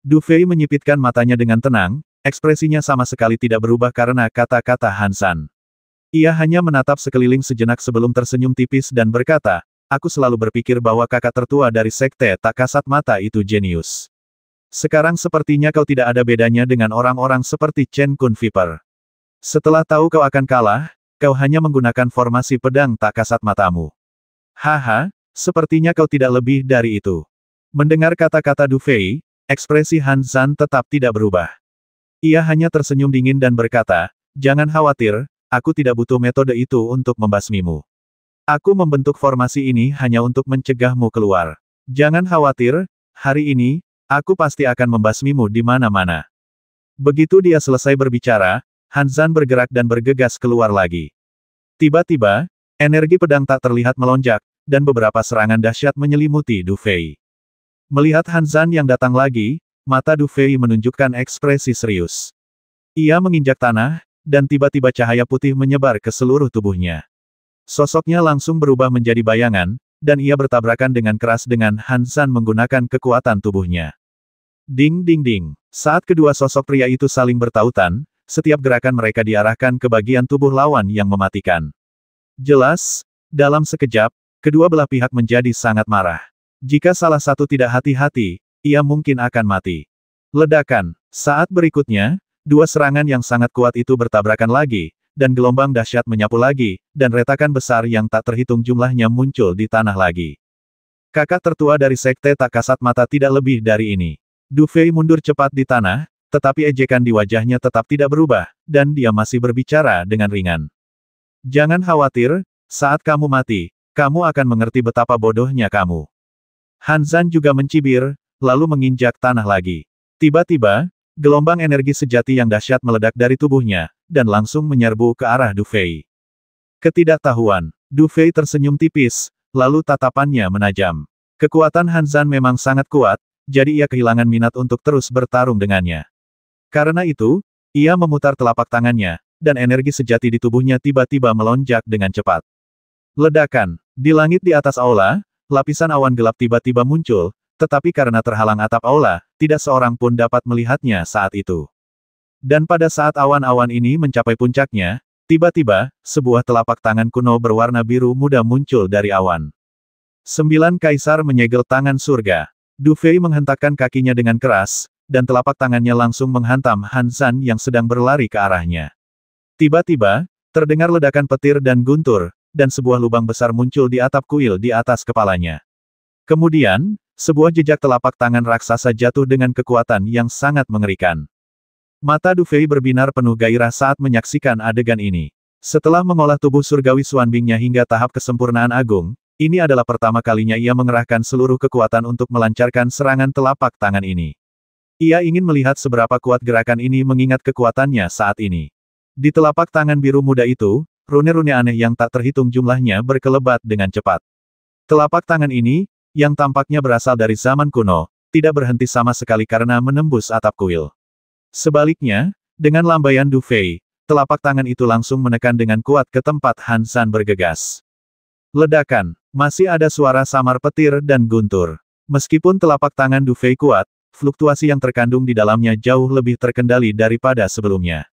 Du Fei menyipitkan matanya dengan tenang, ekspresinya sama sekali tidak berubah karena kata-kata Han San. Ia hanya menatap sekeliling sejenak sebelum tersenyum tipis dan berkata, aku selalu berpikir bahwa kakak tertua dari sekte tak kasat mata itu jenius. Sekarang sepertinya kau tidak ada bedanya dengan orang-orang seperti Chen Kun Viper. Setelah tahu kau akan kalah, kau hanya menggunakan formasi pedang tak kasat matamu. Haha, sepertinya kau tidak lebih dari itu. Mendengar kata-kata Du Fei, ekspresi Han San tetap tidak berubah. Ia hanya tersenyum dingin dan berkata, jangan khawatir, aku tidak butuh metode itu untuk membasmimu. Aku membentuk formasi ini hanya untuk mencegahmu keluar. Jangan khawatir, hari ini, aku pasti akan membasmimu di mana-mana. Begitu dia selesai berbicara, Han San bergerak dan bergegas keluar lagi. Tiba-tiba, energi pedang tak terlihat melonjak, dan beberapa serangan dahsyat menyelimuti Du Fei. Melihat Han San yang datang lagi, mata Du Fei menunjukkan ekspresi serius. Ia menginjak tanah, dan tiba-tiba cahaya putih menyebar ke seluruh tubuhnya. Sosoknya langsung berubah menjadi bayangan, dan ia bertabrakan dengan keras dengan Han San menggunakan kekuatan tubuhnya. Ding ding ding. Saat kedua sosok pria itu saling bertautan, setiap gerakan mereka diarahkan ke bagian tubuh lawan yang mematikan. Jelas, dalam sekejap, kedua belah pihak menjadi sangat marah. Jika salah satu tidak hati-hati, ia mungkin akan mati. Ledakan. Saat berikutnya, dua serangan yang sangat kuat itu bertabrakan lagi, dan gelombang dahsyat menyapu lagi, dan retakan besar yang tak terhitung jumlahnya muncul di tanah lagi. Kakak tertua dari sekte tak kasat mata tidak lebih dari ini. Du Fei mundur cepat di tanah, tetapi ejekan di wajahnya tetap tidak berubah, dan dia masih berbicara dengan ringan. Jangan khawatir, saat kamu mati, kamu akan mengerti betapa bodohnya kamu. Han San juga mencibir, lalu menginjak tanah lagi. Tiba-tiba, gelombang energi sejati yang dahsyat meledak dari tubuhnya, dan langsung menyerbu ke arah Du Fei. Ketidaktahuan. Du Fei tersenyum tipis, lalu tatapannya menajam. Kekuatan Han San memang sangat kuat, jadi ia kehilangan minat untuk terus bertarung dengannya. Karena itu, ia memutar telapak tangannya, dan energi sejati di tubuhnya tiba-tiba melonjak dengan cepat. Ledakan. Di langit di atas aula, lapisan awan gelap tiba-tiba muncul, tetapi karena terhalang atap aula, tidak seorang pun dapat melihatnya saat itu. Dan pada saat awan-awan ini mencapai puncaknya, tiba-tiba, sebuah telapak tangan kuno berwarna biru muda muncul dari awan. 9 kaisar menyegel tangan surga. Du Fei menghentakkan kakinya dengan keras, dan telapak tangannya langsung menghantam Han San yang sedang berlari ke arahnya. Tiba-tiba, terdengar ledakan petir dan guntur, dan sebuah lubang besar muncul di atap kuil di atas kepalanya. Kemudian, sebuah jejak telapak tangan raksasa jatuh dengan kekuatan yang sangat mengerikan. Mata Du Fei berbinar penuh gairah saat menyaksikan adegan ini. Setelah mengolah tubuh surgawi Xuanbingnya hingga tahap kesempurnaan agung, ini adalah pertama kalinya ia mengerahkan seluruh kekuatan untuk melancarkan serangan telapak tangan ini. Ia ingin melihat seberapa kuat gerakan ini mengingat kekuatannya saat ini. Di telapak tangan biru muda itu, rune-rune aneh yang tak terhitung jumlahnya berkelebat dengan cepat. Telapak tangan ini, yang tampaknya berasal dari zaman kuno, tidak berhenti sama sekali karena menembus atap kuil. Sebaliknya, dengan lambaian Du Fei, telapak tangan itu langsung menekan dengan kuat ke tempat Han San bergegas. Ledakan. Masih ada suara samar petir dan guntur. Meskipun telapak tangan Du Fei kuat, fluktuasi yang terkandung di dalamnya jauh lebih terkendali daripada sebelumnya.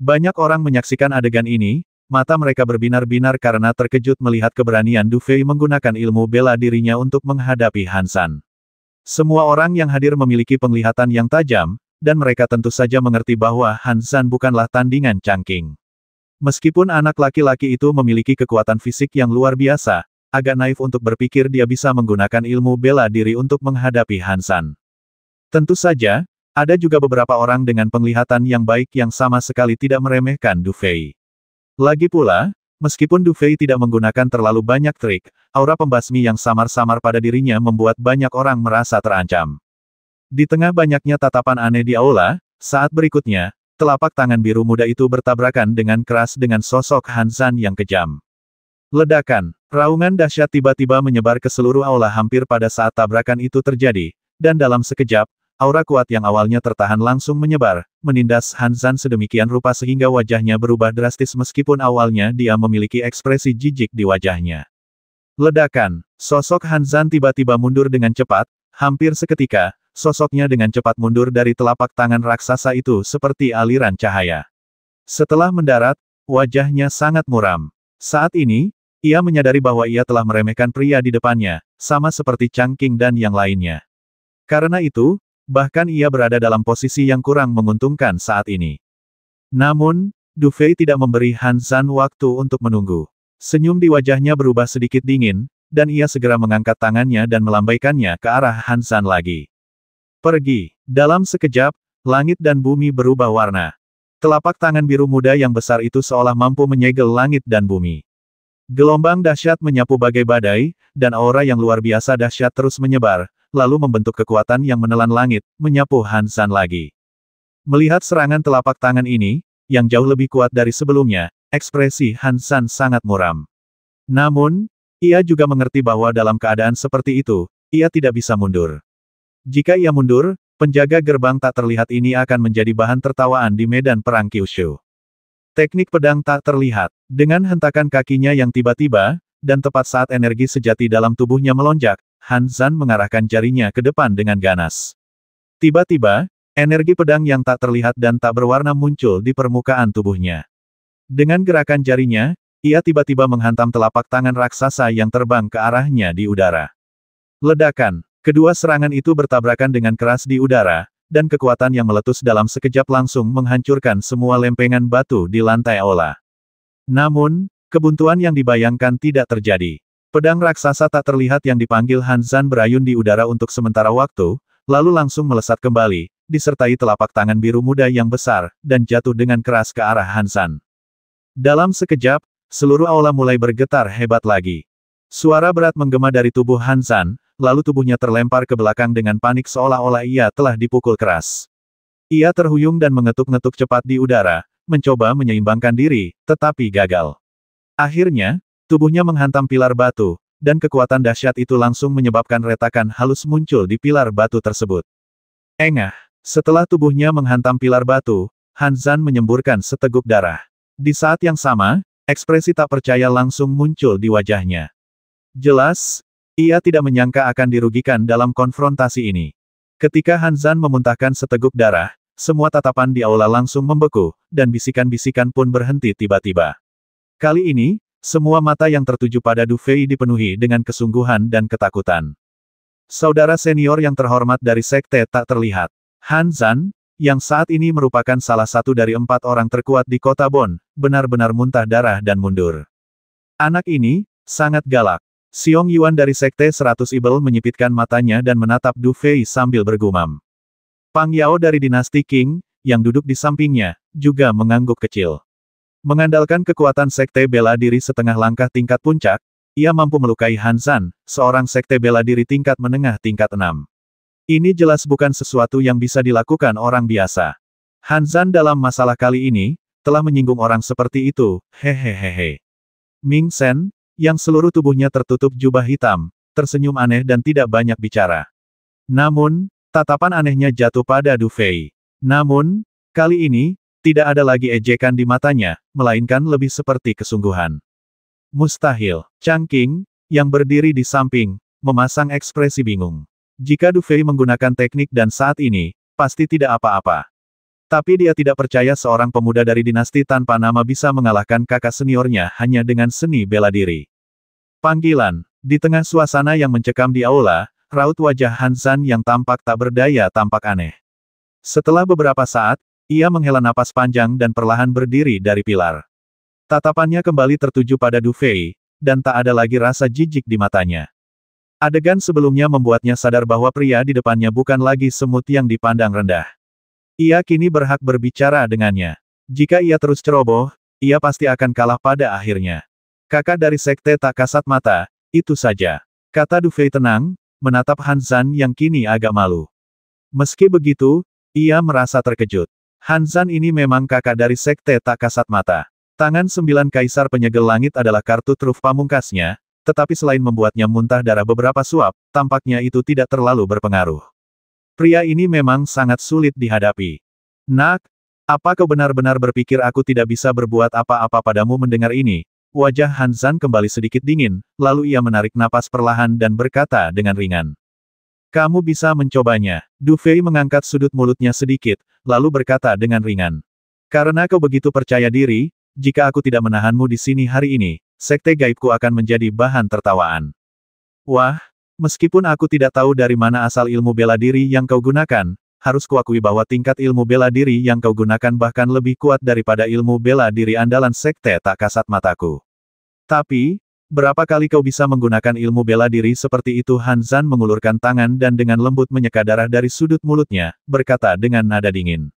Banyak orang menyaksikan adegan ini, mata mereka berbinar-binar karena terkejut melihat keberanian Du Fei menggunakan ilmu bela dirinya untuk menghadapi Han San. Semua orang yang hadir memiliki penglihatan yang tajam, dan mereka tentu saja mengerti bahwa Han San bukanlah tandingan cangking. Meskipun anak laki-laki itu memiliki kekuatan fisik yang luar biasa, agak naif untuk berpikir dia bisa menggunakan ilmu bela diri untuk menghadapi Han San. Tentu saja, ada juga beberapa orang dengan penglihatan yang baik yang sama sekali tidak meremehkan Du Fei. Lagi pula, meskipun Du Fei tidak menggunakan terlalu banyak trik, aura pembasmi yang samar-samar pada dirinya membuat banyak orang merasa terancam. Di tengah banyaknya tatapan aneh di aula, saat berikutnya, telapak tangan biru muda itu bertabrakan dengan keras dengan sosok Han San yang kejam. Ledakan. Raungan dahsyat tiba-tiba menyebar ke seluruh aula hampir pada saat tabrakan itu terjadi, dan dalam sekejap, aura kuat yang awalnya tertahan langsung menyebar, menindas Han San sedemikian rupa sehingga wajahnya berubah drastis meskipun awalnya dia memiliki ekspresi jijik di wajahnya. Ledakan. Sosok Han San tiba-tiba mundur dengan cepat, hampir seketika, sosoknya dengan cepat mundur dari telapak tangan raksasa itu seperti aliran cahaya. Setelah mendarat, wajahnya sangat muram. Saat ini, ia menyadari bahwa ia telah meremehkan pria di depannya, sama seperti Changqing dan yang lainnya. Karena itu, bahkan ia berada dalam posisi yang kurang menguntungkan saat ini. Namun, Du Fei tidak memberi Han Zan waktu untuk menunggu. Senyum di wajahnya berubah sedikit dingin, dan ia segera mengangkat tangannya dan melambaikannya ke arah Han Zan lagi. Pergi. Dalam sekejap, langit dan bumi berubah warna. Telapak tangan biru muda yang besar itu seolah mampu menyegel langit dan bumi. Gelombang dahsyat menyapu bagai badai, dan aura yang luar biasa dahsyat terus menyebar, lalu membentuk kekuatan yang menelan langit, menyapu Han Zan lagi. Melihat serangan telapak tangan ini, yang jauh lebih kuat dari sebelumnya, ekspresi Han Zan sangat muram. Namun, ia juga mengerti bahwa dalam keadaan seperti itu, ia tidak bisa mundur. Jika ia mundur, penjaga gerbang tak terlihat ini akan menjadi bahan tertawaan di medan perang Kyushu. Teknik pedang tak terlihat. Dengan hentakan kakinya yang tiba-tiba, dan tepat saat energi sejati dalam tubuhnya melonjak, Han Zan mengarahkan jarinya ke depan dengan ganas. Tiba-tiba, energi pedang yang tak terlihat dan tak berwarna muncul di permukaan tubuhnya. Dengan gerakan jarinya, ia tiba-tiba menghantam telapak tangan raksasa yang terbang ke arahnya di udara. Ledakan. Kedua serangan itu bertabrakan dengan keras di udara, dan kekuatan yang meletus dalam sekejap langsung menghancurkan semua lempengan batu di lantai aula. Namun, kebuntuan yang dibayangkan tidak terjadi. Pedang raksasa tak terlihat yang dipanggil Han Zan berayun di udara untuk sementara waktu, lalu langsung melesat kembali, disertai telapak tangan biru muda yang besar, dan jatuh dengan keras ke arah Han Zan. Dalam sekejap, seluruh aula mulai bergetar hebat lagi. Suara berat menggema dari tubuh Han Zan, lalu tubuhnya terlempar ke belakang dengan panik seolah-olah ia telah dipukul keras. Ia terhuyung dan mengetuk-ngetuk cepat di udara, mencoba menyeimbangkan diri, tetapi gagal. Akhirnya, tubuhnya menghantam pilar batu, dan kekuatan dahsyat itu langsung menyebabkan retakan halus muncul di pilar batu tersebut. Engah, setelah tubuhnya menghantam pilar batu, Han Zan menyemburkan seteguk darah. Di saat yang sama, ekspresi tak percaya langsung muncul di wajahnya. Jelas, ia tidak menyangka akan dirugikan dalam konfrontasi ini. Ketika Han Zan memuntahkan seteguk darah, semua tatapan di aula langsung membeku, dan bisikan-bisikan pun berhenti tiba-tiba. Kali ini, semua mata yang tertuju pada Du Fei dipenuhi dengan kesungguhan dan ketakutan. Saudara senior yang terhormat dari sekte tak terlihat. Han Zan, yang saat ini merupakan salah satu dari 4 orang terkuat di kota Bon, benar-benar muntah darah dan mundur. Anak ini, sangat galak. Xiong Yuan dari Sekte 100 Ibel menyipitkan matanya dan menatap Du Fei sambil bergumam. Pang Yao dari dinasti Qing, yang duduk di sampingnya, juga mengangguk kecil. Mengandalkan kekuatan Sekte Bela Diri setengah langkah tingkat puncak, ia mampu melukai Han Zan, seorang Sekte Bela Diri tingkat menengah tingkat 6. Ini jelas bukan sesuatu yang bisa dilakukan orang biasa. Han Zan dalam masalah kali ini, telah menyinggung orang seperti itu, hehehehe. Ming Sen, yang seluruh tubuhnya tertutup jubah hitam, tersenyum aneh dan tidak banyak bicara. Namun, tatapan anehnya jatuh pada Du Fei. Namun, kali ini, tidak ada lagi ejekan di matanya, melainkan lebih seperti kesungguhan. Mustahil. Changqing, yang berdiri di samping, memasang ekspresi bingung. Jika Du Fei menggunakan teknik dan saat ini, pasti tidak apa-apa. Tapi dia tidak percaya seorang pemuda dari dinasti tanpa nama bisa mengalahkan kakak seniornya hanya dengan seni bela diri. Panggilan. Di tengah suasana yang mencekam di aula, raut wajah Han Zan yang tampak tak berdaya tampak aneh. Setelah beberapa saat, ia menghela napas panjang dan perlahan berdiri dari pilar. Tatapannya kembali tertuju pada Du Fei, dan tak ada lagi rasa jijik di matanya. Adegan sebelumnya membuatnya sadar bahwa pria di depannya bukan lagi semut yang dipandang rendah. Ia kini berhak berbicara dengannya. Jika ia terus ceroboh, ia pasti akan kalah pada akhirnya. Kakak dari sekte tak kasat mata, itu saja. Kata Du Fei tenang, menatap Han Zan yang kini agak malu. Meski begitu, ia merasa terkejut. Han Zan ini memang kakak dari sekte tak kasat mata. Tangan 9 kaisar penyegel langit adalah kartu truf pamungkasnya, tetapi selain membuatnya muntah darah beberapa suap, tampaknya itu tidak terlalu berpengaruh. Pria ini memang sangat sulit dihadapi. Nak, apa kau benar-benar berpikir aku tidak bisa berbuat apa-apa padamu? Mendengar ini, wajah Han Zan kembali sedikit dingin, lalu ia menarik napas perlahan dan berkata dengan ringan. Kamu bisa mencobanya. Du Fei mengangkat sudut mulutnya sedikit, lalu berkata dengan ringan. Karena kau begitu percaya diri, jika aku tidak menahanmu di sini hari ini, sekte gaibku akan menjadi bahan tertawaan. Wah, meskipun aku tidak tahu dari mana asal ilmu bela diri yang kau gunakan, harus kuakui bahwa tingkat ilmu bela diri yang kau gunakan bahkan lebih kuat daripada ilmu bela diri andalan sekte tak kasat mataku. Tapi, berapa kali kau bisa menggunakan ilmu bela diri seperti itu? Han Zan mengulurkan tangan dan dengan lembut menyeka darah dari sudut mulutnya, berkata dengan nada dingin.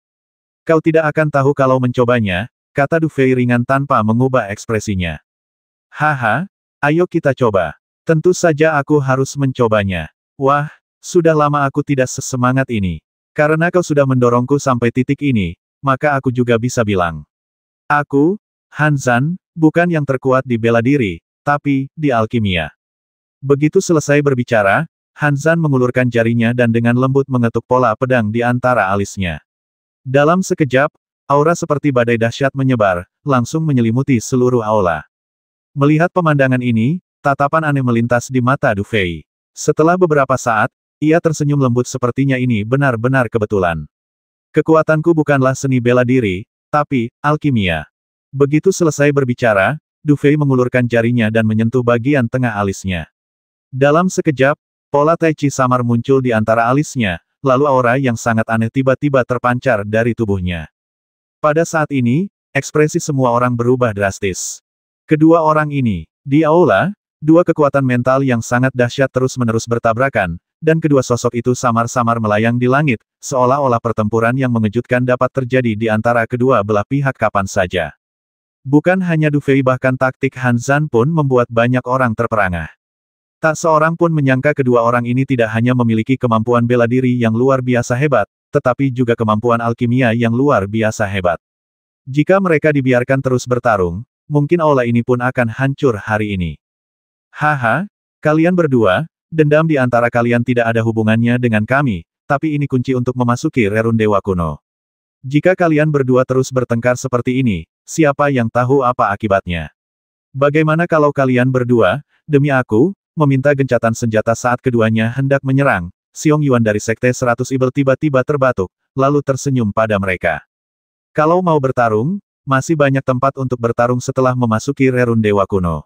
Kau tidak akan tahu kalau mencobanya, kata Du Fei ringan tanpa mengubah ekspresinya. Haha, ayo kita coba. Tentu saja aku harus mencobanya. Wah, sudah lama aku tidak sesemangat ini. Karena kau sudah mendorongku sampai titik ini, maka aku juga bisa bilang. Aku, Han Zan, bukan yang terkuat di bela diri, tapi di alkimia. Begitu selesai berbicara, Han Zan mengulurkan jarinya dan dengan lembut mengetuk pola pedang di antara alisnya. Dalam sekejap, aura seperti badai dahsyat menyebar, langsung menyelimuti seluruh aula. Melihat pemandangan ini, tatapan aneh melintas di mata Du Fei. Setelah beberapa saat, ia tersenyum lembut sepertinya ini benar-benar kebetulan. Kekuatanku bukanlah seni bela diri, tapi alkimia. Begitu selesai berbicara, Du Fei mengulurkan jarinya dan menyentuh bagian tengah alisnya. Dalam sekejap, pola Tai Chi samar muncul di antara alisnya, lalu aura yang sangat aneh tiba-tiba terpancar dari tubuhnya. Pada saat ini, ekspresi semua orang berubah drastis. Kedua orang ini, di aula, dua kekuatan mental yang sangat dahsyat terus-menerus bertabrakan, dan kedua sosok itu samar-samar melayang di langit, seolah-olah pertempuran yang mengejutkan dapat terjadi di antara kedua belah pihak kapan saja. Bukan hanya Du Fei bahkan taktik Han Zan pun membuat banyak orang terperangah. Tak seorang pun menyangka kedua orang ini tidak hanya memiliki kemampuan bela diri yang luar biasa hebat, tetapi juga kemampuan alkimia yang luar biasa hebat. Jika mereka dibiarkan terus bertarung, mungkin aula ini pun akan hancur hari ini. Haha, kalian berdua, dendam di antara kalian tidak ada hubungannya dengan kami, tapi ini kunci untuk memasuki Rerun Dewa Kuno. Jika kalian berdua terus bertengkar seperti ini, siapa yang tahu apa akibatnya? Bagaimana kalau kalian berdua, demi aku, meminta gencatan senjata saat keduanya hendak menyerang? Xiong Yuan dari Sekte 100 Ibel tiba-tiba terbatuk, lalu tersenyum pada mereka. Kalau mau bertarung, masih banyak tempat untuk bertarung setelah memasuki Rerun Dewa Kuno.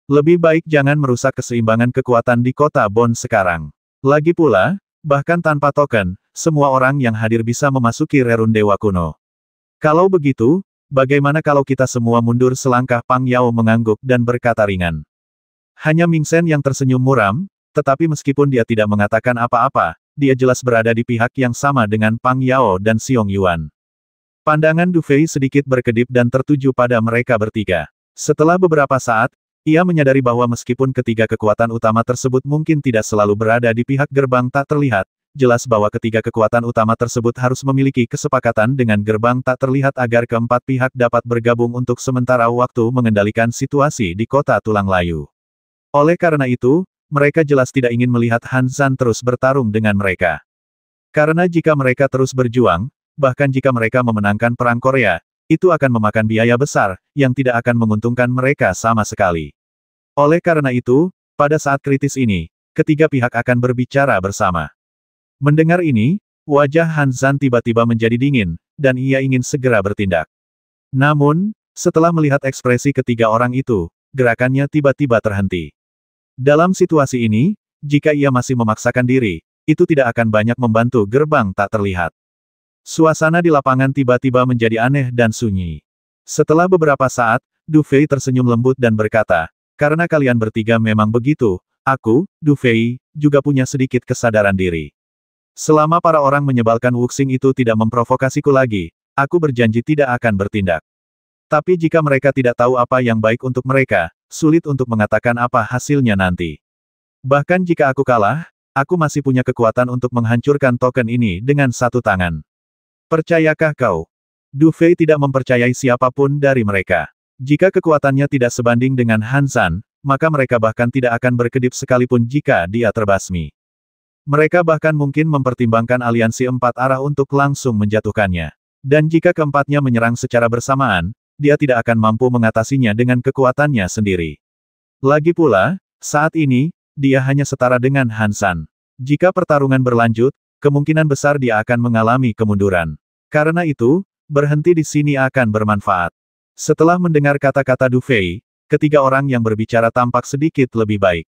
Lebih baik jangan merusak keseimbangan kekuatan di kota Bon sekarang. Lagi pula, bahkan tanpa token, semua orang yang hadir bisa memasuki Rerun Dewa Kuno. Kalau begitu, bagaimana kalau kita semua mundur selangkah? Pang Yao mengangguk dan berkata ringan. Hanya Ming Shen yang tersenyum muram, tetapi meskipun dia tidak mengatakan apa-apa, dia jelas berada di pihak yang sama dengan Pang Yao dan Xiong Yuan. Pandangan Du Fei sedikit berkedip dan tertuju pada mereka bertiga. Setelah beberapa saat, ia menyadari bahwa meskipun ketiga kekuatan utama tersebut mungkin tidak selalu berada di pihak gerbang tak terlihat, jelas bahwa ketiga kekuatan utama tersebut harus memiliki kesepakatan dengan gerbang tak terlihat agar keempat pihak dapat bergabung untuk sementara waktu mengendalikan situasi di kota Tulang Layu. Oleh karena itu, mereka jelas tidak ingin melihat Han Zan terus bertarung dengan mereka. Karena jika mereka terus berjuang, bahkan jika mereka memenangkan Perang Korea, itu akan memakan biaya besar, yang tidak akan menguntungkan mereka sama sekali. Oleh karena itu, pada saat kritis ini, ketiga pihak akan berbicara bersama. Mendengar ini, wajah Han Zan tiba-tiba menjadi dingin, dan ia ingin segera bertindak. Namun, setelah melihat ekspresi ketiga orang itu, gerakannya tiba-tiba terhenti. Dalam situasi ini, jika ia masih memaksakan diri, itu tidak akan banyak membantu gerbang tak terlihat. Suasana di lapangan tiba-tiba menjadi aneh dan sunyi. Setelah beberapa saat, Du Fei tersenyum lembut dan berkata, karena kalian bertiga memang begitu, aku, Du Fei, juga punya sedikit kesadaran diri. Selama para orang menyebalkan Wuxing itu tidak memprovokasiku lagi, aku berjanji tidak akan bertindak. Tapi jika mereka tidak tahu apa yang baik untuk mereka, sulit untuk mengatakan apa hasilnya nanti. Bahkan jika aku kalah, aku masih punya kekuatan untuk menghancurkan token ini dengan satu tangan. Percayakah kau? Du Fei tidak mempercayai siapapun dari mereka. Jika kekuatannya tidak sebanding dengan Han Zan, maka mereka bahkan tidak akan berkedip sekalipun jika dia terbasmi. Mereka bahkan mungkin mempertimbangkan aliansi empat arah untuk langsung menjatuhkannya. Dan jika keempatnya menyerang secara bersamaan, dia tidak akan mampu mengatasinya dengan kekuatannya sendiri. Lagi pula, saat ini, dia hanya setara dengan Han Zan. Jika pertarungan berlanjut, kemungkinan besar dia akan mengalami kemunduran. Karena itu, berhenti di sini akan bermanfaat. Setelah mendengar kata-kata Du Fei, ketiga orang yang berbicara tampak sedikit lebih baik.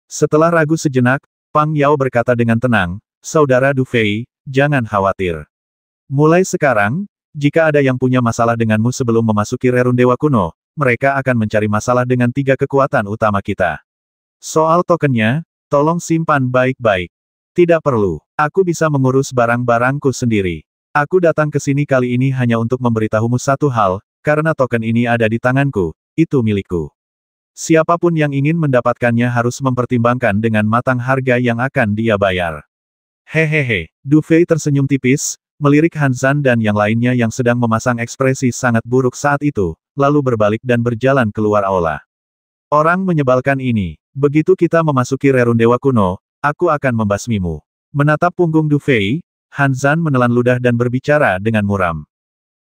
Setelah ragu sejenak, Pang Yao berkata dengan tenang, "Saudara Du Fei, jangan khawatir. Mulai sekarang, jika ada yang punya masalah denganmu sebelum memasuki Rerun Dewa Kuno, mereka akan mencari masalah dengan tiga kekuatan utama kita. Soal tokennya, tolong simpan baik-baik. Tidak perlu. Aku bisa mengurus barang-barangku sendiri. Aku datang ke sini kali ini hanya untuk memberitahumu satu hal, karena token ini ada di tanganku, itu milikku. Siapapun yang ingin mendapatkannya harus mempertimbangkan dengan matang harga yang akan dia bayar." Hehehe, Du Fei tersenyum tipis, melirik Han Zhan dan yang lainnya yang sedang memasang ekspresi sangat buruk saat itu, lalu berbalik dan berjalan keluar aula. "Orang menyebalkan ini. Begitu kita memasuki Rerun Dewa Kuno, aku akan membasmimu." Menatap punggung Du Fei, Han Zhan menelan ludah dan berbicara dengan muram.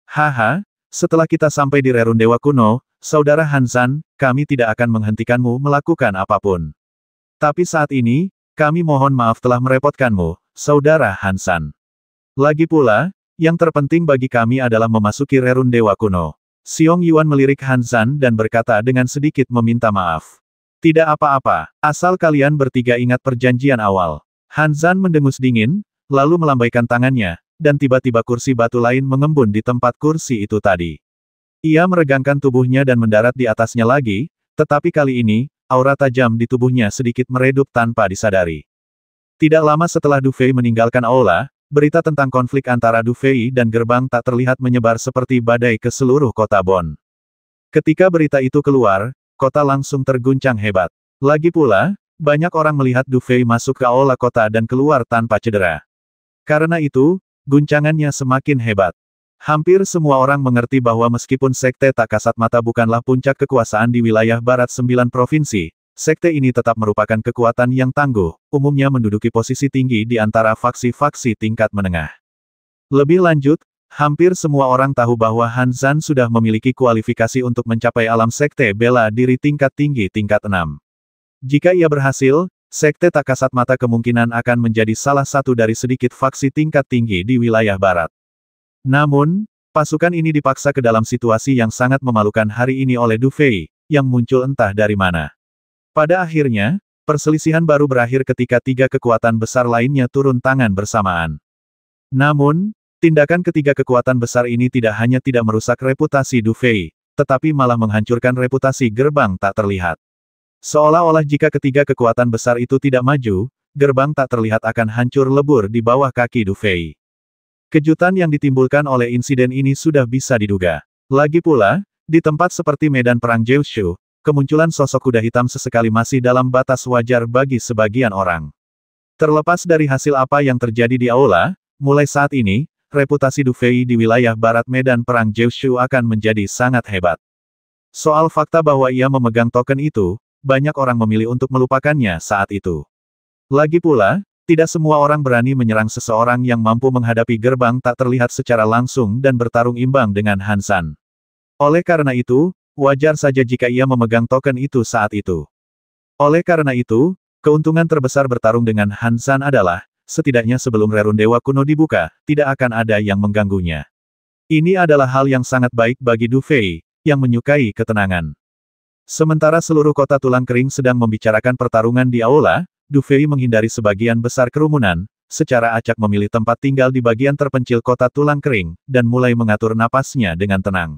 "Haha, setelah kita sampai di Rerun Dewa Kuno, Saudara Han Zhan, kami tidak akan menghentikanmu melakukan apapun. Tapi saat ini, kami mohon maaf telah merepotkanmu, Saudara Han Zhan. Lagi pula, yang terpenting bagi kami adalah memasuki Rerun Dewa Kuno." Xiong Yuan melirik Han Zhan dan berkata dengan sedikit meminta maaf. "Tidak apa-apa, asal kalian bertiga ingat perjanjian awal." Han Zhan mendengus dingin, lalu melambaikan tangannya, dan tiba-tiba kursi batu lain mengembun di tempat kursi itu tadi. Ia meregangkan tubuhnya dan mendarat di atasnya lagi, tetapi kali ini, aura tajam di tubuhnya sedikit meredup tanpa disadari. Tidak lama setelah Du Fei meninggalkan aula, berita tentang konflik antara Du Fei dan gerbang tak terlihat menyebar seperti badai ke seluruh kota Bon. Ketika berita itu keluar, kota langsung terguncang hebat. Lagi pula, banyak orang melihat Du Fei masuk ke aula kota dan keluar tanpa cedera. Karena itu, guncangannya semakin hebat. Hampir semua orang mengerti bahwa meskipun Sekte Tak Kasat Mata bukanlah puncak kekuasaan di wilayah barat 9 provinsi, sekte ini tetap merupakan kekuatan yang tangguh, umumnya menduduki posisi tinggi di antara faksi-faksi tingkat menengah. Lebih lanjut, hampir semua orang tahu bahwa Han Zhan sudah memiliki kualifikasi untuk mencapai alam sekte bela diri tingkat tinggi tingkat 6. Jika ia berhasil, Sekte Tak Kasat Mata kemungkinan akan menjadi salah satu dari sedikit faksi tingkat tinggi di wilayah barat. Namun, pasukan ini dipaksa ke dalam situasi yang sangat memalukan hari ini oleh Du Fei, yang muncul entah dari mana. Pada akhirnya, perselisihan baru berakhir ketika tiga kekuatan besar lainnya turun tangan bersamaan. Namun, tindakan ketiga kekuatan besar ini tidak hanya tidak merusak reputasi Du Fei, tetapi malah menghancurkan reputasi gerbang tak terlihat. Seolah-olah jika ketiga kekuatan besar itu tidak maju, gerbang tak terlihat akan hancur lebur di bawah kaki Du Fei. Kejutan yang ditimbulkan oleh insiden ini sudah bisa diduga. Lagi pula, di tempat seperti medan perang Jiushu, kemunculan sosok kuda hitam sesekali masih dalam batas wajar bagi sebagian orang. Terlepas dari hasil apa yang terjadi di aula, mulai saat ini, reputasi Du Fei di wilayah barat medan perang Jiushu akan menjadi sangat hebat. Soal fakta bahwa ia memegang token itu, banyak orang memilih untuk melupakannya saat itu. Lagi pula, tidak semua orang berani menyerang seseorang yang mampu menghadapi gerbang tak terlihat secara langsung dan bertarung imbang dengan Han Zhan. Oleh karena itu, wajar saja jika ia memegang token itu saat itu. Oleh karena itu, keuntungan terbesar bertarung dengan Han Zhan adalah, setidaknya sebelum Rerun Dewa Kuno dibuka, tidak akan ada yang mengganggunya. Ini adalah hal yang sangat baik bagi Du Fei, yang menyukai ketenangan. Sementara seluruh kota tulang kering sedang membicarakan pertarungan di aula, Du Fei menghindari sebagian besar kerumunan, secara acak memilih tempat tinggal di bagian terpencil kota tulang kering, dan mulai mengatur napasnya dengan tenang.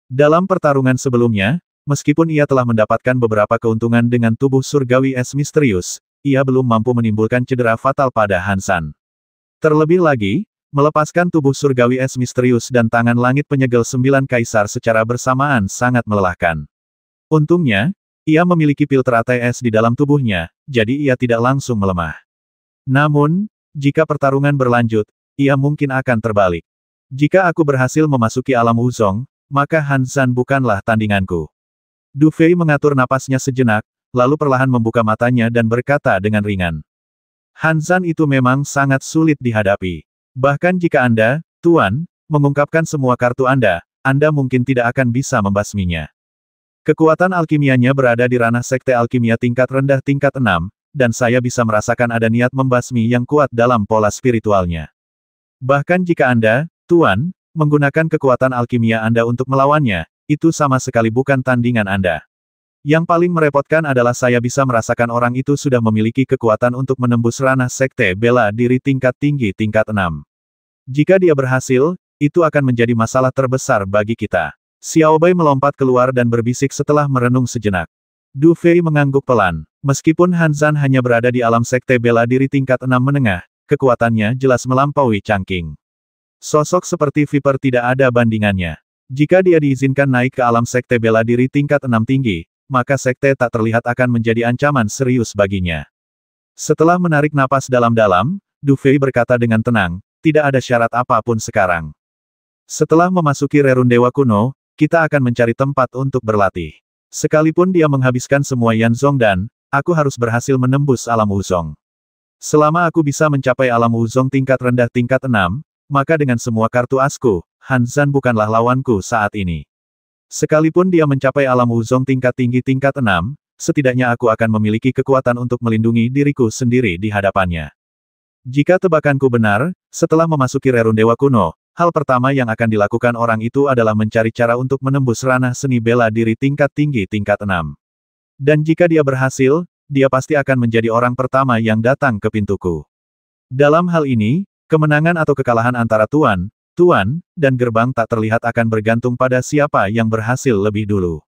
Dalam pertarungan sebelumnya, meskipun ia telah mendapatkan beberapa keuntungan dengan tubuh surgawi es misterius, ia belum mampu menimbulkan cedera fatal pada Han Zhan. Terlebih lagi, melepaskan tubuh surgawi es misterius dan tangan langit penyegel 9 kaisar secara bersamaan sangat melelahkan. Untungnya, ia memiliki pil teratai es di dalam tubuhnya, jadi ia tidak langsung melemah. Namun, jika pertarungan berlanjut, ia mungkin akan terbalik. Jika aku berhasil memasuki alam Wuzong, maka Han Zhan bukanlah tandinganku. Du Fei mengatur napasnya sejenak, lalu perlahan membuka matanya dan berkata dengan ringan. Han Zhan itu memang sangat sulit dihadapi. Bahkan jika Anda, Tuan, mengungkapkan semua kartu Anda mungkin tidak akan bisa membasminya. Kekuatan alkimianya berada di ranah sekte alkimia tingkat rendah tingkat 6, dan saya bisa merasakan ada niat membasmi yang kuat dalam pola spiritualnya. Bahkan jika Anda, Tuan, menggunakan kekuatan alkimia Anda untuk melawannya, itu sama sekali bukan tandingan Anda. Yang paling merepotkan adalah saya bisa merasakan orang itu sudah memiliki kekuatan untuk menembus ranah sekte bela diri tingkat tinggi tingkat 6. Jika dia berhasil, itu akan menjadi masalah terbesar bagi kita. Xiao Bai melompat keluar dan berbisik setelah merenung sejenak. Du Fei mengangguk pelan. Meskipun Han Zhan hanya berada di alam sekte bela diri tingkat 6 menengah, kekuatannya jelas melampaui Changqing. Sosok seperti Viper tidak ada bandingannya. Jika dia diizinkan naik ke alam sekte bela diri tingkat 6 tinggi, maka sekte tak terlihat akan menjadi ancaman serius baginya. Setelah menarik napas dalam-dalam, Du Fei berkata dengan tenang, tidak ada syarat apapun sekarang. Setelah memasuki Rerun Dewa Kuno, kita akan mencari tempat untuk berlatih. Sekalipun dia menghabiskan semua Yanzong dan, aku harus berhasil menembus alam Wuzong. Selama aku bisa mencapai alam Wuzong tingkat rendah tingkat 6, maka dengan semua kartu asku, Han Zhan bukanlah lawanku saat ini. Sekalipun dia mencapai alam Wuzong tingkat tinggi tingkat 6, setidaknya aku akan memiliki kekuatan untuk melindungi diriku sendiri di hadapannya. Jika tebakanku benar, setelah memasuki Rerun Dewa Kuno, hal pertama yang akan dilakukan orang itu adalah mencari cara untuk menembus ranah seni bela diri tingkat tinggi tingkat 6. Dan jika dia berhasil, dia pasti akan menjadi orang pertama yang datang ke pintuku. Dalam hal ini, kemenangan atau kekalahan antara Tuan, dan gerbang tak terlihat akan bergantung pada siapa yang berhasil lebih dulu.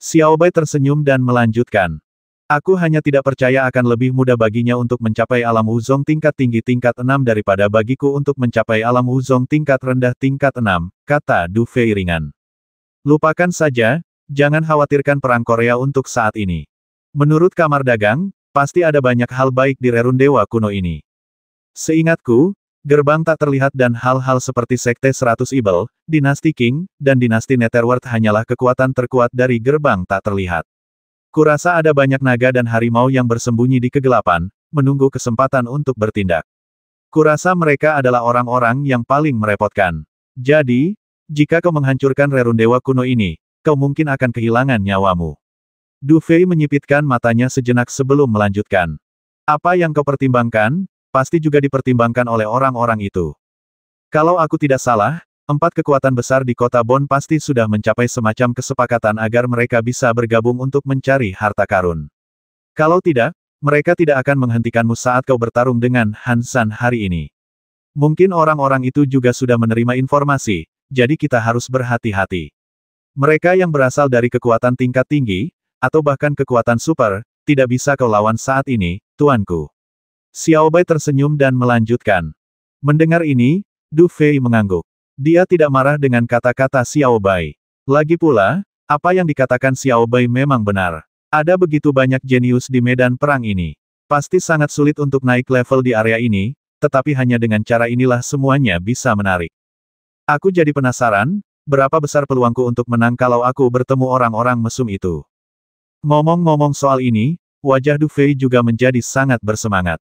Xiao Bai tersenyum dan melanjutkan. Aku hanya tidak percaya akan lebih mudah baginya untuk mencapai alam Wuzong tingkat tinggi tingkat 6 daripada bagiku untuk mencapai alam Wuzong tingkat rendah tingkat 6, kata Du Fei ringan. Lupakan saja, jangan khawatirkan perang Korea untuk saat ini. Menurut kamar dagang, pasti ada banyak hal baik di Rerun Dewa Kuno ini. Seingatku, gerbang tak terlihat dan hal-hal seperti Sekte 100 Ibel, Dinasti Qing, dan Dinasti Netherworld hanyalah kekuatan terkuat dari gerbang tak terlihat. Kurasa ada banyak naga dan harimau yang bersembunyi di kegelapan, menunggu kesempatan untuk bertindak. Kurasa mereka adalah orang-orang yang paling merepotkan. Jadi, jika kau menghancurkan Rerun Dewa Kuno ini, kau mungkin akan kehilangan nyawamu. Du Fei menyipitkan matanya sejenak sebelum melanjutkan. Apa yang kau pertimbangkan, pasti juga dipertimbangkan oleh orang-orang itu. Kalau aku tidak salah, 4 kekuatan besar di kota Bon pasti sudah mencapai semacam kesepakatan agar mereka bisa bergabung untuk mencari harta karun. Kalau tidak, mereka tidak akan menghentikanmu saat kau bertarung dengan Han Zhan hari ini. Mungkin orang-orang itu juga sudah menerima informasi, jadi kita harus berhati-hati. Mereka yang berasal dari kekuatan tingkat tinggi, atau bahkan kekuatan super, tidak bisa kau lawan saat ini, tuanku. Xiao Bai tersenyum dan melanjutkan. Mendengar ini, Du Fei mengangguk. Dia tidak marah dengan kata-kata Xiao Bai. Lagi pula, apa yang dikatakan Xiao Bai memang benar. Ada begitu banyak jenius di medan perang ini. Pasti sangat sulit untuk naik level di area ini, tetapi hanya dengan cara inilah semuanya bisa menarik. Aku jadi penasaran, berapa besar peluangku untuk menang kalau aku bertemu orang-orang mesum itu. Ngomong-ngomong soal ini, wajah Du Fei juga menjadi sangat bersemangat.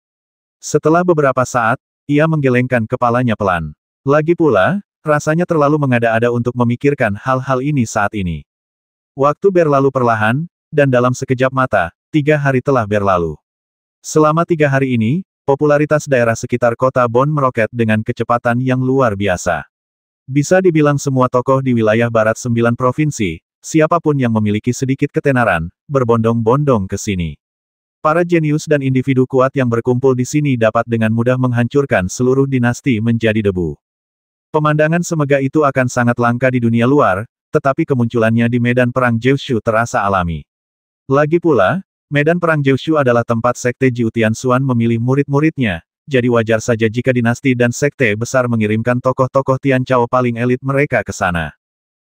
Setelah beberapa saat, ia menggelengkan kepalanya pelan. Lagi pula, rasanya terlalu mengada-ada untuk memikirkan hal-hal ini saat ini. Waktu berlalu perlahan, dan dalam sekejap mata, 3 hari telah berlalu. Selama 3 hari ini, popularitas daerah sekitar kota Bon meroket dengan kecepatan yang luar biasa. Bisa dibilang semua tokoh di wilayah barat 9 provinsi, siapapun yang memiliki sedikit ketenaran, berbondong-bondong ke sini. Para jenius dan individu kuat yang berkumpul di sini dapat dengan mudah menghancurkan seluruh dinasti menjadi debu. Pemandangan semegah itu akan sangat langka di dunia luar, tetapi kemunculannya di medan perang Jiushu terasa alami. Lagi pula, medan perang Jiushu adalah tempat sekte Jiu Tianxuan memilih murid-muridnya, jadi wajar saja jika dinasti dan sekte besar mengirimkan tokoh-tokoh Tianchao paling elit mereka ke sana.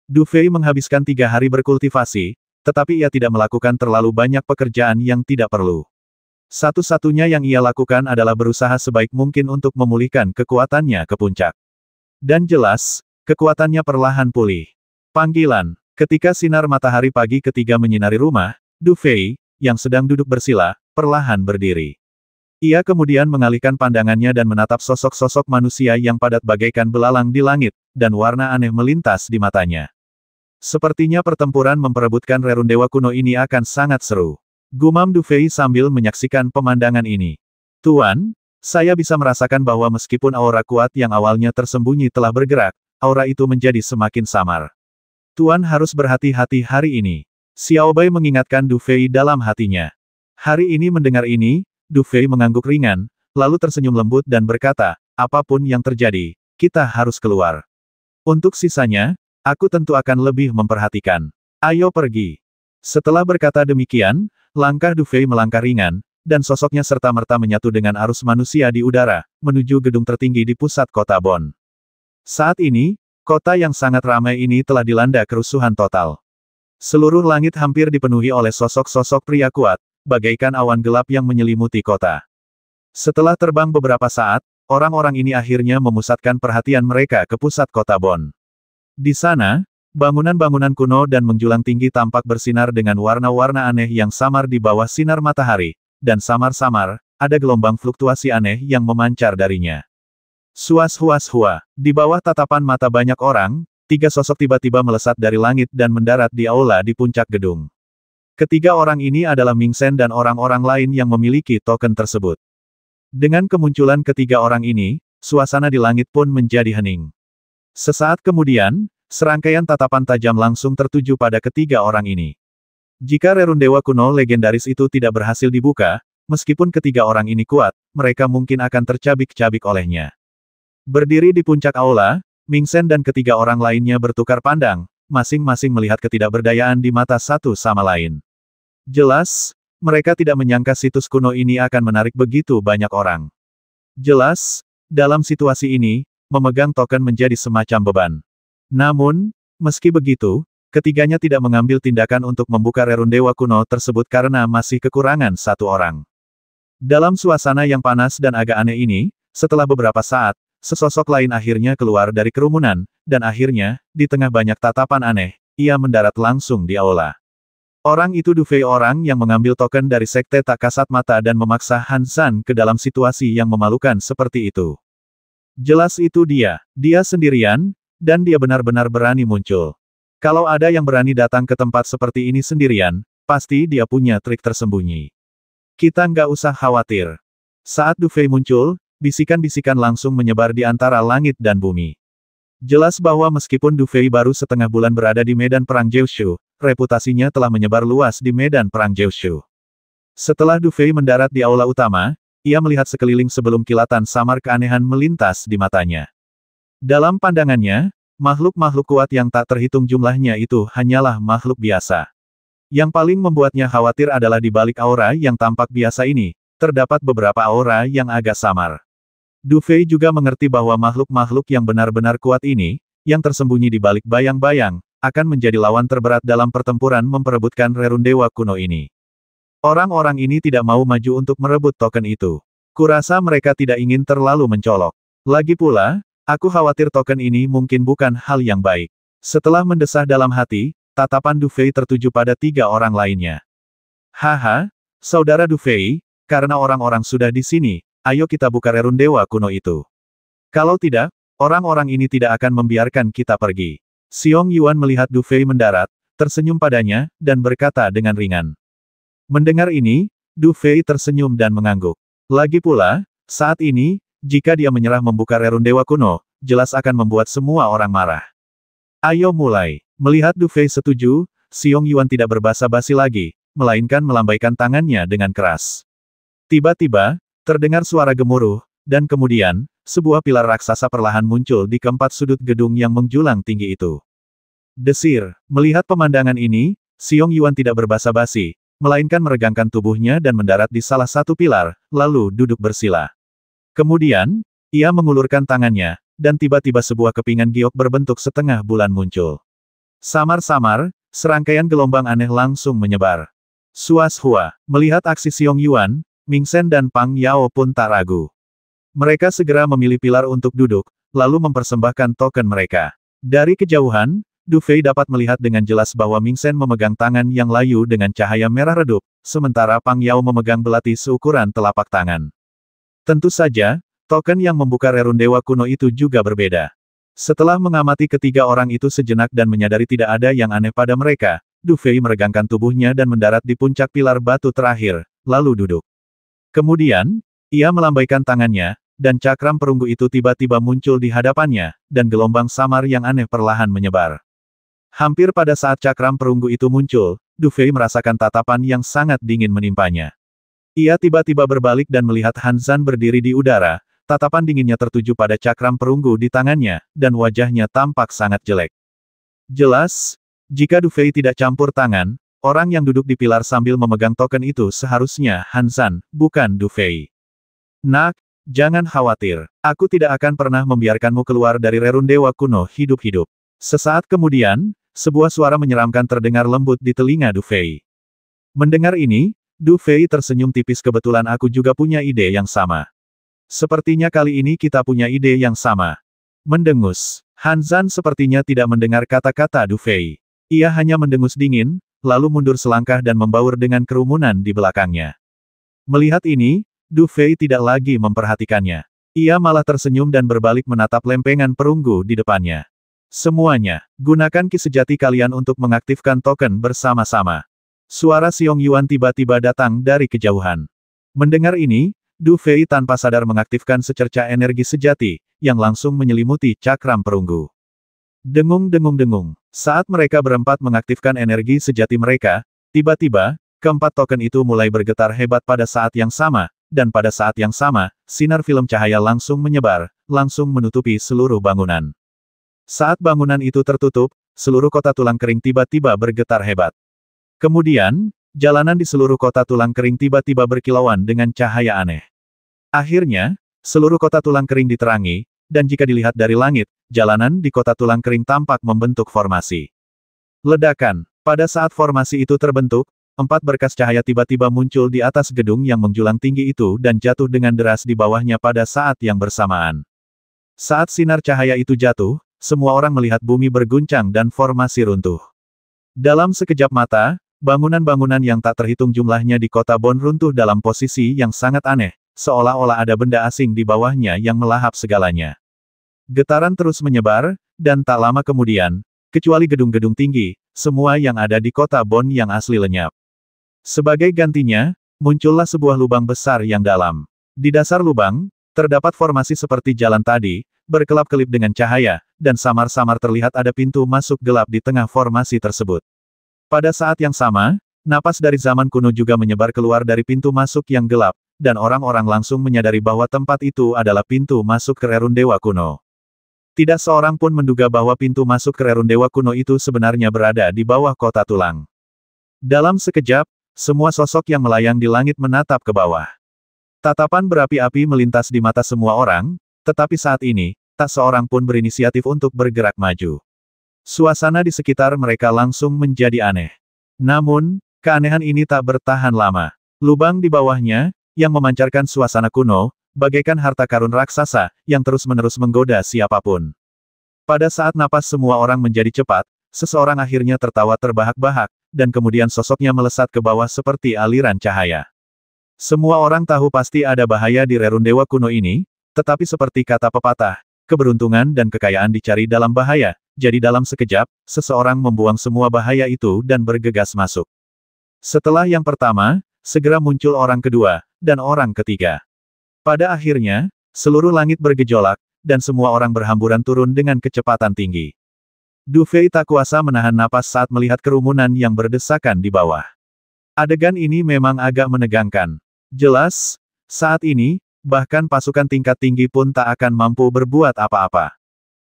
Du Fei menghabiskan 3 hari berkultivasi, tetapi ia tidak melakukan terlalu banyak pekerjaan yang tidak perlu. Satu-satunya yang ia lakukan adalah berusaha sebaik mungkin untuk memulihkan kekuatannya ke puncak. Dan jelas, kekuatannya perlahan pulih. Panggilan. Ketika sinar matahari pagi ketiga menyinari rumah, Du Fei, yang sedang duduk bersila, perlahan berdiri. Ia kemudian mengalihkan pandangannya dan menatap sosok-sosok manusia yang padat bagaikan belalang di langit, dan warna aneh melintas di matanya. Sepertinya pertempuran memperebutkan Rerun Dewa Kuno ini akan sangat seru. Gumam Du Fei sambil menyaksikan pemandangan ini. Tuan, saya bisa merasakan bahwa meskipun aura kuat yang awalnya tersembunyi telah bergerak, aura itu menjadi semakin samar. Tuan harus berhati-hati hari ini. Xiao Bai mengingatkan Du Fei dalam hatinya. Hari ini mendengar ini, Du Fei mengangguk ringan, lalu tersenyum lembut dan berkata, apapun yang terjadi, kita harus keluar. Untuk sisanya, aku tentu akan lebih memperhatikan. Ayo pergi. Setelah berkata demikian, langkah Du Fei melangkah ringan, dan sosoknya serta-merta menyatu dengan arus manusia di udara, menuju gedung tertinggi di pusat kota Bonn. Saat ini, kota yang sangat ramai ini telah dilanda kerusuhan total. Seluruh langit hampir dipenuhi oleh sosok-sosok pria kuat, bagaikan awan gelap yang menyelimuti kota. Setelah terbang beberapa saat, orang-orang ini akhirnya memusatkan perhatian mereka ke pusat kota Bonn. Di sana, bangunan-bangunan kuno dan menjulang tinggi tampak bersinar dengan warna-warna aneh yang samar di bawah sinar matahari, dan samar-samar, ada gelombang fluktuasi aneh yang memancar darinya. Suas-huas-hua, di bawah tatapan mata banyak orang, tiga sosok tiba-tiba melesat dari langit dan mendarat di aula di puncak gedung. Ketiga orang ini adalah Ming Sen dan orang-orang lain yang memiliki token tersebut. Dengan kemunculan ketiga orang ini, suasana di langit pun menjadi hening. Sesaat kemudian, serangkaian tatapan tajam langsung tertuju pada ketiga orang ini. Jika rerun dewa kuno legendaris itu tidak berhasil dibuka, meskipun ketiga orang ini kuat, mereka mungkin akan tercabik-cabik olehnya. Berdiri di puncak aula, Ming Sen dan ketiga orang lainnya bertukar pandang, masing-masing melihat ketidakberdayaan di mata satu sama lain. Jelas, mereka tidak menyangka situs kuno ini akan menarik begitu banyak orang. Jelas, dalam situasi ini, memegang token menjadi semacam beban. Namun, meski begitu, ketiganya tidak mengambil tindakan untuk membuka rerun dewa kuno tersebut karena masih kekurangan satu orang. Dalam suasana yang panas dan agak aneh ini, setelah beberapa saat, sesosok lain akhirnya keluar dari kerumunan, dan akhirnya, di tengah banyak tatapan aneh, ia mendarat langsung di aula. Orang itu Du Fei, orang yang mengambil token dari sekte tak kasat mata dan memaksa Han San ke dalam situasi yang memalukan seperti itu. Jelas itu dia sendirian, dan dia benar-benar berani muncul. Kalau ada yang berani datang ke tempat seperti ini sendirian, pasti dia punya trik tersembunyi. Kita nggak usah khawatir. Saat Du Fei muncul, bisikan-bisikan langsung menyebar di antara langit dan bumi. Jelas bahwa meskipun Du Fei baru setengah bulan berada di medan perang Jiushu, reputasinya telah menyebar luas di medan perang Jiushu. Setelah Du Fei mendarat di aula utama, ia melihat sekeliling sebelum kilatan samar keanehan melintas di matanya. Dalam pandangannya, makhluk-makhluk kuat yang tak terhitung jumlahnya itu hanyalah makhluk biasa. Yang paling membuatnya khawatir adalah di balik aura yang tampak biasa ini, terdapat beberapa aura yang agak samar. Du Fei juga mengerti bahwa makhluk-makhluk yang benar-benar kuat ini, yang tersembunyi di balik bayang-bayang, akan menjadi lawan terberat dalam pertempuran memperebutkan rerun dewa kuno ini. Orang-orang ini tidak mau maju untuk merebut token itu. Kurasa mereka tidak ingin terlalu mencolok. Lagi pula, aku khawatir token ini mungkin bukan hal yang baik. Setelah mendesah dalam hati, tatapan Du Fei tertuju pada tiga orang lainnya. Haha, saudara Du Fei, karena orang-orang sudah di sini, ayo kita buka rerun dewa kuno itu. Kalau tidak, orang-orang ini tidak akan membiarkan kita pergi. Xiong Yuan melihat Du Fei mendarat, tersenyum padanya, dan berkata dengan ringan. Mendengar ini, Du Fei tersenyum dan mengangguk. Lagi pula, saat ini, jika dia menyerah membuka rerun dewa kuno, jelas akan membuat semua orang marah. Ayo mulai. Melihat Du Fei setuju, Xiong Yuan tidak berbasa-basi lagi, melainkan melambaikan tangannya dengan keras. Tiba-tiba, terdengar suara gemuruh, dan kemudian, sebuah pilar raksasa perlahan muncul di keempat sudut gedung yang menjulang tinggi itu. Desir, melihat pemandangan ini, Xiong Yuan tidak berbasa-basi, melainkan meregangkan tubuhnya dan mendarat di salah satu pilar, lalu duduk bersila. Kemudian, ia mengulurkan tangannya, dan tiba-tiba sebuah kepingan giok berbentuk setengah bulan muncul. Samar-samar, serangkaian gelombang aneh langsung menyebar. Suas-hua, melihat aksi Xiong Yuan, Ming Sen dan Pang Yao pun tak ragu. Mereka segera memilih pilar untuk duduk, lalu mempersembahkan token mereka. Dari kejauhan, Du Fei dapat melihat dengan jelas bahwa Ming Sen memegang tangan yang layu dengan cahaya merah redup, sementara Pang Yao memegang belati seukuran telapak tangan. Tentu saja, token yang membuka rerun dewa kuno itu juga berbeda. Setelah mengamati ketiga orang itu sejenak dan menyadari tidak ada yang aneh pada mereka, Du Fei meregangkan tubuhnya dan mendarat di puncak pilar batu terakhir, lalu duduk. Kemudian, ia melambaikan tangannya, dan cakram perunggu itu tiba-tiba muncul di hadapannya, dan gelombang samar yang aneh perlahan menyebar. Hampir pada saat cakram perunggu itu muncul, Du Fei merasakan tatapan yang sangat dingin menimpanya. Ia tiba-tiba berbalik dan melihat Han Zhan berdiri di udara, tatapan dinginnya tertuju pada cakram perunggu di tangannya, dan wajahnya tampak sangat jelek. Jelas, jika Du Fei tidak campur tangan, orang yang duduk di pilar sambil memegang token itu seharusnya Han Zhan, bukan Du Fei. Nak, jangan khawatir. Aku tidak akan pernah membiarkanmu keluar dari rerun dewa kuno hidup-hidup. Sesaat kemudian, sebuah suara menyeramkan terdengar lembut di telinga Du Fei. Mendengar ini, Du Fei tersenyum tipis. Kebetulan aku juga punya ide yang sama. Sepertinya kali ini kita punya ide yang sama. Mendengus. Han Zhan sepertinya tidak mendengar kata-kata Du Fei. Ia hanya mendengus dingin, lalu mundur selangkah dan membaur dengan kerumunan di belakangnya. Melihat ini, Du Fei tidak lagi memperhatikannya. Ia malah tersenyum dan berbalik menatap lempengan perunggu di depannya. Semuanya, gunakan ki sejati kalian untuk mengaktifkan token bersama-sama. Suara Xiong Yuan tiba-tiba datang dari kejauhan. Mendengar ini, Du Fei tanpa sadar mengaktifkan secerca energi sejati, yang langsung menyelimuti cakram perunggu. Dengung-dengung-dengung. Saat mereka berempat mengaktifkan energi sejati mereka, tiba-tiba, keempat token itu mulai bergetar hebat pada saat yang sama, dan pada saat yang sama, sinar film cahaya langsung menyebar, langsung menutupi seluruh bangunan. Saat bangunan itu tertutup, seluruh kota tulang kering tiba-tiba bergetar hebat. Kemudian, jalanan di seluruh kota tulang kering tiba-tiba berkilauan dengan cahaya aneh. Akhirnya, seluruh kota tulang kering diterangi, dan jika dilihat dari langit, jalanan di kota tulang kering tampak membentuk formasi. Ledakan. Pada saat formasi itu terbentuk, 4 berkas cahaya tiba-tiba muncul di atas gedung yang menjulang tinggi itu dan jatuh dengan deras di bawahnya pada saat yang bersamaan. Saat sinar cahaya itu jatuh, semua orang melihat bumi berguncang dan formasi runtuh. Dalam sekejap mata, bangunan-bangunan yang tak terhitung jumlahnya di kota Bon runtuh dalam posisi yang sangat aneh, seolah-olah ada benda asing di bawahnya yang melahap segalanya. Getaran terus menyebar, dan tak lama kemudian, kecuali gedung-gedung tinggi, semua yang ada di kota Bon yang asli lenyap. Sebagai gantinya, muncullah sebuah lubang besar yang dalam. Di dasar lubang, terdapat formasi seperti jalan tadi, berkelap-kelip dengan cahaya, dan samar-samar terlihat ada pintu masuk gelap di tengah formasi tersebut. Pada saat yang sama, napas dari zaman kuno juga menyebar keluar dari pintu masuk yang gelap, dan orang-orang langsung menyadari bahwa tempat itu adalah pintu masuk ke rerun dewa kuno. Tidak seorang pun menduga bahwa pintu masuk ke rerun dewa kuno itu sebenarnya berada di bawah kota tulang. Dalam sekejap, semua sosok yang melayang di langit menatap ke bawah. Tatapan berapi-api melintas di mata semua orang, tetapi saat ini, tak seorang pun berinisiatif untuk bergerak maju. Suasana di sekitar mereka langsung menjadi aneh. Namun, keanehan ini tak bertahan lama. Lubang di bawahnya, yang memancarkan suasana kuno, bagaikan harta karun raksasa, yang terus-menerus menggoda siapapun. Pada saat napas semua orang menjadi cepat, seseorang akhirnya tertawa terbahak-bahak, dan kemudian sosoknya melesat ke bawah seperti aliran cahaya. Semua orang tahu pasti ada bahaya di rerun dewa kuno ini, tetapi seperti kata pepatah, keberuntungan dan kekayaan dicari dalam bahaya, jadi dalam sekejap, seseorang membuang semua bahaya itu dan bergegas masuk. Setelah yang pertama, segera muncul orang kedua, dan orang ketiga. Pada akhirnya, seluruh langit bergejolak, dan semua orang berhamburan turun dengan kecepatan tinggi. Du Fei tak kuasa menahan napas saat melihat kerumunan yang berdesakan di bawah. Adegan ini memang agak menegangkan. Jelas, saat ini, bahkan pasukan tingkat tinggi pun tak akan mampu berbuat apa-apa.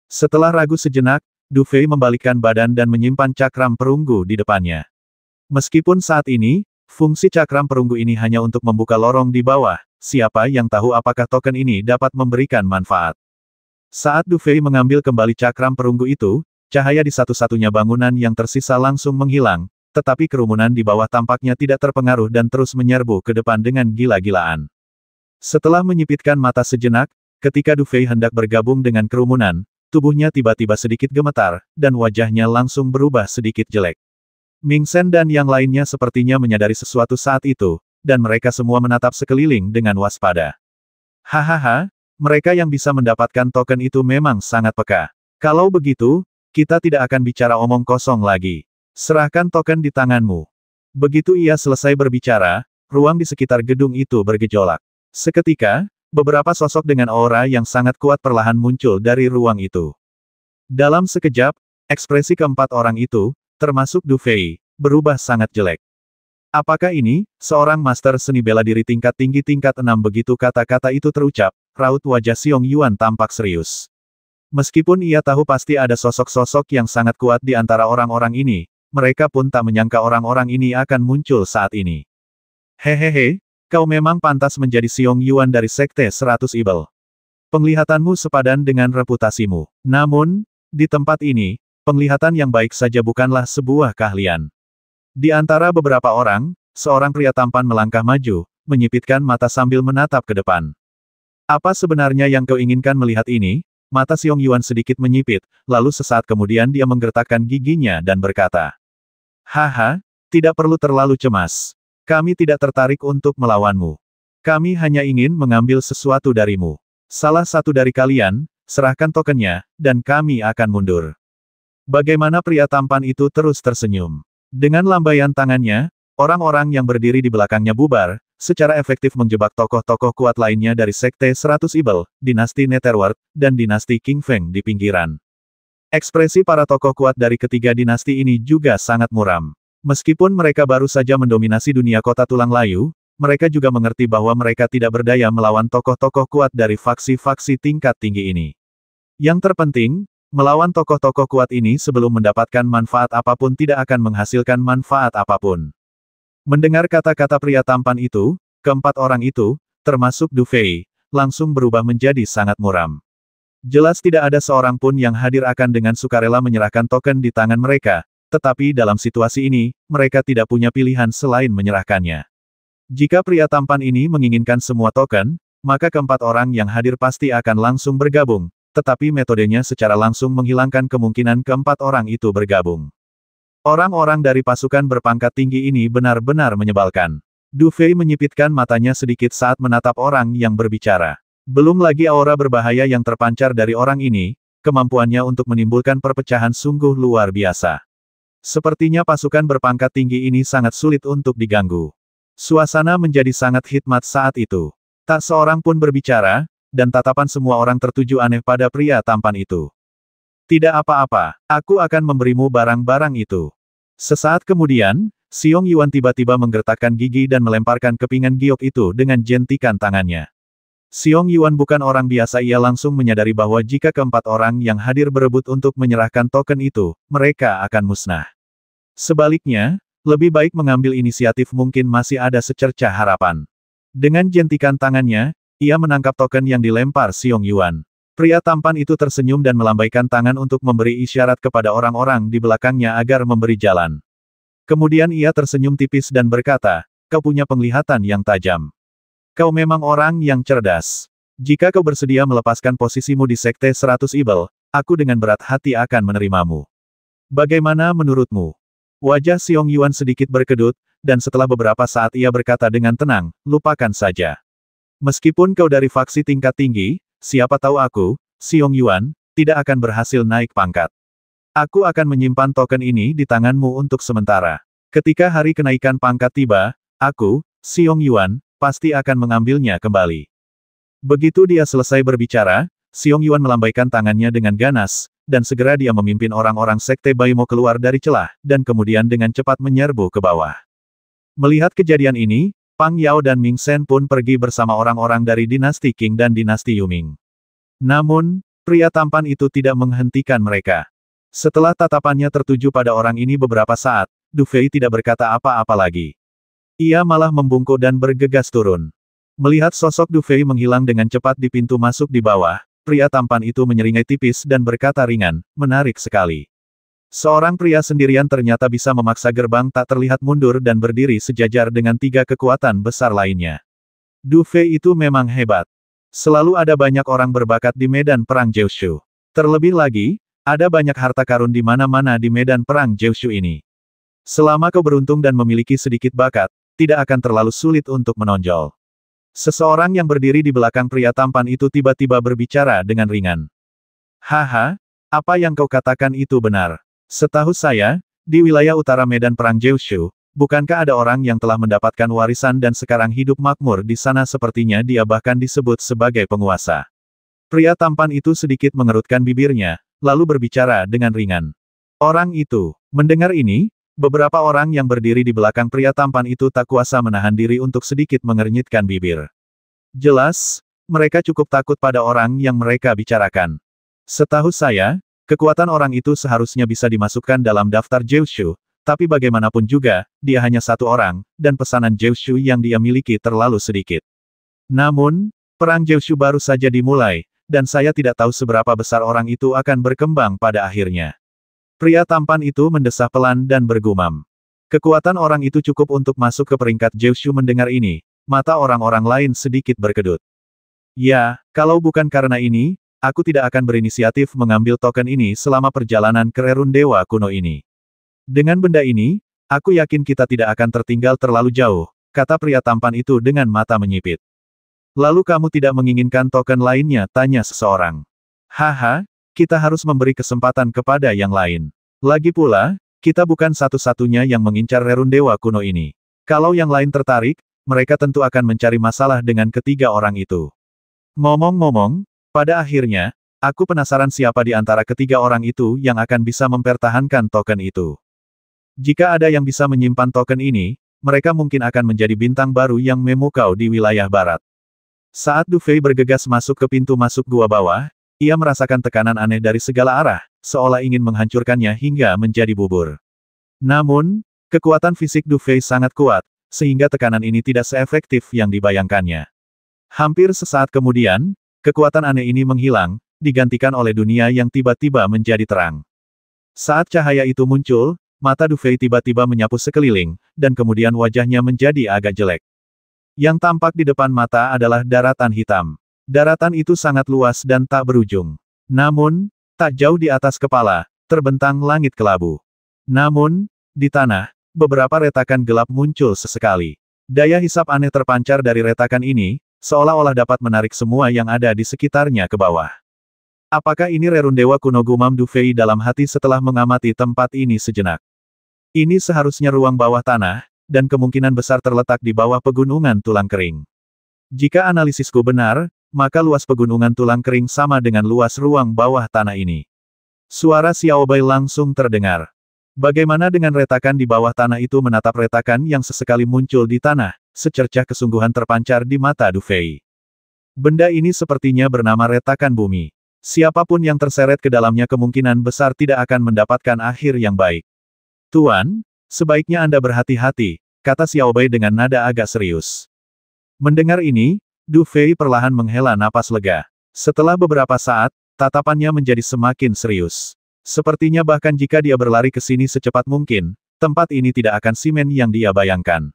Setelah ragu sejenak, Du Fei membalikkan badan dan menyimpan cakram perunggu di depannya. Meskipun saat ini, fungsi cakram perunggu ini hanya untuk membuka lorong di bawah, siapa yang tahu apakah token ini dapat memberikan manfaat. Saat Du Fei mengambil kembali cakram perunggu itu, cahaya di satu-satunya bangunan yang tersisa langsung menghilang, tetapi kerumunan di bawah tampaknya tidak terpengaruh dan terus menyerbu ke depan dengan gila-gilaan. Setelah menyipitkan mata sejenak, ketika Du Fei hendak bergabung dengan kerumunan, tubuhnya tiba-tiba sedikit gemetar, dan wajahnya langsung berubah sedikit jelek. Ming Shen dan yang lainnya sepertinya menyadari sesuatu saat itu, dan mereka semua menatap sekeliling dengan waspada. Hahaha, mereka yang bisa mendapatkan token itu memang sangat peka. Kalau begitu, kita tidak akan bicara omong kosong lagi. Serahkan token di tanganmu. Begitu ia selesai berbicara, ruang di sekitar gedung itu bergejolak. Seketika, beberapa sosok dengan aura yang sangat kuat perlahan muncul dari ruang itu. Dalam sekejap, ekspresi keempat orang itu, termasuk Du Fei, berubah sangat jelek. Apakah ini, seorang master seni bela diri tingkat tinggi tingkat 6? Begitu kata-kata itu terucap, raut wajah Xiong Yuan tampak serius. Meskipun ia tahu pasti ada sosok-sosok yang sangat kuat di antara orang-orang ini, mereka pun tak menyangka orang-orang ini akan muncul saat ini. Hehehe, kau memang pantas menjadi Xiong Yuan dari Sekte 100 Ibel. Penglihatanmu sepadan dengan reputasimu. Namun, di tempat ini, penglihatan yang baik saja bukanlah sebuah keahlian. Di antara beberapa orang, seorang pria tampan melangkah maju, menyipitkan mata sambil menatap ke depan. Apa sebenarnya yang kau inginkan melihat ini? Mata Xiong Yuan sedikit menyipit, lalu sesaat kemudian dia menggertakkan giginya dan berkata, "Haha, tidak perlu terlalu cemas. Kami tidak tertarik untuk melawanmu. Kami hanya ingin mengambil sesuatu darimu. Salah satu dari kalian, serahkan tokennya, dan kami akan mundur." Bagaimana pria tampan itu terus tersenyum. Dengan lambaian tangannya, orang-orang yang berdiri di belakangnya bubar, secara efektif menjebak tokoh-tokoh kuat lainnya dari Sekte 100 Ibel, Dinasti Netherworld, dan Dinasti King Feng di pinggiran. Ekspresi para tokoh kuat dari ketiga dinasti ini juga sangat muram. Meskipun mereka baru saja mendominasi dunia kota tulang layu, mereka juga mengerti bahwa mereka tidak berdaya melawan tokoh-tokoh kuat dari faksi-faksi tingkat tinggi ini. Yang terpenting, melawan tokoh-tokoh kuat ini sebelum mendapatkan manfaat apapun tidak akan menghasilkan manfaat apapun. Mendengar kata-kata pria tampan itu, keempat orang itu, termasuk Du Fei, langsung berubah menjadi sangat muram. Jelas tidak ada seorang pun yang hadir akan dengan sukarela menyerahkan token di tangan mereka, tetapi dalam situasi ini, mereka tidak punya pilihan selain menyerahkannya. Jika pria tampan ini menginginkan semua token, maka keempat orang yang hadir pasti akan langsung bergabung, tetapi metodenya secara langsung menghilangkan kemungkinan keempat orang itu bergabung. Orang-orang dari pasukan berpangkat tinggi ini benar-benar menyebalkan. Du Fei menyipitkan matanya sedikit saat menatap orang yang berbicara. Belum lagi aura berbahaya yang terpancar dari orang ini, kemampuannya untuk menimbulkan perpecahan sungguh luar biasa. Sepertinya pasukan berpangkat tinggi ini sangat sulit untuk diganggu. Suasana menjadi sangat hikmat saat itu. Tak seorang pun berbicara, dan tatapan semua orang tertuju aneh pada pria tampan itu. Tidak apa-apa, aku akan memberimu barang-barang itu. Sesaat kemudian, Xiong Yuan tiba-tiba menggertakkan gigi dan melemparkan kepingan giok itu dengan jentikan tangannya. Xiong Yuan bukan orang biasa, ia langsung menyadari bahwa jika keempat orang yang hadir berebut untuk menyerahkan token itu, mereka akan musnah. Sebaliknya, lebih baik mengambil inisiatif, mungkin masih ada secercah harapan. Dengan jentikan tangannya, ia menangkap token yang dilempar Xiong Yuan. Pria tampan itu tersenyum dan melambaikan tangan untuk memberi isyarat kepada orang-orang di belakangnya agar memberi jalan. Kemudian ia tersenyum tipis dan berkata, "Kau punya penglihatan yang tajam. Kau memang orang yang cerdas. Jika kau bersedia melepaskan posisimu di Sekte 100 Ibel, aku dengan berat hati akan menerimamu. Bagaimana menurutmu?" Wajah Xiong Yuan sedikit berkedut, dan setelah beberapa saat ia berkata dengan tenang, "Lupakan saja. Meskipun kau dari faksi tingkat tinggi, siapa tahu aku, Xiong Yuan, tidak akan berhasil naik pangkat. Aku akan menyimpan token ini di tanganmu untuk sementara. Ketika hari kenaikan pangkat tiba, aku, Xiong Yuan, pasti akan mengambilnya kembali." Begitu dia selesai berbicara, Xiong Yuan melambaikan tangannya dengan ganas, dan segera dia memimpin orang-orang Sekte Baimo keluar dari celah, dan kemudian dengan cepat menyerbu ke bawah. Melihat kejadian ini, Pang Yao dan Ming Shen pun pergi bersama orang-orang dari dinasti Qing dan dinasti Yuming. Namun, pria tampan itu tidak menghentikan mereka. Setelah tatapannya tertuju pada orang ini beberapa saat, Du Fei tidak berkata apa-apa lagi. Ia malah membungkuk dan bergegas turun. Melihat sosok Du Fei menghilang dengan cepat di pintu masuk di bawah, pria tampan itu menyeringai tipis dan berkata ringan, "Menarik sekali." Seorang pria sendirian ternyata bisa memaksa gerbang tak terlihat mundur dan berdiri sejajar dengan tiga kekuatan besar lainnya. Du Fei itu memang hebat. Selalu ada banyak orang berbakat di medan perang Jiushu. Terlebih lagi, ada banyak harta karun di mana-mana di medan perang Jiushu ini. Selama kau beruntung dan memiliki sedikit bakat, tidak akan terlalu sulit untuk menonjol. Seseorang yang berdiri di belakang pria tampan itu tiba-tiba berbicara dengan ringan. "Haha, apa yang kau katakan itu benar. Setahu saya, Di wilayah utara medan perang Jiushu, bukankah ada orang yang telah mendapatkan warisan dan sekarang hidup makmur di sana sepertinya dia bahkan disebut sebagai penguasa. Pria tampan itu sedikit mengerutkan bibirnya, lalu berbicara dengan ringan. Orang itu, mendengar ini, beberapa orang yang berdiri di belakang pria tampan itu tak kuasa menahan diri untuk sedikit mengernyitkan bibir. Jelas, mereka cukup takut pada orang yang mereka bicarakan. Setahu saya, kekuatan orang itu seharusnya bisa dimasukkan dalam daftar Jiushu, tapi bagaimanapun juga, dia hanya satu orang, dan pesanan Jiushu yang dia miliki terlalu sedikit. Namun, perang Jiushu baru saja dimulai, dan saya tidak tahu seberapa besar orang itu akan berkembang pada akhirnya. Pria tampan itu mendesah pelan dan bergumam. Kekuatan orang itu cukup untuk masuk ke peringkat Jiushu. Mendengar ini, mata orang-orang lain sedikit berkedut. Ya, kalau bukan karena ini, aku tidak akan berinisiatif mengambil token ini selama perjalanan ke Rerun Dewa Kuno ini. Dengan benda ini, aku yakin kita tidak akan tertinggal terlalu jauh, kata pria tampan itu dengan mata menyipit. Lalu kamu tidak menginginkan token lainnya, tanya seseorang. Haha, kita harus memberi kesempatan kepada yang lain. Lagi pula, kita bukan satu-satunya yang mengincar Rerun Dewa Kuno ini. Kalau yang lain tertarik, mereka tentu akan mencari masalah dengan ketiga orang itu. Ngomong-ngomong, pada akhirnya, aku penasaran siapa di antara ketiga orang itu yang akan bisa mempertahankan token itu. Jika ada yang bisa menyimpan token ini, mereka mungkin akan menjadi bintang baru yang memukau di wilayah barat. Saat Du Fei bergegas masuk ke pintu masuk gua bawah, ia merasakan tekanan aneh dari segala arah, seolah ingin menghancurkannya hingga menjadi bubur. Namun, kekuatan fisik Du Fei sangat kuat, sehingga tekanan ini tidak seefektif yang dibayangkannya. Hampir sesaat kemudian, kekuatan aneh ini menghilang, digantikan oleh dunia yang tiba-tiba menjadi terang. Saat cahaya itu muncul, mata Du Fei tiba-tiba menyapu sekeliling, dan kemudian wajahnya menjadi agak jelek. Yang tampak di depan mata adalah daratan hitam. Daratan itu sangat luas dan tak berujung. Namun, tak jauh di atas kepala, terbentang langit kelabu. Namun, di tanah, beberapa retakan gelap muncul sesekali. Daya hisap aneh terpancar dari retakan ini, seolah-olah dapat menarik semua yang ada di sekitarnya ke bawah. Apakah ini Rerun Dewa Kuno, gumam Du Fei dalam hati setelah mengamati tempat ini sejenak. Ini seharusnya ruang bawah tanah, dan kemungkinan besar terletak di bawah pegunungan tulang kering. Jika analisisku benar, maka luas pegunungan tulang kering sama dengan luas ruang bawah tanah ini. Suara Xiao Bai langsung terdengar. Bagaimana dengan retakan di bawah tanah itu? Menatap retakan yang sesekali muncul di tanah, secercah kesungguhan terpancar di mata Du Fei. Benda ini sepertinya bernama retakan bumi. Siapapun yang terseret ke dalamnya kemungkinan besar tidak akan mendapatkan akhir yang baik. Tuan, sebaiknya Anda berhati-hati, kata Xiao Bai dengan nada agak serius. Mendengar ini, Du Fei perlahan menghela napas lega. Setelah beberapa saat, tatapannya menjadi semakin serius. Sepertinya bahkan jika dia berlari ke sini secepat mungkin, tempat ini tidak akan simen yang dia bayangkan.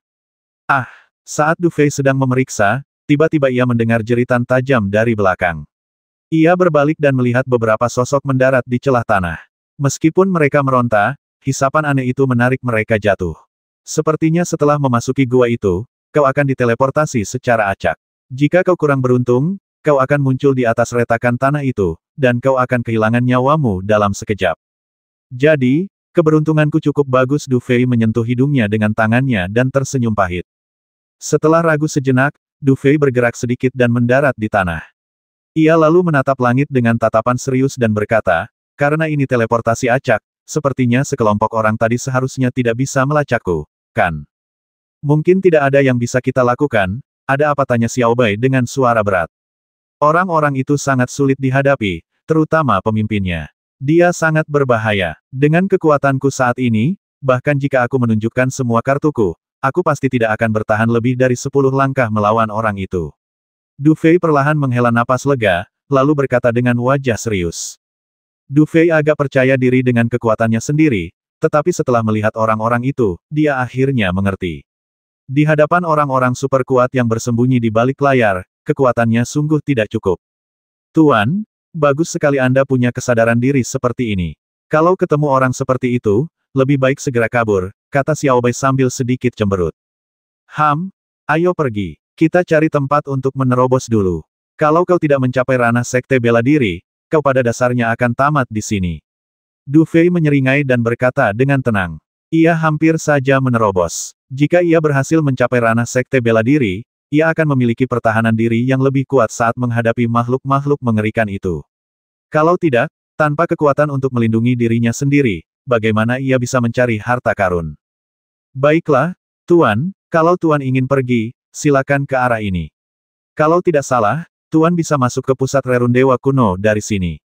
Ah, saat Du Fei sedang memeriksa, tiba-tiba ia mendengar jeritan tajam dari belakang. Ia berbalik dan melihat beberapa sosok mendarat di celah tanah. Meskipun mereka meronta, hisapan aneh itu menarik mereka jatuh. Sepertinya setelah memasuki gua itu, kau akan diteleportasi secara acak. Jika kau kurang beruntung, kau akan muncul di atas retakan tanah itu, dan kau akan kehilangan nyawamu dalam sekejap. Jadi, keberuntunganku cukup bagus. Du Fei menyentuh hidungnya dengan tangannya dan tersenyum pahit. Setelah ragu sejenak, Du Fei bergerak sedikit dan mendarat di tanah. Ia lalu menatap langit dengan tatapan serius dan berkata, karena ini teleportasi acak, sepertinya sekelompok orang tadi seharusnya tidak bisa melacakku, kan? Mungkin tidak ada yang bisa kita lakukan, ada apa, tanya Xiao Bai dengan suara berat. Orang-orang itu sangat sulit dihadapi, terutama pemimpinnya. Dia sangat berbahaya. Dengan kekuatanku saat ini, bahkan jika aku menunjukkan semua kartuku, aku pasti tidak akan bertahan lebih dari 10 langkah melawan orang itu. Du Fei perlahan menghela napas lega, lalu berkata dengan wajah serius. Du Fei agak percaya diri dengan kekuatannya sendiri, tetapi setelah melihat orang-orang itu, dia akhirnya mengerti. Di hadapan orang-orang super kuat yang bersembunyi di balik layar, kekuatannya sungguh tidak cukup. Tuan, bagus sekali Anda punya kesadaran diri seperti ini. Kalau ketemu orang seperti itu, lebih baik segera kabur, kata Xiao Bai sambil sedikit cemberut. Ayo pergi. Kita cari tempat untuk menerobos dulu. Kalau kau tidak mencapai ranah sekte bela diri, kau pada dasarnya akan tamat di sini. Du Fei menyeringai dan berkata dengan tenang. Ia hampir saja menerobos. Jika ia berhasil mencapai ranah sekte bela diri, ia akan memiliki pertahanan diri yang lebih kuat saat menghadapi makhluk-makhluk mengerikan itu. Kalau tidak, tanpa kekuatan untuk melindungi dirinya sendiri, bagaimana ia bisa mencari harta karun? Baiklah, Tuan, kalau Tuan ingin pergi, silakan ke arah ini. Kalau tidak salah, Tuan bisa masuk ke pusat rerun dewa kuno dari sini.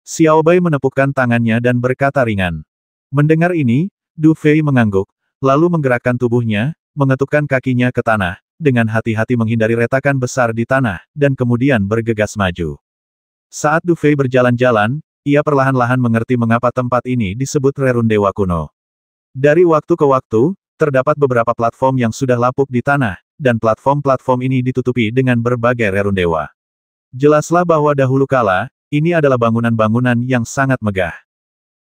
Xiao Bai menepukkan tangannya dan berkata ringan. Mendengar ini, Du Fei mengangguk, lalu menggerakkan tubuhnya, mengetukkan kakinya ke tanah, dengan hati-hati menghindari retakan besar di tanah, dan kemudian bergegas maju. Saat Du Fei berjalan-jalan, ia perlahan-lahan mengerti mengapa tempat ini disebut rerun dewa kuno. Dari waktu ke waktu, terdapat beberapa platform yang sudah lapuk di tanah, dan platform-platform ini ditutupi dengan berbagai rerun dewa. Jelaslah bahwa dahulu kala, ini adalah bangunan-bangunan yang sangat megah.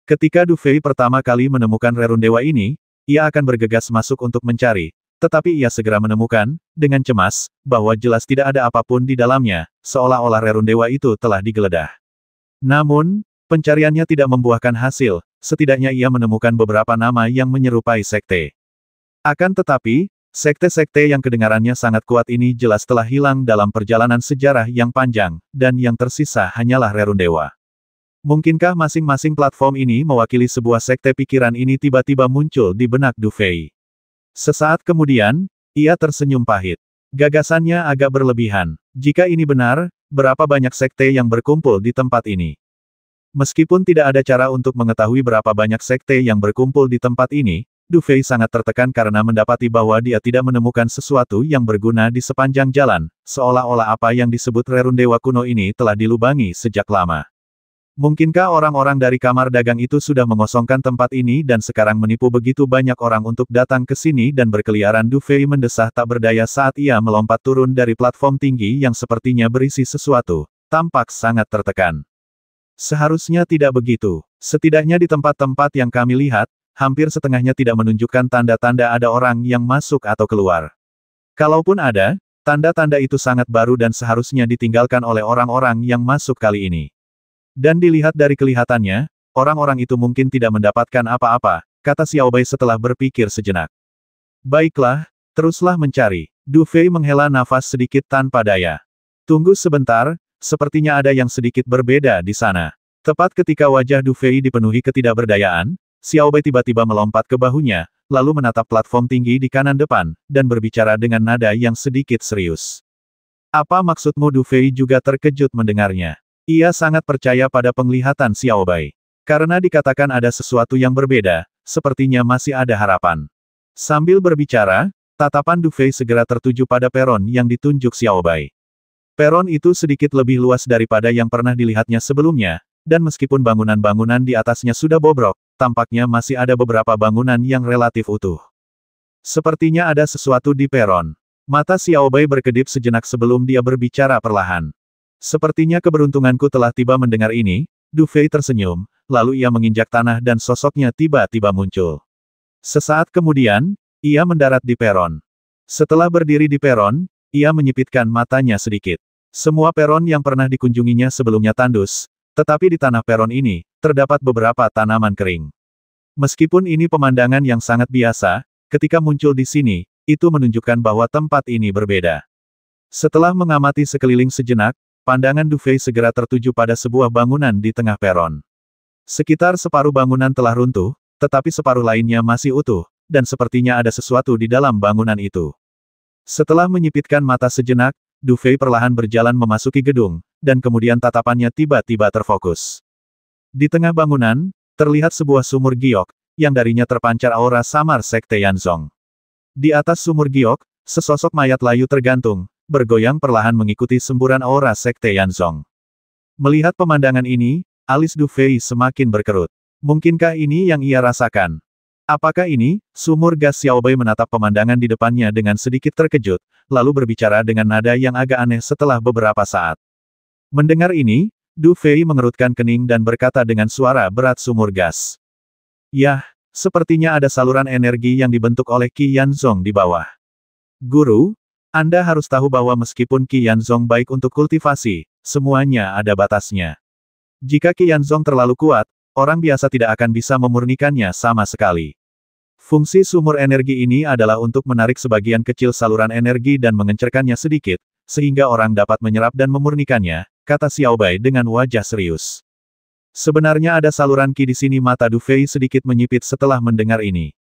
Ketika Du Fei pertama kali menemukan rerun dewa ini, ia akan bergegas masuk untuk mencari, tetapi ia segera menemukan, dengan cemas, bahwa jelas tidak ada apapun di dalamnya, seolah-olah rerun dewa itu telah digeledah. Namun, pencariannya tidak membuahkan hasil, setidaknya ia menemukan beberapa nama yang menyerupai sekte. Akan tetapi, sekte-sekte yang kedengarannya sangat kuat ini jelas telah hilang dalam perjalanan sejarah yang panjang, dan yang tersisa hanyalah rerun dewa. Mungkinkah masing-masing platform ini mewakili sebuah sekte? Pikiran ini tiba-tiba muncul di benak Du Fei. Sesaat kemudian, ia tersenyum pahit. Gagasannya agak berlebihan. Jika ini benar, berapa banyak sekte yang berkumpul di tempat ini? Meskipun tidak ada cara untuk mengetahui berapa banyak sekte yang berkumpul di tempat ini, Du Fei sangat tertekan karena mendapati bahwa dia tidak menemukan sesuatu yang berguna di sepanjang jalan, seolah-olah apa yang disebut rerun dewa kuno ini telah dilubangi sejak lama. Mungkinkah orang-orang dari kamar dagang itu sudah mengosongkan tempat ini dan sekarang menipu begitu banyak orang untuk datang ke sini dan berkeliaran? Du Fei mendesah tak berdaya saat ia melompat turun dari platform tinggi yang sepertinya berisi sesuatu, tampak sangat tertekan. Seharusnya tidak begitu. Setidaknya di tempat-tempat yang kami lihat, hampir setengahnya tidak menunjukkan tanda-tanda ada orang yang masuk atau keluar. Kalaupun ada, tanda-tanda itu sangat baru dan seharusnya ditinggalkan oleh orang-orang yang masuk kali ini. Dan dilihat dari kelihatannya, orang-orang itu mungkin tidak mendapatkan apa-apa, kata Xiao Bai setelah berpikir sejenak. Baiklah, teruslah mencari. Du Fei menghela nafas sedikit tanpa daya. Tunggu sebentar, sepertinya ada yang sedikit berbeda di sana. Tepat ketika wajah Du Fei dipenuhi ketidakberdayaan, Xiao Bai tiba-tiba melompat ke bahunya, lalu menatap platform tinggi di kanan depan, dan berbicara dengan nada yang sedikit serius. Apa maksudmu? Du Fei juga terkejut mendengarnya. Ia sangat percaya pada penglihatan Xiao Bai. Karena dikatakan ada sesuatu yang berbeda, sepertinya masih ada harapan. Sambil berbicara, tatapan Du Fei segera tertuju pada peron yang ditunjuk Xiao Bai. Peron itu sedikit lebih luas daripada yang pernah dilihatnya sebelumnya, dan meskipun bangunan-bangunan di atasnya sudah bobrok, tampaknya masih ada beberapa bangunan yang relatif utuh. Sepertinya ada sesuatu di peron. Mata Xiao Bai berkedip sejenak sebelum dia berbicara perlahan. Sepertinya keberuntunganku telah tiba. Mendengar ini, Du Fei tersenyum, lalu ia menginjak tanah dan sosoknya tiba-tiba muncul. Sesaat kemudian, ia mendarat di peron. Setelah berdiri di peron, ia menyipitkan matanya sedikit. Semua peron yang pernah dikunjunginya sebelumnya tandus, tetapi di tanah peron ini, terdapat beberapa tanaman kering. Meskipun ini pemandangan yang sangat biasa, ketika muncul di sini, itu menunjukkan bahwa tempat ini berbeda. Setelah mengamati sekeliling sejenak, pandangan Du Fei segera tertuju pada sebuah bangunan di tengah peron. Sekitar separuh bangunan telah runtuh, tetapi separuh lainnya masih utuh, dan sepertinya ada sesuatu di dalam bangunan itu. Setelah menyipitkan mata sejenak, Du Fei perlahan berjalan memasuki gedung, dan kemudian tatapannya tiba-tiba terfokus. Di tengah bangunan, terlihat sebuah sumur giok, yang darinya terpancar aura samar sekte Yanzong. Di atas sumur giok, sesosok mayat layu tergantung, bergoyang perlahan mengikuti semburan aura sekte Yanzong. Melihat pemandangan ini, alis Du Fei semakin berkerut. Mungkinkah ini yang ia rasakan? Apakah ini? Sumur gas? Xiao Bai menatap pemandangan di depannya dengan sedikit terkejut, lalu berbicara dengan nada yang agak aneh setelah beberapa saat. Mendengar ini, Du Fei mengerutkan kening dan berkata dengan suara berat, sumur gas. Yah, sepertinya ada saluran energi yang dibentuk oleh Qi Yanzong di bawah. Guru, Anda harus tahu bahwa meskipun Qi Yanzong baik untuk kultivasi, semuanya ada batasnya. Jika Qi Yanzong terlalu kuat, orang biasa tidak akan bisa memurnikannya sama sekali. Fungsi sumur energi ini adalah untuk menarik sebagian kecil saluran energi dan mengencerkannya sedikit, sehingga orang dapat menyerap dan memurnikannya, kata Xiao Bai dengan wajah serius. Sebenarnya ada saluran Qi di sini. Mata Du Fei sedikit menyipit setelah mendengar ini.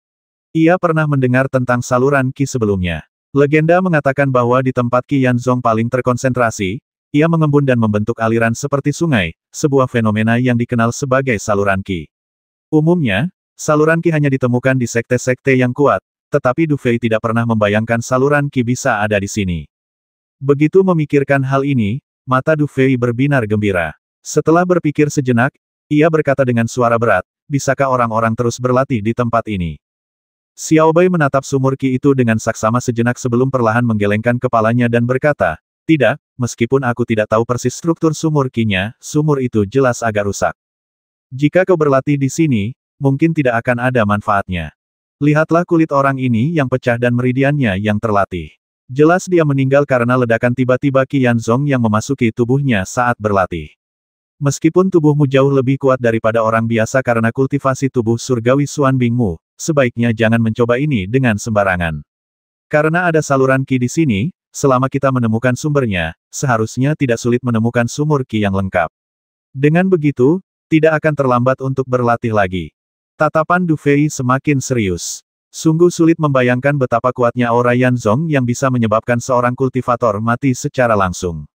Ia pernah mendengar tentang saluran Qi sebelumnya. Legenda mengatakan bahwa di tempat Qi Yanzong paling terkonsentrasi, ia mengembun dan membentuk aliran seperti sungai, sebuah fenomena yang dikenal sebagai saluran Qi. Umumnya, saluran Qi hanya ditemukan di sekte-sekte yang kuat, tetapi Du Fei tidak pernah membayangkan saluran Qi bisa ada di sini. Begitu memikirkan hal ini, mata Du Fei berbinar gembira. Setelah berpikir sejenak, ia berkata dengan suara berat, bisakah orang-orang terus berlatih di tempat ini? Xiao Bai menatap sumur Qi itu dengan saksama sejenak sebelum perlahan menggelengkan kepalanya dan berkata, tidak, meskipun aku tidak tahu persis struktur sumur Qi-nya, sumur itu jelas agak rusak. Jika kau berlatih di sini, mungkin tidak akan ada manfaatnya. Lihatlah kulit orang ini yang pecah dan meridiannya yang terlatih. Jelas dia meninggal karena ledakan tiba-tiba Qi Yanzong yang memasuki tubuhnya saat berlatih. Meskipun tubuhmu jauh lebih kuat daripada orang biasa karena kultivasi tubuh surgawi Xuan Bingmu, sebaiknya jangan mencoba ini dengan sembarangan. Karena ada saluran Qi di sini, selama kita menemukan sumbernya, seharusnya tidak sulit menemukan sumur Qi yang lengkap. Dengan begitu, tidak akan terlambat untuk berlatih lagi. Tatapan Du Fei semakin serius. Sungguh sulit membayangkan betapa kuatnya aura Yanzong yang bisa menyebabkan seorang kultivator mati secara langsung.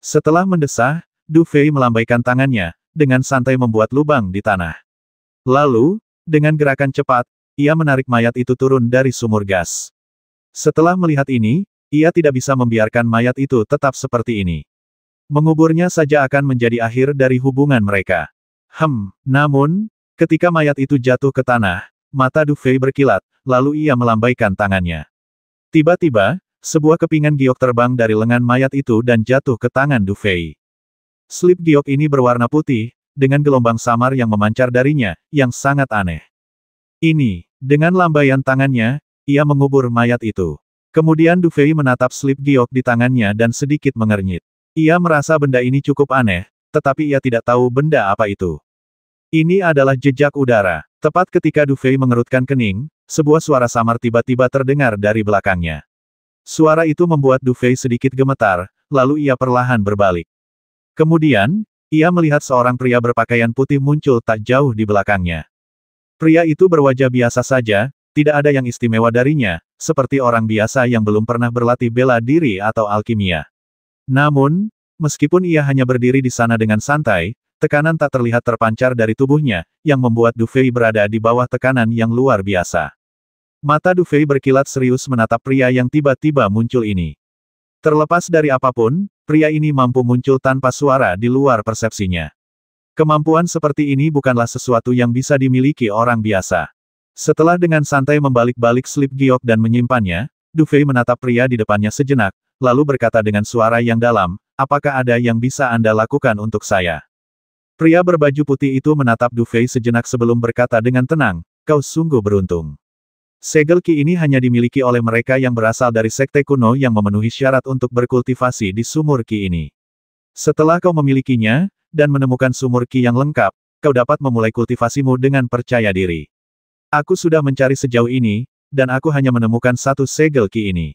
Setelah mendesah, Du Fei melambaikan tangannya, dengan santai membuat lubang di tanah. Lalu, dengan gerakan cepat, ia menarik mayat itu turun dari sumur gas. Setelah melihat ini, ia tidak bisa membiarkan mayat itu tetap seperti ini. Menguburnya saja akan menjadi akhir dari hubungan mereka. Namun, ketika mayat itu jatuh ke tanah, mata Du Fei berkilat, lalu ia melambaikan tangannya. Tiba-tiba, sebuah kepingan giok terbang dari lengan mayat itu dan jatuh ke tangan Du Fei. Slip giok ini berwarna putih, dengan gelombang samar yang memancar darinya, yang sangat aneh. Dengan lambaian tangannya, ia mengubur mayat itu. Kemudian Du Fei menatap slip giok di tangannya dan sedikit mengernyit. Ia merasa benda ini cukup aneh, tetapi ia tidak tahu benda apa itu. Ini adalah jejak udara. Tepat ketika Du Fei mengerutkan kening, sebuah suara samar tiba-tiba terdengar dari belakangnya. Suara itu membuat Du Fei sedikit gemetar, lalu ia perlahan berbalik. Kemudian, ia melihat seorang pria berpakaian putih muncul tak jauh di belakangnya. Pria itu berwajah biasa saja, tidak ada yang istimewa darinya, seperti orang biasa yang belum pernah berlatih bela diri atau alkimia. Namun, meskipun ia hanya berdiri di sana dengan santai, tekanan tak terlihat terpancar dari tubuhnya, yang membuat Du Fei berada di bawah tekanan yang luar biasa. Mata Du Fei berkilat serius menatap pria yang tiba-tiba muncul ini. Terlepas dari apapun, pria ini mampu muncul tanpa suara di luar persepsinya. Kemampuan seperti ini bukanlah sesuatu yang bisa dimiliki orang biasa. Setelah dengan santai membalik-balik slip giok dan menyimpannya, Du Fei menatap pria di depannya sejenak, lalu berkata dengan suara yang dalam, apakah ada yang bisa Anda lakukan untuk saya? Pria berbaju putih itu menatap Du Fei sejenak sebelum berkata dengan tenang, kau sungguh beruntung. Segel Qi ini hanya dimiliki oleh mereka yang berasal dari sekte kuno yang memenuhi syarat untuk berkultivasi di sumur Qi ini. Setelah kau memilikinya, dan menemukan sumur Qi yang lengkap, kau dapat memulai kultivasimu dengan percaya diri. Aku sudah mencari sejauh ini, dan aku hanya menemukan satu segel Qi ini.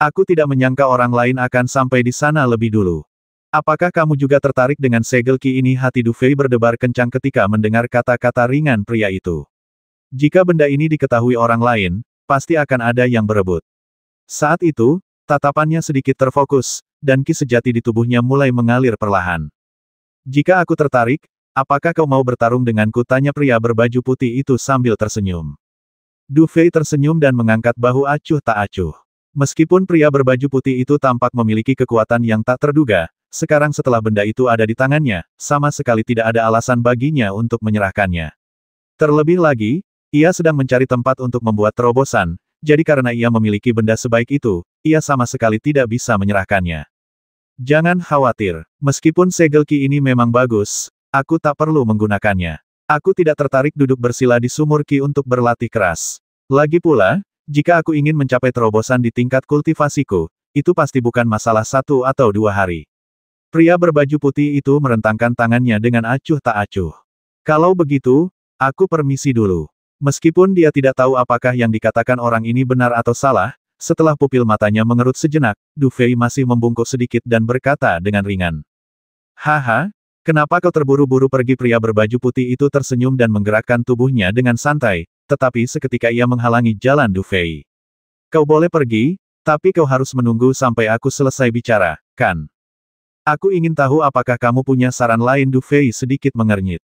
Aku tidak menyangka orang lain akan sampai di sana lebih dulu. Apakah kamu juga tertarik dengan segel Qi ini? Hati Du Fei berdebar kencang ketika mendengar kata-kata ringan pria itu. Jika benda ini diketahui orang lain, pasti akan ada yang berebut. Saat itu, tatapannya sedikit terfokus, dan Qi sejati di tubuhnya mulai mengalir perlahan. Jika aku tertarik, apakah kau mau bertarung denganku? Tanya pria berbaju putih itu sambil tersenyum. Du Fei tersenyum dan mengangkat bahu acuh tak acuh. Meskipun pria berbaju putih itu tampak memiliki kekuatan yang tak terduga, sekarang setelah benda itu ada di tangannya, sama sekali tidak ada alasan baginya untuk menyerahkannya. Terlebih lagi, ia sedang mencari tempat untuk membuat terobosan, jadi karena ia memiliki benda sebaik itu, ia sama sekali tidak bisa menyerahkannya. Jangan khawatir, meskipun segel Qi ini memang bagus, aku tak perlu menggunakannya. Aku tidak tertarik duduk bersila di sumur Qi untuk berlatih keras. Lagi pula, jika aku ingin mencapai terobosan di tingkat kultivasiku, itu pasti bukan masalah 1 atau 2 hari. Pria berbaju putih itu merentangkan tangannya dengan acuh tak acuh. Kalau begitu, aku permisi dulu. Meskipun dia tidak tahu apakah yang dikatakan orang ini benar atau salah, setelah pupil matanya mengerut sejenak, Du Fei masih membungkuk sedikit dan berkata dengan ringan. Haha, kenapa kau terburu-buru pergi? Pria berbaju putih itu tersenyum dan menggerakkan tubuhnya dengan santai, tetapi seketika ia menghalangi jalan Du Fei. Kau boleh pergi, tapi kau harus menunggu sampai aku selesai bicara, kan? Aku ingin tahu apakah kamu punya saran lain. Du Fei sedikit mengernyit.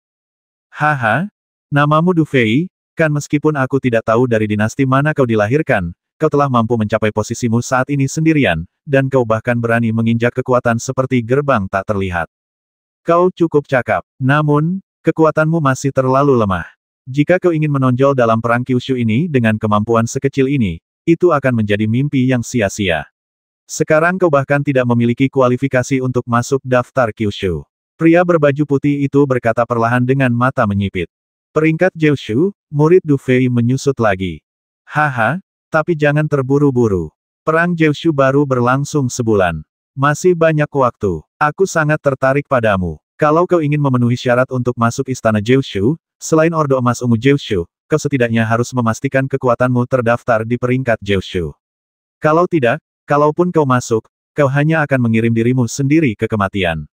Haha, namamu Du Fei, kan meskipun aku tidak tahu dari dinasti mana kau dilahirkan, kau telah mampu mencapai posisimu saat ini sendirian, dan kau bahkan berani menginjak kekuatan seperti gerbang tak terlihat. Kau cukup cakap, namun, kekuatanmu masih terlalu lemah. Jika kau ingin menonjol dalam perang Kyushu ini dengan kemampuan sekecil ini, itu akan menjadi mimpi yang sia-sia. Sekarang kau bahkan tidak memiliki kualifikasi untuk masuk daftar Kyushu. Pria berbaju putih itu berkata perlahan dengan mata menyipit. Peringkat Jeoshu, murid Du Fei menyusut lagi. Haha, tapi jangan terburu-buru. Perang Jeoshu baru berlangsung sebulan. Masih banyak waktu. Aku sangat tertarik padamu. Kalau kau ingin memenuhi syarat untuk masuk istana Jeoshu, selain Ordo Emas Ungu Jeoshu, kau setidaknya harus memastikan kekuatanmu terdaftar di peringkat Jeoshu. Kalau tidak, kalaupun kau masuk, kau hanya akan mengirim dirimu sendiri ke kematian.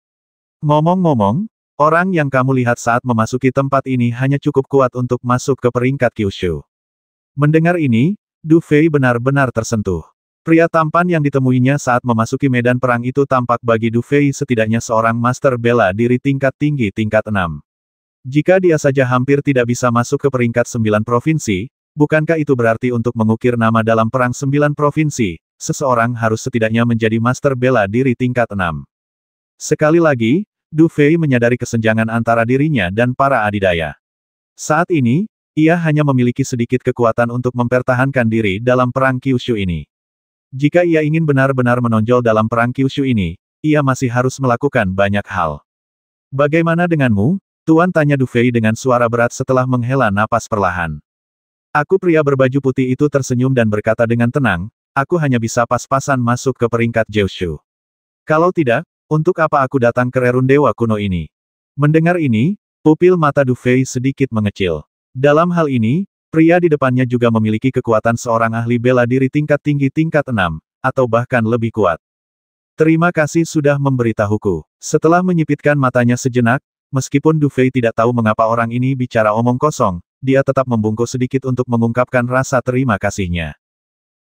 Ngomong-ngomong, orang yang kamu lihat saat memasuki tempat ini hanya cukup kuat untuk masuk ke peringkat Kyushu. Mendengar ini, Du Fei benar-benar tersentuh. Pria tampan yang ditemuinya saat memasuki medan perang itu tampak bagi Du Fei setidaknya seorang master bela diri tingkat tinggi tingkat 6. Jika dia saja hampir tidak bisa masuk ke peringkat 9 provinsi, bukankah itu berarti untuk mengukir nama dalam perang 9 provinsi, seseorang harus setidaknya menjadi master bela diri tingkat 6. Sekali lagi, Du Fei menyadari kesenjangan antara dirinya dan para adidaya. Saat ini, ia hanya memiliki sedikit kekuatan untuk mempertahankan diri dalam perang Kyushu ini. Jika ia ingin benar-benar menonjol dalam perang Kyushu ini, ia masih harus melakukan banyak hal. Bagaimana denganmu, Tuan? Tanya Du Fei dengan suara berat setelah menghela napas perlahan. Aku pria berbaju putih itu tersenyum dan berkata dengan tenang, aku hanya bisa pas-pasan masuk ke peringkat Jeoshu. Kalau tidak, untuk apa aku datang ke rerun dewa kuno ini? Mendengar ini, pupil mata Du Fei sedikit mengecil. Dalam hal ini, pria di depannya juga memiliki kekuatan seorang ahli bela diri tingkat tinggi tingkat 6, atau bahkan lebih kuat. Terima kasih sudah memberitahuku. Setelah menyipitkan matanya sejenak, meskipun Du Fei tidak tahu mengapa orang ini bicara omong kosong, dia tetap membungkuk sedikit untuk mengungkapkan rasa terima kasihnya.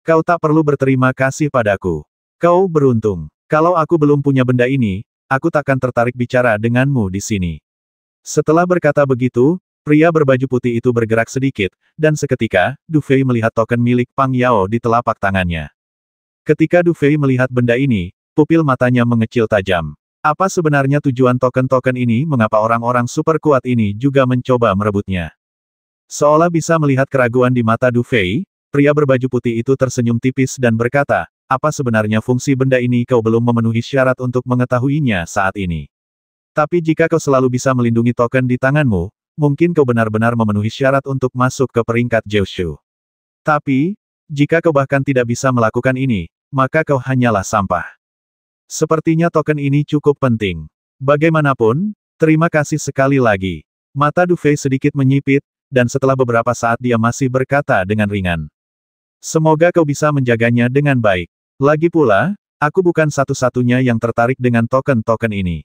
Kau tak perlu berterima kasih padaku. Kau beruntung. Kalau aku belum punya benda ini, aku takkan tertarik bicara denganmu di sini. Setelah berkata begitu, pria berbaju putih itu bergerak sedikit, dan seketika, Du Fei melihat token milik Pang Yao di telapak tangannya. Ketika Du Fei melihat benda ini, pupil matanya mengecil tajam. Apa sebenarnya tujuan token-token ini? Mengapa orang-orang super kuat ini juga mencoba merebutnya? Seolah bisa melihat keraguan di mata Du Fei, pria berbaju putih itu tersenyum tipis dan berkata, apa sebenarnya fungsi benda ini? Kau belum memenuhi syarat untuk mengetahuinya saat ini. Tapi jika kau selalu bisa melindungi token di tanganmu, mungkin kau benar-benar memenuhi syarat untuk masuk ke peringkat Jeoshu. Tapi, jika kau bahkan tidak bisa melakukan ini, maka kau hanyalah sampah. Sepertinya token ini cukup penting. Bagaimanapun, terima kasih sekali lagi. Mata Du Fei sedikit menyipit, dan setelah beberapa saat dia masih berkata dengan ringan. Semoga kau bisa menjaganya dengan baik. Lagi pula, aku bukan satu-satunya yang tertarik dengan token-token ini.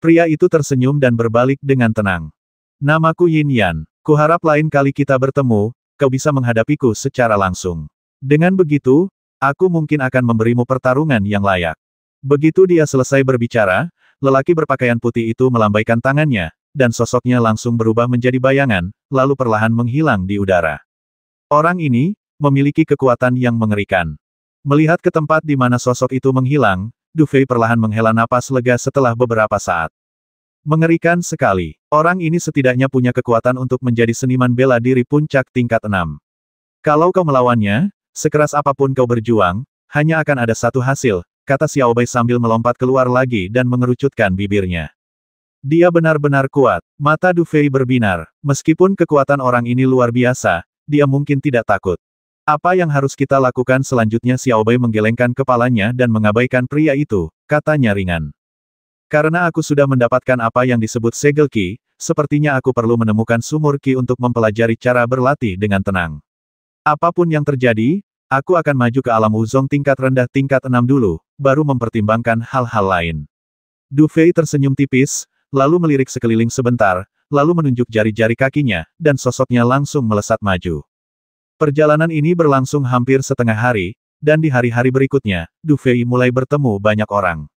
Pria itu tersenyum dan berbalik dengan tenang. Namaku Yin Yan. Kuharap lain kali kita bertemu, kau bisa menghadapiku secara langsung. Dengan begitu, aku mungkin akan memberimu pertarungan yang layak. Begitu dia selesai berbicara, lelaki berpakaian putih itu melambaikan tangannya, dan sosoknya langsung berubah menjadi bayangan, lalu perlahan menghilang di udara. Orang ini memiliki kekuatan yang mengerikan. Melihat ke tempat di mana sosok itu menghilang, Du Fei perlahan menghela napas lega setelah beberapa saat. Mengerikan sekali. Orang ini setidaknya punya kekuatan untuk menjadi seniman bela diri puncak tingkat 6. Kalau kau melawannya, sekeras apapun kau berjuang, hanya akan ada satu hasil, kata Xiao Bai sambil melompat keluar lagi dan mengerucutkan bibirnya. Dia benar-benar kuat. Mata Du Fei berbinar. Meskipun kekuatan orang ini luar biasa, dia mungkin tidak takut. Apa yang harus kita lakukan selanjutnya? Xiao Bai menggelengkan kepalanya dan mengabaikan pria itu, katanya ringan. Karena aku sudah mendapatkan apa yang disebut segel Qi, sepertinya aku perlu menemukan sumur Qi untuk mempelajari cara berlatih dengan tenang. Apapun yang terjadi, aku akan maju ke alam Wuzong tingkat rendah tingkat 6 dulu, baru mempertimbangkan hal-hal lain. Du Fei tersenyum tipis, lalu melirik sekeliling sebentar, lalu menunjuk jari-jari kakinya, dan sosoknya langsung melesat maju. Perjalanan ini berlangsung hampir setengah hari, dan di hari-hari berikutnya, Du Fei mulai bertemu banyak orang.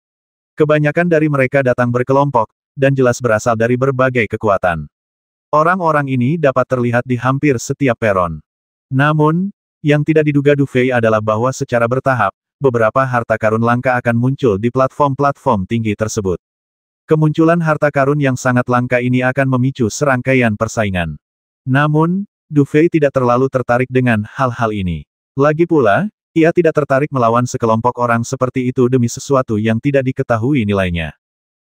Kebanyakan dari mereka datang berkelompok, dan jelas berasal dari berbagai kekuatan. Orang-orang ini dapat terlihat di hampir setiap peron. Namun, yang tidak diduga Du Fei adalah bahwa secara bertahap, beberapa harta karun langka akan muncul di platform-platform tinggi tersebut. Kemunculan harta karun yang sangat langka ini akan memicu serangkaian persaingan. Namun, Du Fei tidak terlalu tertarik dengan hal-hal ini. Lagi pula, ia tidak tertarik melawan sekelompok orang seperti itu demi sesuatu yang tidak diketahui nilainya.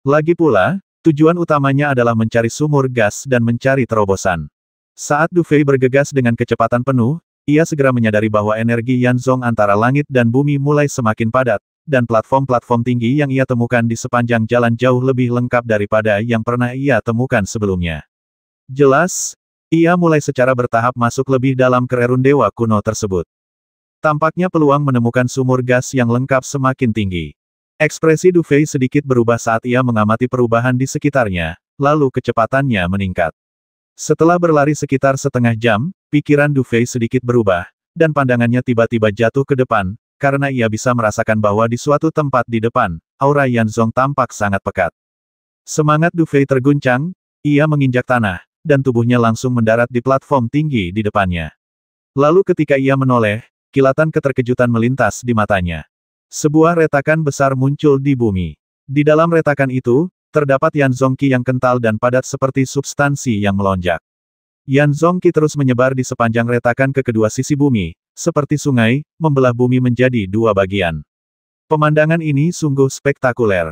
Lagi pula, tujuan utamanya adalah mencari sumur gas dan mencari terobosan. Saat Du Fei bergegas dengan kecepatan penuh, ia segera menyadari bahwa energi Yanzong antara langit dan bumi mulai semakin padat, dan platform-platform tinggi yang ia temukan di sepanjang jalan jauh lebih lengkap daripada yang pernah ia temukan sebelumnya. Jelas, ia mulai secara bertahap masuk lebih dalam ke rerun dewa kuno tersebut. Tampaknya peluang menemukan sumur gas yang lengkap semakin tinggi. Ekspresi Du Fei sedikit berubah saat ia mengamati perubahan di sekitarnya, lalu kecepatannya meningkat. Setelah berlari sekitar setengah jam, pikiran Du Fei sedikit berubah, dan pandangannya tiba-tiba jatuh ke depan, karena ia bisa merasakan bahwa di suatu tempat di depan, aura Yanzong tampak sangat pekat. Semangat Du Fei terguncang, ia menginjak tanah, dan tubuhnya langsung mendarat di platform tinggi di depannya. Lalu ketika ia menoleh, kilatan keterkejutan melintas di matanya. Sebuah retakan besar muncul di bumi. Di dalam retakan itu, terdapat Yanzong Qi yang kental dan padat seperti substansi yang melonjak. Yanzong Qi terus menyebar di sepanjang retakan ke kedua sisi bumi, seperti sungai, membelah bumi menjadi dua bagian. Pemandangan ini sungguh spektakuler.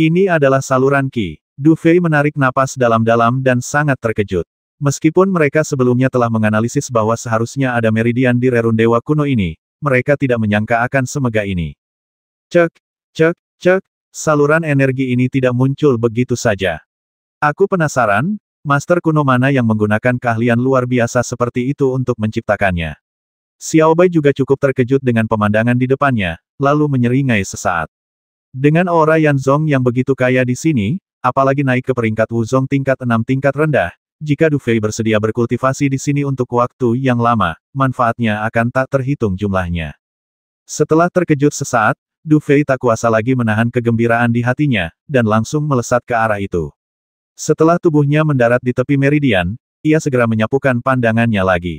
Ini adalah saluran Qi. Du Fei menarik napas dalam-dalam dan sangat terkejut. Meskipun mereka sebelumnya telah menganalisis bahwa seharusnya ada meridian di rerun dewa kuno ini, mereka tidak menyangka akan semegah ini. Cek, cek, cek, saluran energi ini tidak muncul begitu saja. Aku penasaran, master kuno mana yang menggunakan keahlian luar biasa seperti itu untuk menciptakannya. Xiao Bai juga cukup terkejut dengan pemandangan di depannya, lalu menyeringai sesaat. Dengan aura Yanzong yang begitu kaya di sini, apalagi naik ke peringkat Wuzong tingkat 6 tingkat rendah, jika Du Fei bersedia berkultivasi di sini untuk waktu yang lama, manfaatnya akan tak terhitung jumlahnya. Setelah terkejut sesaat, Du Fei tak kuasa lagi menahan kegembiraan di hatinya, dan langsung melesat ke arah itu. Setelah tubuhnya mendarat di tepi meridian, ia segera menyapukan pandangannya lagi.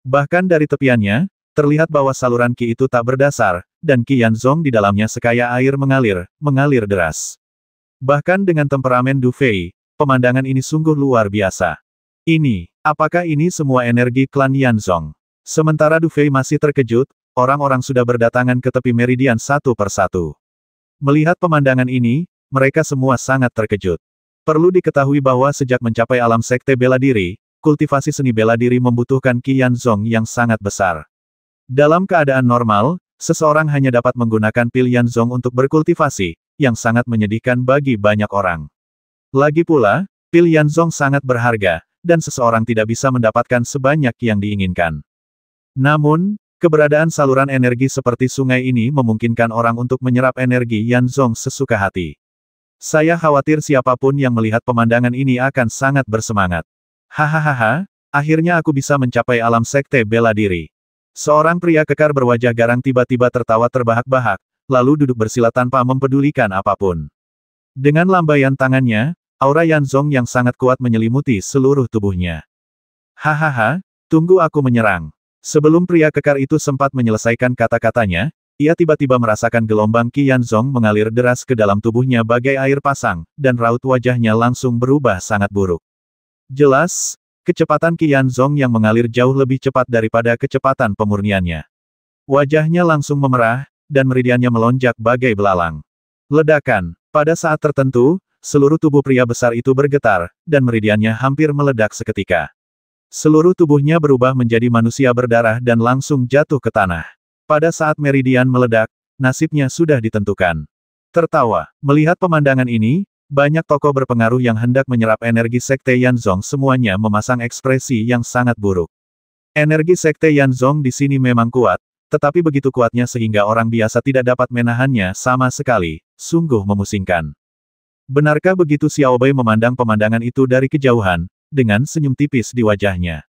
Bahkan dari tepiannya, terlihat bahwa saluran Qi itu tak berdasar, dan Qi Yanzong di dalamnya sekaya air mengalir deras. Bahkan dengan temperamen Du Fei, pemandangan ini sungguh luar biasa. Apakah ini semua energi klan Yanzong? Sementara Du Fei masih terkejut, orang-orang sudah berdatangan ke tepi meridian satu persatu. Melihat pemandangan ini, mereka semua sangat terkejut. Perlu diketahui bahwa sejak mencapai alam sekte bela diri, kultivasi seni bela diri membutuhkan Qi Yanzong yang sangat besar. Dalam keadaan normal, seseorang hanya dapat menggunakan pil Yanzong untuk berkultivasi, yang sangat menyedihkan bagi banyak orang. Lagi pula, pil Yanzong sangat berharga, dan seseorang tidak bisa mendapatkan sebanyak yang diinginkan. Namun, keberadaan saluran energi seperti sungai ini memungkinkan orang untuk menyerap energi Yanzong sesuka hati. Saya khawatir siapapun yang melihat pemandangan ini akan sangat bersemangat. Hahaha, akhirnya aku bisa mencapai alam sekte bela diri. Seorang pria kekar berwajah garang tiba-tiba tertawa terbahak-bahak, lalu duduk bersila tanpa mempedulikan apapun. Dengan lambaian tangannya, aura Yanzong yang sangat kuat menyelimuti seluruh tubuhnya. Hahaha, tunggu aku menyerang. Sebelum pria kekar itu sempat menyelesaikan kata-katanya, ia tiba-tiba merasakan gelombang Qi Yanzong mengalir deras ke dalam tubuhnya bagai air pasang, dan raut wajahnya langsung berubah sangat buruk. Jelas, kecepatan Qi Yanzong yang mengalir jauh lebih cepat daripada kecepatan pemurniannya. Wajahnya langsung memerah, dan meridiannya melonjak bagai belalang. Ledakan. Pada saat tertentu, seluruh tubuh pria besar itu bergetar, dan meridiannya hampir meledak seketika. Seluruh tubuhnya berubah menjadi manusia berdarah dan langsung jatuh ke tanah. Pada saat meridian meledak, nasibnya sudah ditentukan. Tertawa. Melihat pemandangan ini, banyak tokoh berpengaruh yang hendak menyerap energi Sekte Yanzong semuanya memasang ekspresi yang sangat buruk. Energi Sekte Yanzong di sini memang kuat, tetapi begitu kuatnya sehingga orang biasa tidak dapat menahannya sama sekali, sungguh memusingkan. Benarkah begitu? Xiaobei memandang pemandangan itu dari kejauhan, dengan senyum tipis di wajahnya.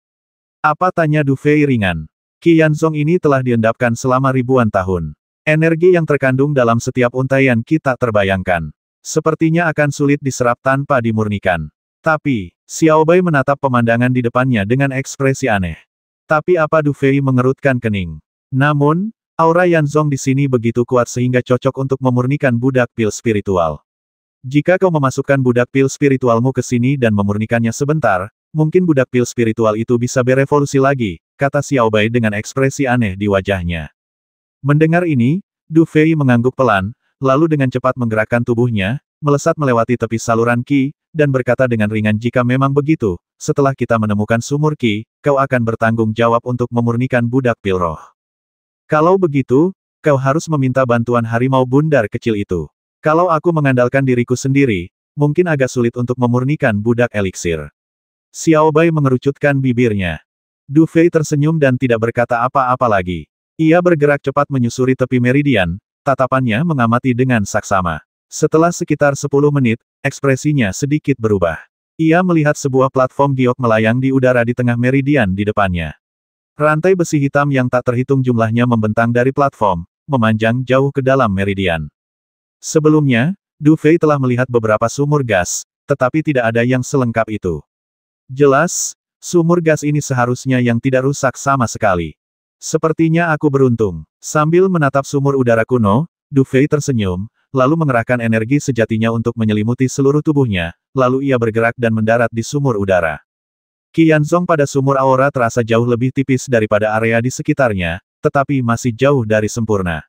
Apa, tanya Du Fei ringan. Qi Yanzong ini telah diendapkan selama ribuan tahun. Energi yang terkandung dalam setiap untaian kita terbayangkan. Sepertinya akan sulit diserap tanpa dimurnikan. Tapi, Xiaobei menatap pemandangan di depannya dengan ekspresi aneh. Tapi apa? Du Fei mengerutkan kening. Namun, aura Yanzong di sini begitu kuat sehingga cocok untuk memurnikan budak pil spiritual. Jika kau memasukkan budak pil spiritualmu ke sini dan memurnikannya sebentar, mungkin budak pil spiritual itu bisa berevolusi lagi, kata Xiaobei dengan ekspresi aneh di wajahnya. Mendengar ini, Du Fei mengangguk pelan, lalu dengan cepat menggerakkan tubuhnya, melesat melewati tepi saluran Qi, dan berkata dengan ringan, jika memang begitu, setelah kita menemukan sumur Qi, kau akan bertanggung jawab untuk memurnikan budak pil roh. Kalau begitu, kau harus meminta bantuan harimau bundar kecil itu. Kalau aku mengandalkan diriku sendiri, mungkin agak sulit untuk memurnikan budak eliksir. Xiaobei mengerucutkan bibirnya. Du Fei tersenyum dan tidak berkata apa-apa lagi. Ia bergerak cepat menyusuri tepi meridian, tatapannya mengamati dengan saksama. Setelah sekitar 10 menit, ekspresinya sedikit berubah. Ia melihat sebuah platform giok melayang di udara di tengah meridian di depannya. Rantai besi hitam yang tak terhitung jumlahnya membentang dari platform, memanjang jauh ke dalam meridian. Sebelumnya, Du Fei telah melihat beberapa sumur gas, tetapi tidak ada yang selengkap itu. Jelas, sumur gas ini seharusnya yang tidak rusak sama sekali. Sepertinya aku beruntung. Sambil menatap sumur udara kuno, Du Fei tersenyum, lalu mengerahkan energi sejatinya untuk menyelimuti seluruh tubuhnya, lalu ia bergerak dan mendarat di sumur udara. Qi Yanzong pada sumur aura terasa jauh lebih tipis daripada area di sekitarnya, tetapi masih jauh dari sempurna.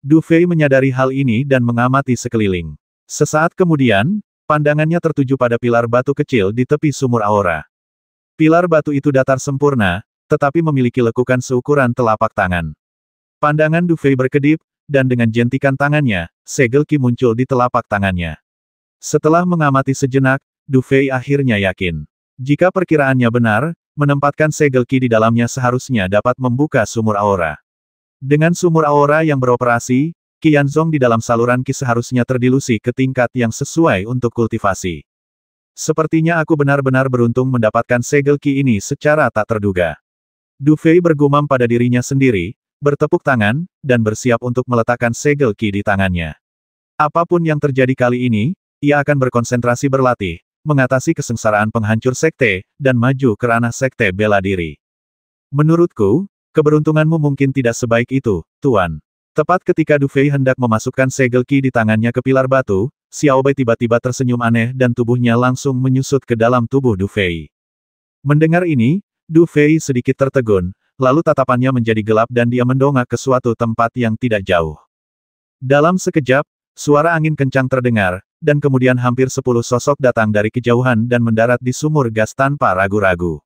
Du Fei menyadari hal ini dan mengamati sekeliling. Sesaat kemudian, pandangannya tertuju pada pilar batu kecil di tepi sumur aura. Pilar batu itu datar sempurna, tetapi memiliki lekukan seukuran telapak tangan. Pandangan Du Fei berkedip, dan dengan jentikan tangannya, segel Qi muncul di telapak tangannya. Setelah mengamati sejenak, Du Fei akhirnya yakin. Jika perkiraannya benar, menempatkan segel Qi di dalamnya seharusnya dapat membuka sumur aura. Dengan sumur aura yang beroperasi, Qi Yanzong di dalam saluran Qi seharusnya terdilusi ke tingkat yang sesuai untuk kultivasi. Sepertinya aku benar-benar beruntung mendapatkan segel Qi ini secara tak terduga. Du Fei bergumam pada dirinya sendiri, bertepuk tangan, dan bersiap untuk meletakkan segel Qi di tangannya. Apapun yang terjadi kali ini, ia akan berkonsentrasi berlatih, mengatasi kesengsaraan penghancur sekte, dan maju ke ranah sekte bela diri. Menurutku, keberuntunganmu mungkin tidak sebaik itu, Tuan. Tepat ketika Du Fei hendak memasukkan segel Qi di tangannya ke pilar batu, Xiaobei tiba-tiba tersenyum aneh dan tubuhnya langsung menyusut ke dalam tubuh Du Fei. Mendengar ini, Du Fei sedikit tertegun, lalu tatapannya menjadi gelap dan dia mendongak ke suatu tempat yang tidak jauh. Dalam sekejap, suara angin kencang terdengar, dan kemudian hampir 10 sosok datang dari kejauhan dan mendarat di sumur gas tanpa ragu-ragu.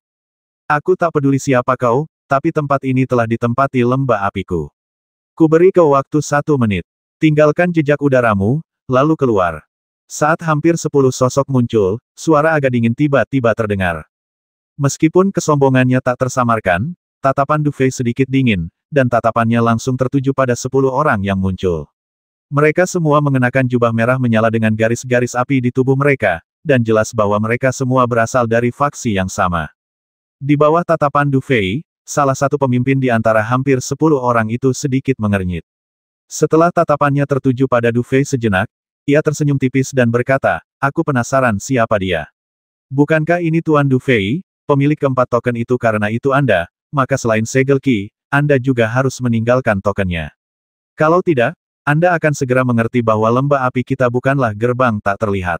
Aku tak peduli siapa kau, tapi tempat ini telah ditempati lembah apiku. Kuberi kau waktu 1 menit. Tinggalkan jejak udaramu, lalu keluar. Saat hampir 10 sosok muncul, suara agak dingin tiba-tiba terdengar. Meskipun kesombongannya tak tersamarkan, tatapan Du Fei sedikit dingin, dan tatapannya langsung tertuju pada 10 orang yang muncul. Mereka semua mengenakan jubah merah menyala dengan garis-garis api di tubuh mereka, dan jelas bahwa mereka semua berasal dari faksi yang sama. Di bawah tatapan Du Fei, salah satu pemimpin di antara hampir 10 orang itu sedikit mengernyit. Setelah tatapannya tertuju pada Du Fei sejenak, ia tersenyum tipis dan berkata, aku penasaran siapa dia. Bukankah ini Tuan Du Fei, pemilik keempat token itu? Karena itu Anda, maka selain segel Qi, Anda juga harus meninggalkan tokennya. Kalau tidak, Anda akan segera mengerti bahwa lembah api kita bukanlah gerbang tak terlihat.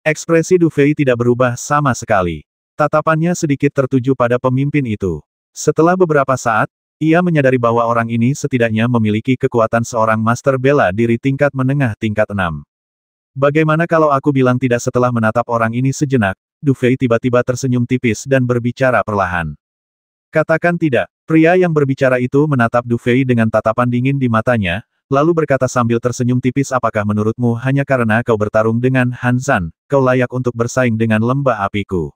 Ekspresi Du Fei tidak berubah sama sekali. Tatapannya sedikit tertuju pada pemimpin itu. Setelah beberapa saat, ia menyadari bahwa orang ini setidaknya memiliki kekuatan seorang master bela diri tingkat menengah tingkat 6. Bagaimana kalau aku bilang tidak? Setelah menatap orang ini sejenak, Du Fei tiba-tiba tersenyum tipis dan berbicara perlahan. Katakan tidak. Pria yang berbicara itu menatap Du Fei dengan tatapan dingin di matanya, lalu berkata sambil tersenyum tipis, apakah menurutmu hanya karena kau bertarung dengan Han Zan, kau layak untuk bersaing dengan lembah apiku?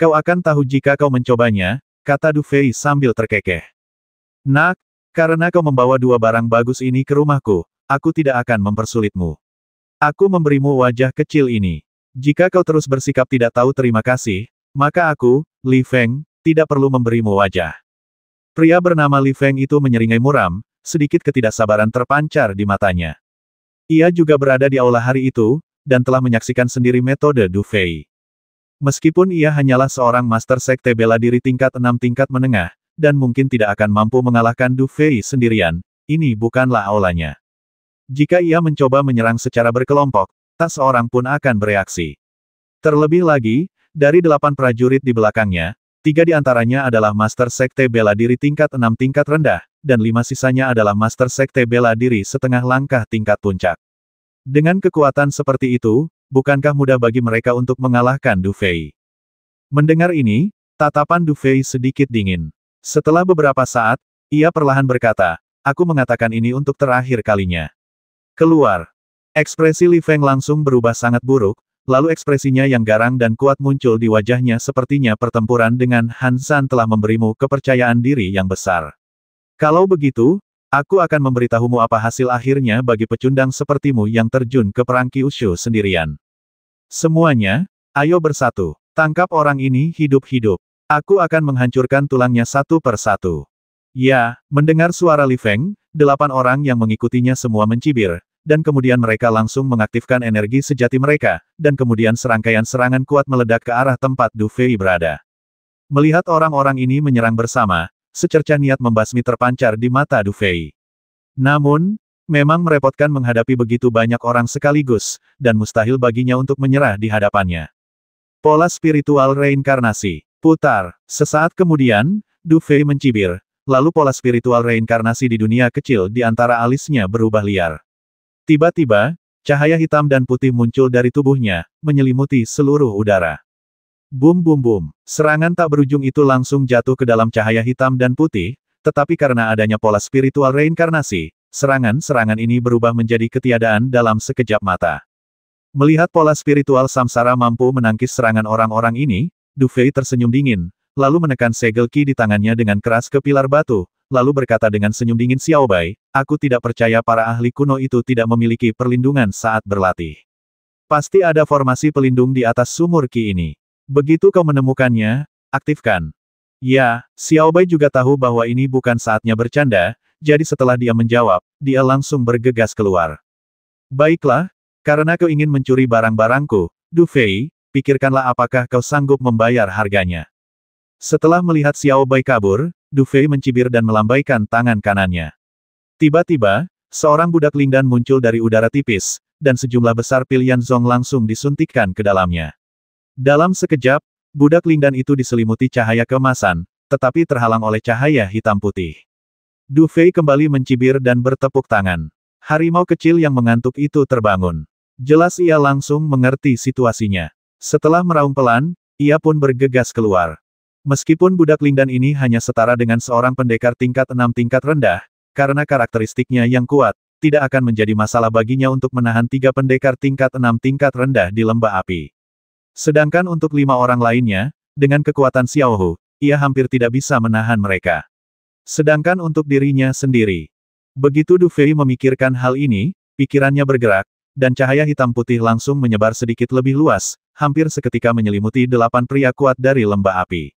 Kau akan tahu jika kau mencobanya, kata Du Fei sambil terkekeh. Nak, karena kau membawa dua barang bagus ini ke rumahku, aku tidak akan mempersulitmu. Aku memberimu wajah kecil ini. Jika kau terus bersikap tidak tahu terima kasih, maka aku, Li Feng, tidak perlu memberimu wajah. Pria bernama Li Feng itu menyeringai muram, sedikit ketidaksabaran terpancar di matanya. Ia juga berada di aula hari itu, dan telah menyaksikan sendiri metode Du Fei. Meskipun ia hanyalah seorang master sekte bela diri tingkat 6 tingkat menengah, dan mungkin tidak akan mampu mengalahkan Du Fei sendirian, ini bukanlah aulanya. Jika ia mencoba menyerang secara berkelompok, tak seorang pun akan bereaksi. Terlebih lagi, dari 8 prajurit di belakangnya, 3 di antaranya adalah Master Sekte Bela Diri tingkat 6 tingkat rendah, dan 5 sisanya adalah Master Sekte Bela Diri setengah langkah tingkat puncak. Dengan kekuatan seperti itu, bukankah mudah bagi mereka untuk mengalahkan Du Fei? Mendengar ini, tatapan Du Fei sedikit dingin. Setelah beberapa saat, ia perlahan berkata, aku mengatakan ini untuk terakhir kalinya. Keluar. Ekspresi Li Feng langsung berubah sangat buruk, lalu ekspresinya yang garang dan kuat muncul di wajahnya, sepertinya pertempuran dengan Han Zan telah memberimu kepercayaan diri yang besar. Kalau begitu, aku akan memberitahumu apa hasil akhirnya bagi pecundang sepertimu yang terjun ke perang Kyushu sendirian. Semuanya, ayo bersatu. Tangkap orang ini hidup-hidup. Aku akan menghancurkan tulangnya satu per satu. Ya, mendengar suara Li Feng, 8 orang yang mengikutinya semua mencibir, dan kemudian mereka langsung mengaktifkan energi sejati mereka, dan kemudian serangkaian serangan kuat meledak ke arah tempat Du Fei berada. Melihat orang-orang ini menyerang bersama, secercah niat membasmi terpancar di mata Du Fei. Namun, memang merepotkan menghadapi begitu banyak orang sekaligus, dan mustahil baginya untuk menyerah di hadapannya. Pola spiritual reinkarnasi. Putar. Sesaat kemudian, Du Fei mencibir, lalu pola spiritual reinkarnasi di dunia kecil di antara alisnya berubah liar. Tiba-tiba, cahaya hitam dan putih muncul dari tubuhnya, menyelimuti seluruh udara. Bum bum bum. Serangan tak berujung itu langsung jatuh ke dalam cahaya hitam dan putih, tetapi karena adanya pola spiritual reinkarnasi, serangan-serangan ini berubah menjadi ketiadaan dalam sekejap mata. Melihat pola spiritual samsara mampu menangkis serangan orang-orang ini, Du Fei tersenyum dingin, lalu menekan segel ki di tangannya dengan keras ke pilar batu, lalu berkata dengan senyum dingin, Xiaobai, aku tidak percaya para ahli kuno itu tidak memiliki perlindungan saat berlatih. Pasti ada formasi pelindung di atas sumur ki ini. Begitu kau menemukannya, aktifkan. Ya, Xiaobai juga tahu bahwa ini bukan saatnya bercanda, jadi setelah dia menjawab, dia langsung bergegas keluar. Baiklah, karena kau ingin mencuri barang-barangku, Du Fei, pikirkanlah apakah kau sanggup membayar harganya. Setelah melihat Xiaobai kabur, Du Fei mencibir dan melambaikan tangan kanannya. Tiba-tiba, seorang budak lindan muncul dari udara tipis, dan sejumlah besar pilihan zong langsung disuntikkan ke dalamnya. Dalam sekejap, budak lindan itu diselimuti cahaya keemasan, tetapi terhalang oleh cahaya hitam putih. Du Fei kembali mencibir dan bertepuk tangan. Harimau kecil yang mengantuk itu terbangun. Jelas ia langsung mengerti situasinya. Setelah meraung pelan, ia pun bergegas keluar. Meskipun budak lindan ini hanya setara dengan seorang pendekar tingkat 6 tingkat rendah, karena karakteristiknya yang kuat, tidak akan menjadi masalah baginya untuk menahan 3 pendekar tingkat 6 tingkat rendah di lembah api. Sedangkan untuk 5 orang lainnya, dengan kekuatan Xiao Hu, ia hampir tidak bisa menahan mereka. Sedangkan untuk dirinya sendiri. Begitu Du Fei memikirkan hal ini, pikirannya bergerak, dan cahaya hitam putih langsung menyebar sedikit lebih luas, hampir seketika menyelimuti 8 pria kuat dari lembah api.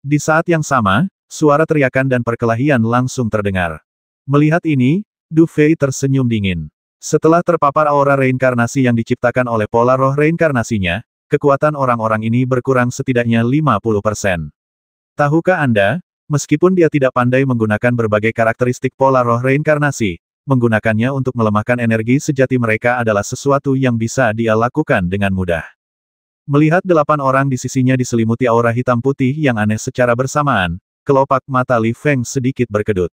Di saat yang sama, suara teriakan dan perkelahian langsung terdengar. Melihat ini, Du Fei tersenyum dingin. Setelah terpapar aura reinkarnasi yang diciptakan oleh pola roh reinkarnasinya, kekuatan orang-orang ini berkurang setidaknya 50%. Tahukah Anda, meskipun dia tidak pandai menggunakan berbagai karakteristik pola roh reinkarnasi, menggunakannya untuk melemahkan energi sejati mereka adalah sesuatu yang bisa dia lakukan dengan mudah. Melihat 8 orang di sisinya diselimuti aura hitam putih yang aneh secara bersamaan, kelopak mata Li Feng sedikit berkedut.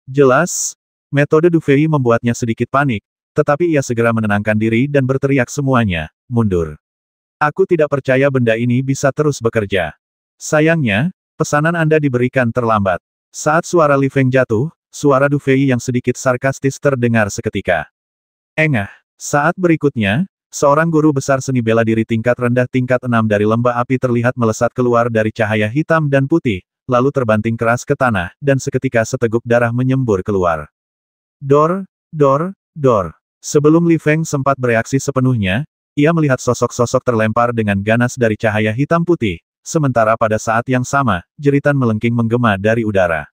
Jelas, metode Du Fei membuatnya sedikit panik, tetapi ia segera menenangkan diri dan berteriak semuanya, mundur. Aku tidak percaya benda ini bisa terus bekerja. Sayangnya, pesanan Anda diberikan terlambat. Saat suara Li Feng jatuh, suara Du Fei yang sedikit sarkastis terdengar seketika. Engah. Saat berikutnya, seorang guru besar seni bela diri tingkat rendah tingkat 6 dari lembah api terlihat melesat keluar dari cahaya hitam dan putih, lalu terbanting keras ke tanah, dan seketika seteguk darah menyembur keluar. Dor, dor, dor. Sebelum Li Feng sempat bereaksi sepenuhnya, ia melihat sosok-sosok terlempar dengan ganas dari cahaya hitam putih, sementara pada saat yang sama, jeritan melengking menggema dari udara.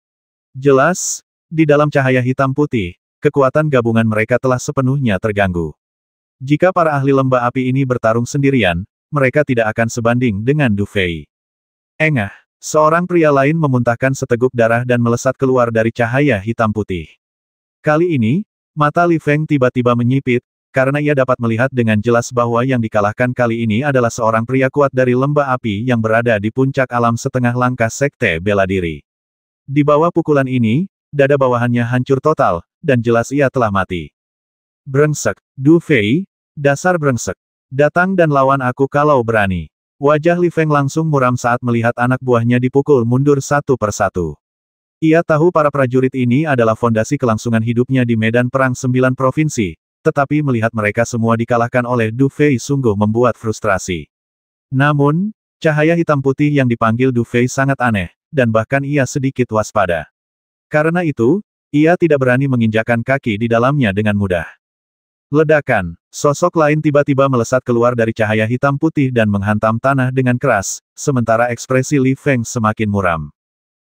Jelas, di dalam cahaya hitam putih, kekuatan gabungan mereka telah sepenuhnya terganggu. Jika para ahli lembah api ini bertarung sendirian, mereka tidak akan sebanding dengan Du Fei. Engah, seorang pria lain memuntahkan seteguk darah dan melesat keluar dari cahaya hitam putih. Kali ini, mata Li Feng tiba-tiba menyipit, karena ia dapat melihat dengan jelas bahwa yang dikalahkan kali ini adalah seorang pria kuat dari lembah api yang berada di puncak alam setengah langkah sekte bela diri. Di bawah pukulan ini, dada bawahannya hancur total, dan jelas ia telah mati. Brengsek, Du Fei, dasar brengsek. Datang dan lawan aku kalau berani. Wajah Li Feng langsung muram saat melihat anak buahnya dipukul mundur satu persatu. Ia tahu para prajurit ini adalah fondasi kelangsungan hidupnya di medan perang 9 provinsi, tetapi melihat mereka semua dikalahkan oleh Du Fei sungguh membuat frustrasi. Namun, cahaya hitam putih yang dipanggil Du Fei sangat aneh, dan bahkan ia sedikit waspada. Karena itu, ia tidak berani menginjakkan kaki di dalamnya dengan mudah. Ledakan, sosok lain tiba-tiba melesat keluar dari cahaya hitam putih dan menghantam tanah dengan keras, sementara ekspresi Li Feng semakin muram.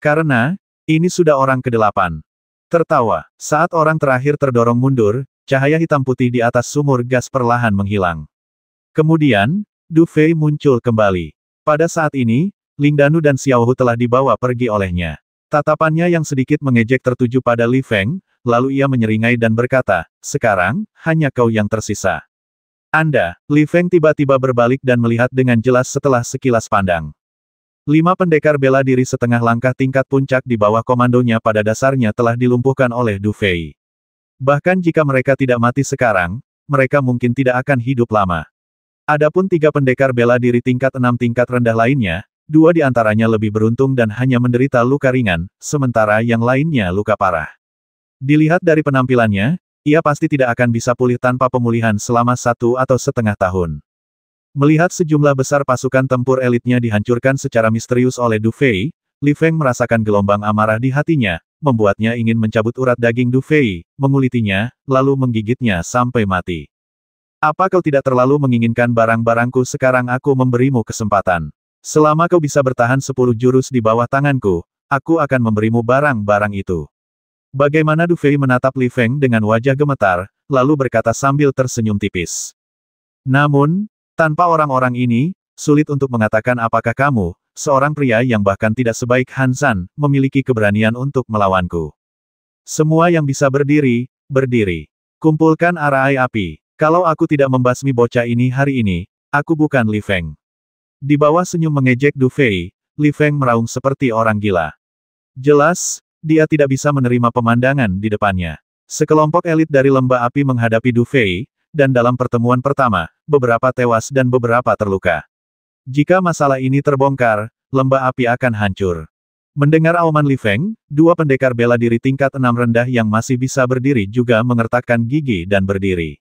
Karena, ini sudah orang ke-8. Tertawa, saat orang terakhir terdorong mundur, cahaya hitam putih di atas sumur gas perlahan menghilang. Kemudian, Du Fei muncul kembali. Pada saat ini, Ling Danu dan Xiao Hu telah dibawa pergi olehnya. Tatapannya yang sedikit mengejek tertuju pada Li Feng, lalu ia menyeringai dan berkata, "Sekarang, hanya kau yang tersisa." Anda, Li Feng tiba-tiba berbalik dan melihat dengan jelas setelah sekilas pandang. 5 pendekar bela diri setengah langkah tingkat puncak di bawah komandonya pada dasarnya telah dilumpuhkan oleh Du Fei. Bahkan jika mereka tidak mati sekarang, mereka mungkin tidak akan hidup lama. Adapun 3 pendekar bela diri tingkat 6 tingkat rendah lainnya, 2 di antaranya lebih beruntung dan hanya menderita luka ringan, sementara yang lainnya luka parah. Dilihat dari penampilannya, ia pasti tidak akan bisa pulih tanpa pemulihan selama 1 atau setengah tahun. Melihat sejumlah besar pasukan tempur elitnya dihancurkan secara misterius oleh Du Fei, Li Feng merasakan gelombang amarah di hatinya, membuatnya ingin mencabut urat daging Du Fei, mengulitinya, lalu menggigitnya sampai mati. Apa kau tidak terlalu menginginkan barang-barangku? Sekarang aku memberimu kesempatan. Selama kau bisa bertahan 10 jurus di bawah tanganku, aku akan memberimu barang-barang itu. Bagaimana? Du Fei menatap Li Feng dengan wajah gemetar, lalu berkata sambil tersenyum tipis. Namun, tanpa orang-orang ini, sulit untuk mengatakan apakah kamu, seorang pria yang bahkan tidak sebaik Han San, memiliki keberanian untuk melawanku. Semua yang bisa berdiri, berdiri. Kumpulkan arai api. Kalau aku tidak membasmi bocah ini hari ini, aku bukan Li Feng. Di bawah senyum mengejek Du Fei, Li Feng meraung seperti orang gila. Jelas, dia tidak bisa menerima pemandangan di depannya. Sekelompok elit dari lembah api menghadapi Du Fei, dan dalam pertemuan pertama, beberapa tewas dan beberapa terluka. Jika masalah ini terbongkar, lembah api akan hancur. Mendengar auman Li Feng, 2 pendekar bela diri tingkat 6 rendah yang masih bisa berdiri juga mengertakkan gigi dan berdiri.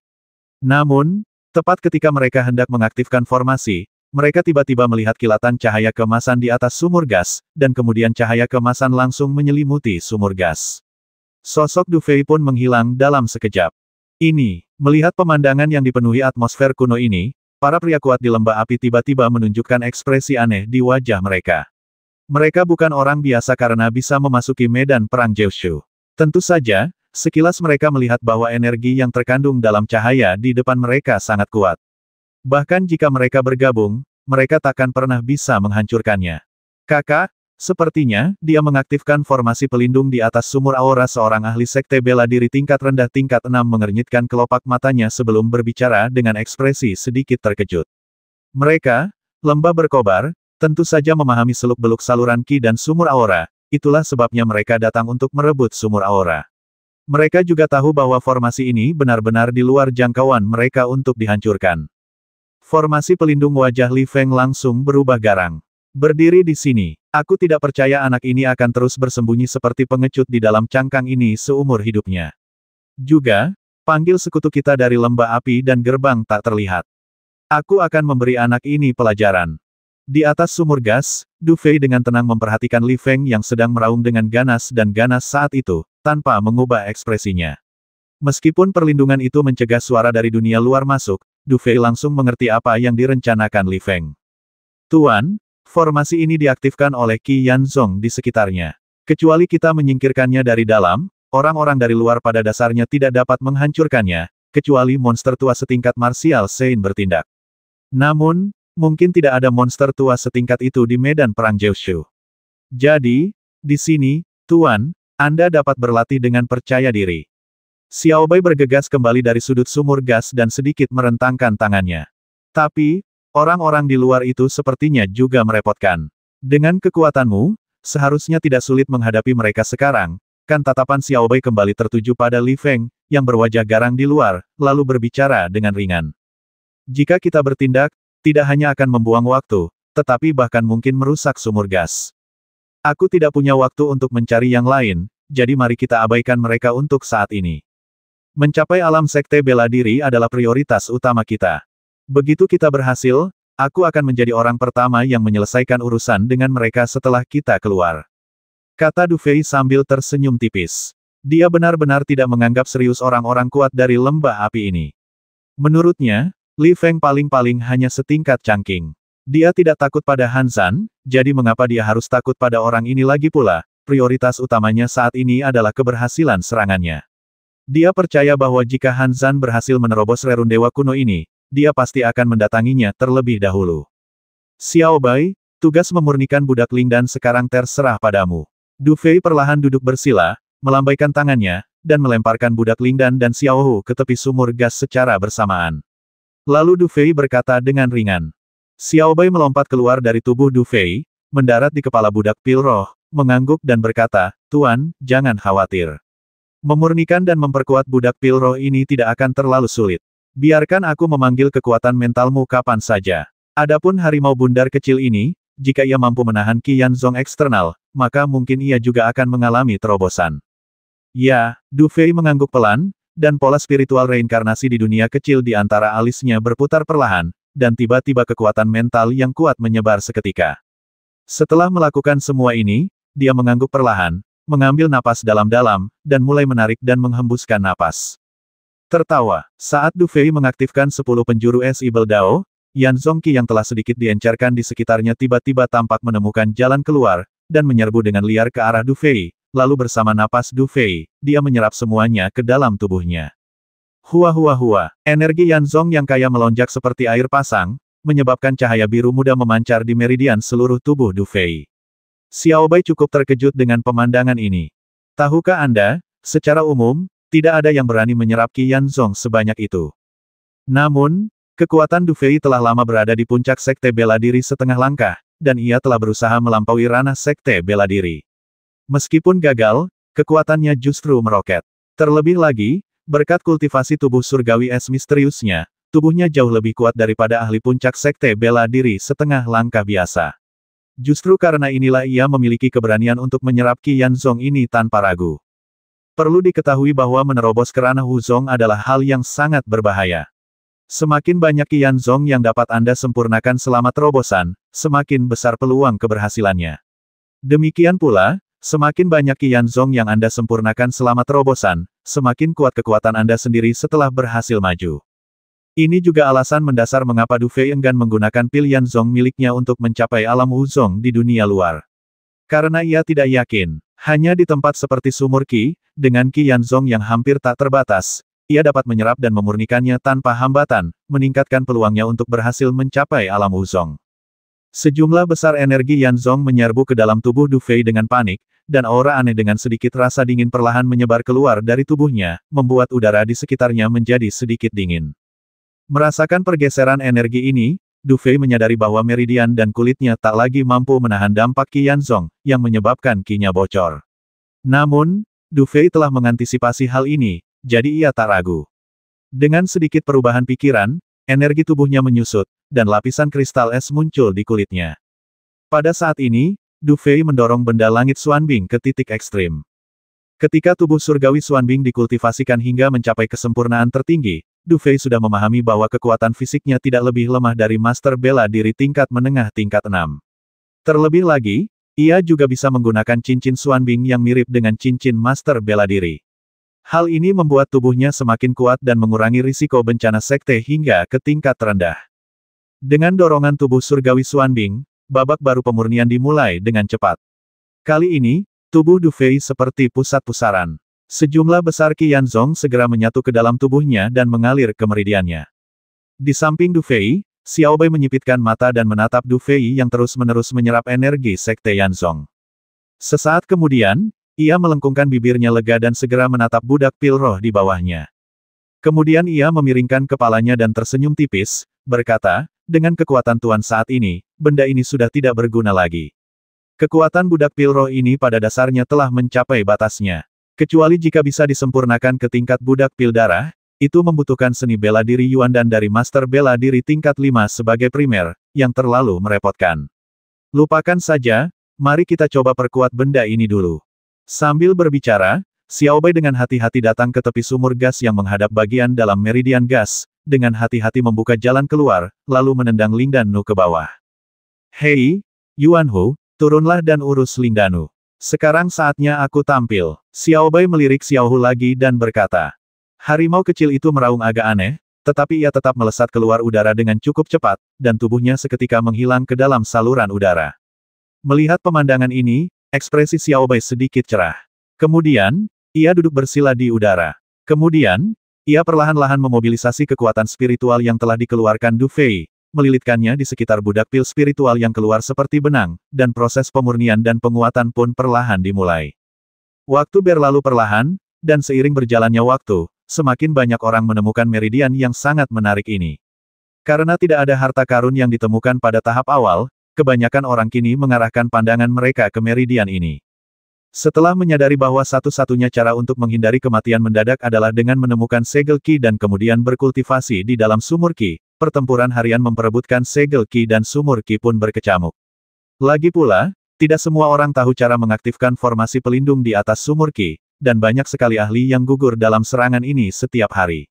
Namun, tepat ketika mereka hendak mengaktifkan formasi, mereka tiba-tiba melihat kilatan cahaya keemasan di atas sumur gas, dan kemudian cahaya keemasan langsung menyelimuti sumur gas. Sosok Du Fei pun menghilang dalam sekejap. Melihat pemandangan yang dipenuhi atmosfer kuno ini, para pria kuat di lembah api tiba-tiba menunjukkan ekspresi aneh di wajah mereka. Mereka bukan orang biasa karena bisa memasuki medan perang Jiushu. Tentu saja, sekilas mereka melihat bahwa energi yang terkandung dalam cahaya di depan mereka sangat kuat. Bahkan jika mereka bergabung, mereka takkan pernah bisa menghancurkannya. Kakak, sepertinya, dia mengaktifkan formasi pelindung di atas sumur aura. Seorang ahli sekte bela diri tingkat rendah tingkat 6 mengernyitkan kelopak matanya sebelum berbicara dengan ekspresi sedikit terkejut. Mereka, lembah berkobar, tentu saja memahami seluk-beluk saluran Qi dan sumur aura, itulah sebabnya mereka datang untuk merebut sumur aura. Mereka juga tahu bahwa formasi ini benar-benar di luar jangkauan mereka untuk dihancurkan. Formasi pelindung wajah Li Feng langsung berubah garang. Berdiri di sini, Aku tidak percaya anak ini akan terus bersembunyi seperti pengecut di dalam cangkang ini seumur hidupnya. Juga, panggil sekutu kita dari lembah api dan gerbang tak terlihat. Aku akan memberi anak ini pelajaran. Di atas sumur gas, Du Fei dengan tenang memperhatikan Li Feng yang sedang meraung dengan ganas dan ganas saat itu, tanpa mengubah ekspresinya. Meskipun perlindungan itu mencegah suara dari dunia luar masuk, Du Fei langsung mengerti apa yang direncanakan Li Feng. Tuan, formasi ini diaktifkan oleh Qi Yanzong di sekitarnya. Kecuali kita menyingkirkannya dari dalam, orang-orang dari luar pada dasarnya tidak dapat menghancurkannya, kecuali monster tua setingkat martial Sein bertindak. Namun, mungkin tidak ada monster tua setingkat itu di medan perang Jiushu. Jadi, di sini, Tuan, Anda dapat berlatih dengan percaya diri. Xiao Bai bergegas kembali dari sudut sumur gas dan sedikit merentangkan tangannya. Tapi, orang-orang di luar itu sepertinya juga merepotkan. Dengan kekuatanmu, seharusnya tidak sulit menghadapi mereka sekarang, kan tatapan Xiao Bai kembali tertuju pada Li Feng, yang berwajah garang di luar, lalu berbicara dengan ringan. Jika kita bertindak, tidak hanya akan membuang waktu, tetapi bahkan mungkin merusak sumur gas. Aku tidak punya waktu untuk mencari yang lain, jadi mari kita abaikan mereka untuk saat ini. Mencapai alam sekte bela diri adalah prioritas utama kita. Begitu kita berhasil, aku akan menjadi orang pertama yang menyelesaikan urusan dengan mereka setelah kita keluar. Kata Du Fei sambil tersenyum tipis. Dia benar-benar tidak menganggap serius orang-orang kuat dari lembah api ini. Menurutnya, Li Feng paling-paling hanya setingkat cangking. Dia tidak takut pada Han Zhan, jadi mengapa dia harus takut pada orang ini lagi pula? Prioritas utamanya saat ini adalah keberhasilan serangannya. Dia percaya bahwa jika Han Zhan berhasil menerobos rerun dewa kuno ini, dia pasti akan mendatanginya terlebih dahulu. Xiao Bai, tugas memurnikan budak Lingdan sekarang terserah padamu. Du Fei perlahan duduk bersila, melambaikan tangannya, dan melemparkan budak Lingdan dan Xiao Hu ke tepi sumur gas secara bersamaan. Lalu Du Fei berkata dengan ringan. Xiao Bai melompat keluar dari tubuh Du Fei, mendarat di kepala budak pil roh, mengangguk dan berkata, Tuan, jangan khawatir. Memurnikan dan memperkuat budak pil roh ini tidak akan terlalu sulit. Biarkan aku memanggil kekuatan mentalmu kapan saja. Adapun harimau bundar kecil ini, jika ia mampu menahan Qi Yanzong eksternal, maka mungkin ia juga akan mengalami terobosan. Ya, Du Fei mengangguk pelan, dan pola spiritual reinkarnasi di dunia kecil di antara alisnya berputar perlahan, dan tiba-tiba kekuatan mental yang kuat menyebar seketika. Setelah melakukan semua ini, dia mengangguk perlahan, mengambil napas dalam-dalam, dan mulai menarik dan menghembuskan napas. Tertawa, saat Du Fei mengaktifkan 10 penjuru es Ibel Dao, Yanzong Qi yang telah sedikit diencerkan di sekitarnya tiba-tiba tampak menemukan jalan keluar, dan menyerbu dengan liar ke arah Du Fei, lalu bersama napas Du Fei, dia menyerap semuanya ke dalam tubuhnya. Hua hua hua, energi Yanzong yang kaya melonjak seperti air pasang, menyebabkan cahaya biru muda memancar di meridian seluruh tubuh Du Fei. Xiao Bai cukup terkejut dengan pemandangan ini. Tahukah Anda, secara umum, tidak ada yang berani menyerap Qi Yanzong sebanyak itu. Namun, kekuatan Du Fei telah lama berada di puncak sekte bela diri setengah langkah, dan ia telah berusaha melampaui ranah sekte bela diri. Meskipun gagal, kekuatannya justru meroket. Terlebih lagi, berkat kultivasi tubuh surgawi es misteriusnya, tubuhnya jauh lebih kuat daripada ahli puncak sekte bela diri setengah langkah biasa. Justru karena inilah ia memiliki keberanian untuk menyerap Qi Yanzong ini tanpa ragu. Perlu diketahui bahwa menerobos ke ranah Wuzong adalah hal yang sangat berbahaya. Semakin banyak Qi Yanzong yang dapat Anda sempurnakan selama terobosan, semakin besar peluang keberhasilannya. Demikian pula, semakin banyak Qi Yanzong yang Anda sempurnakan selama terobosan, semakin kuat kekuatan Anda sendiri setelah berhasil maju. Ini juga alasan mendasar mengapa Du Fei enggan menggunakan pil Yanzong miliknya untuk mencapai alam Wuzong di dunia luar. Karena ia tidak yakin, hanya di tempat seperti sumur Qi, dengan Qi Yanzong yang hampir tak terbatas, ia dapat menyerap dan memurnikannya tanpa hambatan, meningkatkan peluangnya untuk berhasil mencapai alam Wuzong. Sejumlah besar energi Yanzong menyerbu ke dalam tubuh Du Fei dengan panik, dan aura aneh dengan sedikit rasa dingin perlahan menyebar keluar dari tubuhnya, membuat udara di sekitarnya menjadi sedikit dingin. Merasakan pergeseran energi ini, Du Fei menyadari bahwa meridian dan kulitnya tak lagi mampu menahan dampak Qi Yanzong, yang menyebabkan Qi-nya bocor. Namun, Du Fei telah mengantisipasi hal ini, jadi ia tak ragu. Dengan sedikit perubahan pikiran, energi tubuhnya menyusut, dan lapisan kristal es muncul di kulitnya. Pada saat ini, Du Fei mendorong benda langit Xuanbing ke titik ekstrim. Ketika tubuh surgawi Xuanbing dikultivasikan hingga mencapai kesempurnaan tertinggi, Du Fei sudah memahami bahwa kekuatan fisiknya tidak lebih lemah dari master bela diri tingkat menengah tingkat 6. Terlebih lagi, ia juga bisa menggunakan cincin Xuanbing yang mirip dengan cincin master bela diri. Hal ini membuat tubuhnya semakin kuat dan mengurangi risiko bencana sekte hingga ke tingkat terendah. Dengan dorongan tubuh surgawi Xuanbing, babak baru pemurnian dimulai dengan cepat. Kali ini, tubuh Du Fei seperti pusat pusaran. Sejumlah besar Qi Yanzong segera menyatu ke dalam tubuhnya dan mengalir ke meridiannya. Di samping Du Fei, Xiao Bai menyipitkan mata dan menatap Du Fei yang terus-menerus menyerap energi sekte Yanzong. Sesaat kemudian, ia melengkungkan bibirnya lega dan segera menatap budak pil roh di bawahnya. Kemudian ia memiringkan kepalanya dan tersenyum tipis, berkata, dengan kekuatan Tuan saat ini, benda ini sudah tidak berguna lagi. Kekuatan budak pil roh ini pada dasarnya telah mencapai batasnya. Kecuali jika bisa disempurnakan ke tingkat budak pil darah, itu membutuhkan seni bela diri Yuan dan dari master bela diri tingkat 5 sebagai primer, yang terlalu merepotkan. Lupakan saja, mari kita coba perkuat benda ini dulu. Sambil berbicara, Xiao Bai dengan hati-hati datang ke tepi sumur gas yang menghadap bagian dalam meridian gas, dengan hati-hati membuka jalan keluar, lalu menendang Ling Danu ke bawah. Hei, Yuan Hu, turunlah dan urus Ling Danu. Sekarang saatnya aku tampil. Xiao Bai melirik Xiao Hu lagi dan berkata. Harimau kecil itu meraung agak aneh, tetapi ia tetap melesat keluar udara dengan cukup cepat, dan tubuhnya seketika menghilang ke dalam saluran udara. Melihat pemandangan ini, ekspresi Xiao Bai sedikit cerah. Kemudian, ia duduk bersila di udara. Kemudian, ia perlahan-lahan memobilisasi kekuatan spiritual yang telah dikeluarkan Du Fei, melilitkannya di sekitar budak pil spiritual yang keluar seperti benang, dan proses pemurnian dan penguatan pun perlahan dimulai. Waktu berlalu perlahan, dan seiring berjalannya waktu, semakin banyak orang menemukan meridian yang sangat menarik ini. Karena tidak ada harta karun yang ditemukan pada tahap awal, kebanyakan orang kini mengarahkan pandangan mereka ke meridian ini. Setelah menyadari bahwa satu-satunya cara untuk menghindari kematian mendadak adalah dengan menemukan segel Qi dan kemudian berkultivasi di dalam sumur Qi, pertempuran harian memperebutkan segel Qi dan sumur Qi pun berkecamuk. Lagi pula, tidak semua orang tahu cara mengaktifkan formasi pelindung di atas sumur Qi, dan banyak sekali ahli yang gugur dalam serangan ini setiap hari.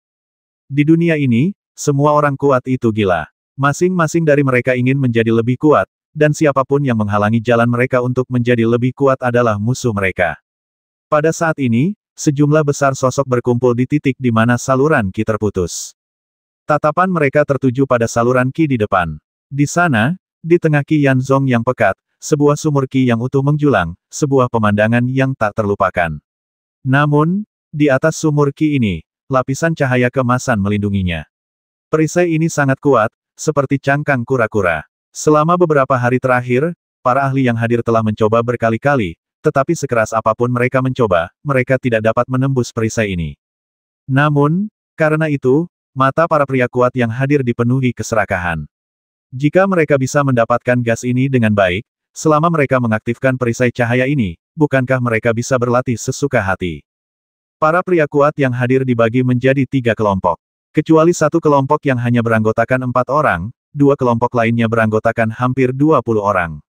Di dunia ini, semua orang kuat itu gila. Masing-masing dari mereka ingin menjadi lebih kuat, dan siapapun yang menghalangi jalan mereka untuk menjadi lebih kuat adalah musuh mereka. Pada saat ini, sejumlah besar sosok berkumpul di titik di mana saluran Qi terputus. Tatapan mereka tertuju pada saluran Qi di depan. Di sana, di tengah Qi Yanzong yang pekat, sebuah sumur Qi yang utuh menjulang, sebuah pemandangan yang tak terlupakan. Namun, di atas sumur Qi ini, lapisan cahaya kemasan melindunginya. Perisai ini sangat kuat, seperti cangkang kura-kura. Selama beberapa hari terakhir, para ahli yang hadir telah mencoba berkali-kali, tetapi sekeras apapun mereka mencoba, mereka tidak dapat menembus perisai ini. Namun, karena itu, mata para pria kuat yang hadir dipenuhi keserakahan. Jika mereka bisa mendapatkan gas ini dengan baik, selama mereka mengaktifkan perisai cahaya ini, bukankah mereka bisa berlatih sesuka hati? Para pria kuat yang hadir dibagi menjadi 3 kelompok. Kecuali satu kelompok yang hanya beranggotakan 4 orang, 2 kelompok lainnya beranggotakan hampir 20 orang.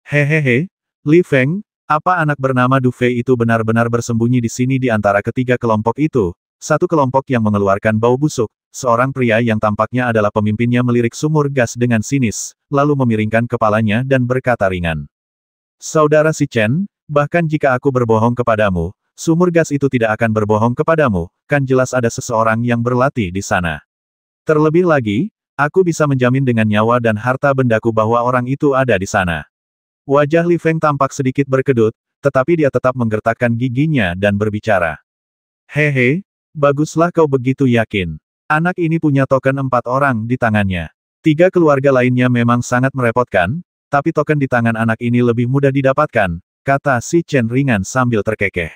Hehehe, Li Feng, apa anak bernama Du Fei itu benar-benar bersembunyi di sini di antara ketiga kelompok itu? Satu kelompok yang mengeluarkan bau busuk, seorang pria yang tampaknya adalah pemimpinnya melirik sumur gas dengan sinis, lalu memiringkan kepalanya dan berkata ringan. Saudara Si Chen, bahkan jika aku berbohong kepadamu, sumur gas itu tidak akan berbohong kepadamu, kan jelas ada seseorang yang berlatih di sana. Terlebih lagi, aku bisa menjamin dengan nyawa dan harta bendaku bahwa orang itu ada di sana. Wajah Li Feng tampak sedikit berkedut, tetapi dia tetap menggertakkan giginya dan berbicara. Hehe, baguslah kau begitu yakin. Anak ini punya token 4 orang di tangannya. 3 keluarga lainnya memang sangat merepotkan, tapi token di tangan anak ini lebih mudah didapatkan, kata Si Chen ringan sambil terkekeh.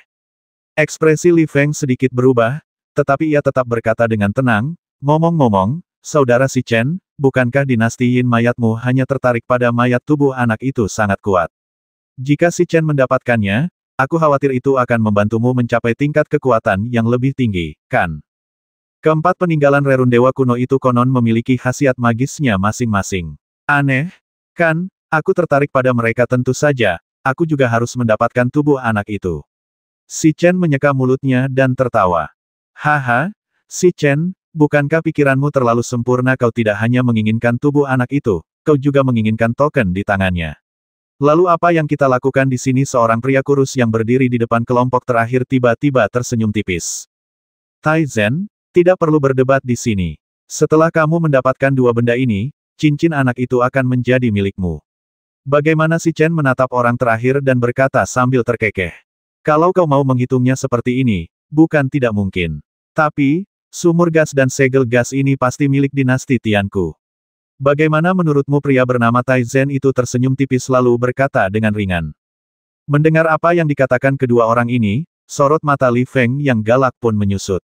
Ekspresi Li Feng sedikit berubah, tetapi ia tetap berkata dengan tenang, ngomong-ngomong, saudara Si Chen, bukankah dinasti Yin mayatmu hanya tertarik pada mayat tubuh anak itu sangat kuat? Jika Si Chen mendapatkannya, aku khawatir itu akan membantumu mencapai tingkat kekuatan yang lebih tinggi, kan? Keempat peninggalan rerun dewa kuno itu konon memiliki khasiat magisnya masing-masing. Aneh, kan? Aku tertarik pada mereka tentu saja, aku juga harus mendapatkan tubuh anak itu. Si Chen menyeka mulutnya dan tertawa. Haha, si Chen, bukankah pikiranmu terlalu sempurna? Kau tidak hanya menginginkan tubuh anak itu, kau juga menginginkan token di tangannya. Lalu apa yang kita lakukan di sini? Seorang pria kurus yang berdiri di depan kelompok terakhir tiba-tiba tersenyum tipis. Taizen, tidak perlu berdebat di sini. Setelah kamu mendapatkan dua benda ini, cincin anak itu akan menjadi milikmu. Bagaimana? Si Chen menatap orang terakhir dan berkata sambil terkekeh. Kalau kau mau menghitungnya seperti ini, bukan tidak mungkin. Tapi, sumur gas dan segel gas ini pasti milik dinasti Tianku. Bagaimana menurutmu? Pria bernama Taizen itu tersenyum tipis lalu berkata dengan ringan. Mendengar apa yang dikatakan kedua orang ini, sorot mata Li Feng yang galak pun menyusut.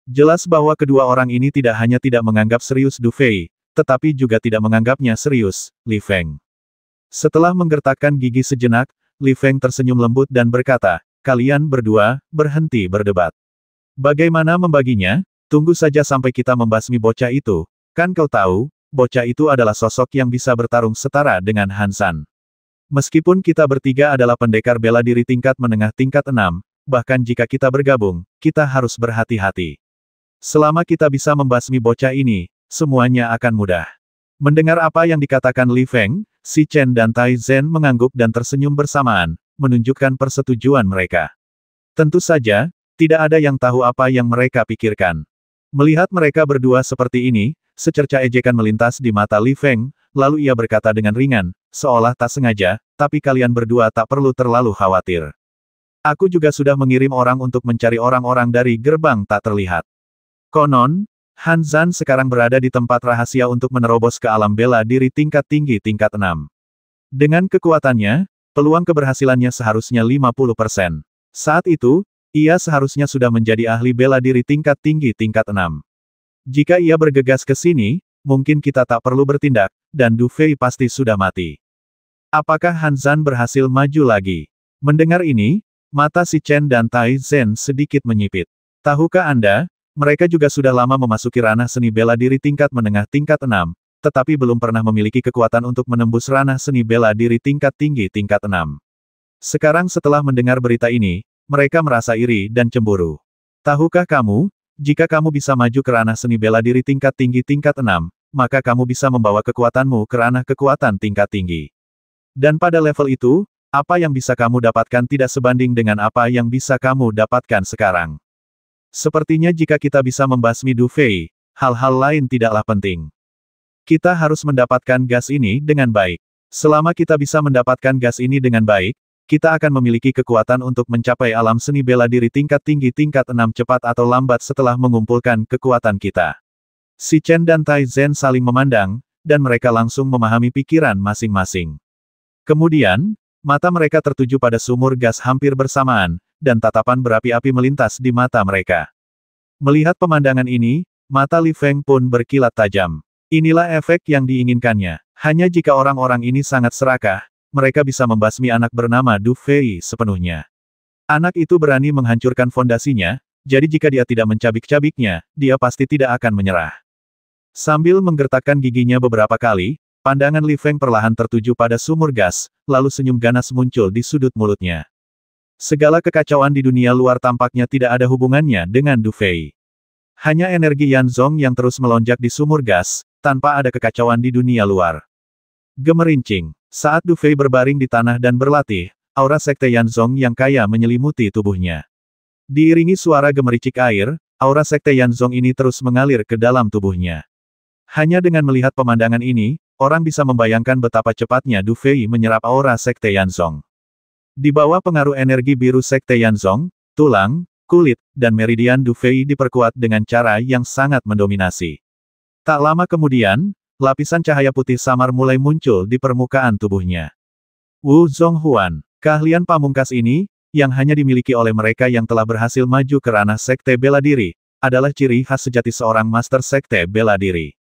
Jelas bahwa kedua orang ini tidak hanya tidak menganggap serius Du Fei, tetapi juga tidak menganggapnya serius, Li Feng. Setelah menggertakkan gigi sejenak, Li Feng tersenyum lembut dan berkata, kalian berdua, berhenti berdebat. Bagaimana membaginya? Tunggu saja sampai kita membasmi bocah itu. Kan kau tahu, bocah itu adalah sosok yang bisa bertarung setara dengan Han San. Meskipun kita bertiga adalah pendekar bela diri tingkat menengah tingkat 6, bahkan jika kita bergabung, kita harus berhati-hati. Selama kita bisa membasmi bocah ini, semuanya akan mudah. Mendengar apa yang dikatakan Li Feng, Si Chen dan Taizen mengangguk dan tersenyum bersamaan, menunjukkan persetujuan mereka. Tentu saja, tidak ada yang tahu apa yang mereka pikirkan. Melihat mereka berdua seperti ini, secerca ejekan melintas di mata Li Feng, lalu ia berkata dengan ringan, seolah tak sengaja, tapi kalian berdua tak perlu terlalu khawatir. Aku juga sudah mengirim orang untuk mencari orang-orang dari gerbang tak terlihat. Konon, Han Zan sekarang berada di tempat rahasia untuk menerobos ke alam bela diri tingkat tinggi tingkat 6. Dengan kekuatannya, peluang keberhasilannya seharusnya 50%. Saat itu, ia seharusnya sudah menjadi ahli bela diri tingkat tinggi tingkat 6. Jika ia bergegas ke sini, mungkin kita tak perlu bertindak, dan Du Fei pasti sudah mati. Apakah Han Zan berhasil maju lagi? Mendengar ini, mata Si Chen dan Taizen sedikit menyipit. Tahukah Anda, mereka juga sudah lama memasuki ranah seni bela diri tingkat menengah tingkat 6, tetapi belum pernah memiliki kekuatan untuk menembus ranah seni bela diri tingkat tinggi tingkat 6. Sekarang setelah mendengar berita ini, mereka merasa iri dan cemburu. Tahukah kamu, jika kamu bisa maju ke ranah seni bela diri tingkat tinggi tingkat 6, maka kamu bisa membawa kekuatanmu ke ranah kekuatan tingkat tinggi. Dan pada level itu, apa yang bisa kamu dapatkan tidak sebanding dengan apa yang bisa kamu dapatkan sekarang. Sepertinya jika kita bisa membasmi Du Fei, hal-hal lain tidaklah penting. Kita harus mendapatkan gas ini dengan baik. Selama kita bisa mendapatkan gas ini dengan baik, kita akan memiliki kekuatan untuk mencapai alam seni bela diri tingkat tinggi tingkat 6 cepat atau lambat setelah mengumpulkan kekuatan kita. Si Chen dan Taizen saling memandang, dan mereka langsung memahami pikiran masing-masing. Kemudian, mata mereka tertuju pada sumur gas hampir bersamaan, dan tatapan berapi-api melintas di mata mereka. Melihat pemandangan ini, mata Li Feng pun berkilat tajam. Inilah efek yang diinginkannya. Hanya jika orang-orang ini sangat serakah, mereka bisa membasmi anak bernama Du Fei sepenuhnya. Anak itu berani menghancurkan fondasinya, jadi jika dia tidak mencabik-cabiknya, dia pasti tidak akan menyerah. Sambil menggertakkan giginya beberapa kali, pandangan Li Feng perlahan tertuju pada sumur gas, lalu senyum ganas muncul di sudut mulutnya. Segala kekacauan di dunia luar tampaknya tidak ada hubungannya dengan Du Fei. Hanya energi Yanzong yang terus melonjak di sumur gas, tanpa ada kekacauan di dunia luar. Gemerincing. Saat Du Fei berbaring di tanah dan berlatih, aura sekte Yanzong yang kaya menyelimuti tubuhnya. Diiringi suara gemericik air, aura sekte Yanzong ini terus mengalir ke dalam tubuhnya. Hanya dengan melihat pemandangan ini, orang bisa membayangkan betapa cepatnya Du Fei menyerap aura sekte Yanzong. Di bawah pengaruh energi biru sekte Yanzong, tulang, kulit, dan meridian Du Fei diperkuat dengan cara yang sangat mendominasi. Tak lama kemudian, lapisan cahaya putih samar mulai muncul di permukaan tubuhnya. Wu Zonghuan, keahlian pamungkas ini, yang hanya dimiliki oleh mereka yang telah berhasil maju ke ranah sekte bela diri, adalah ciri khas sejati seorang master sekte bela diri.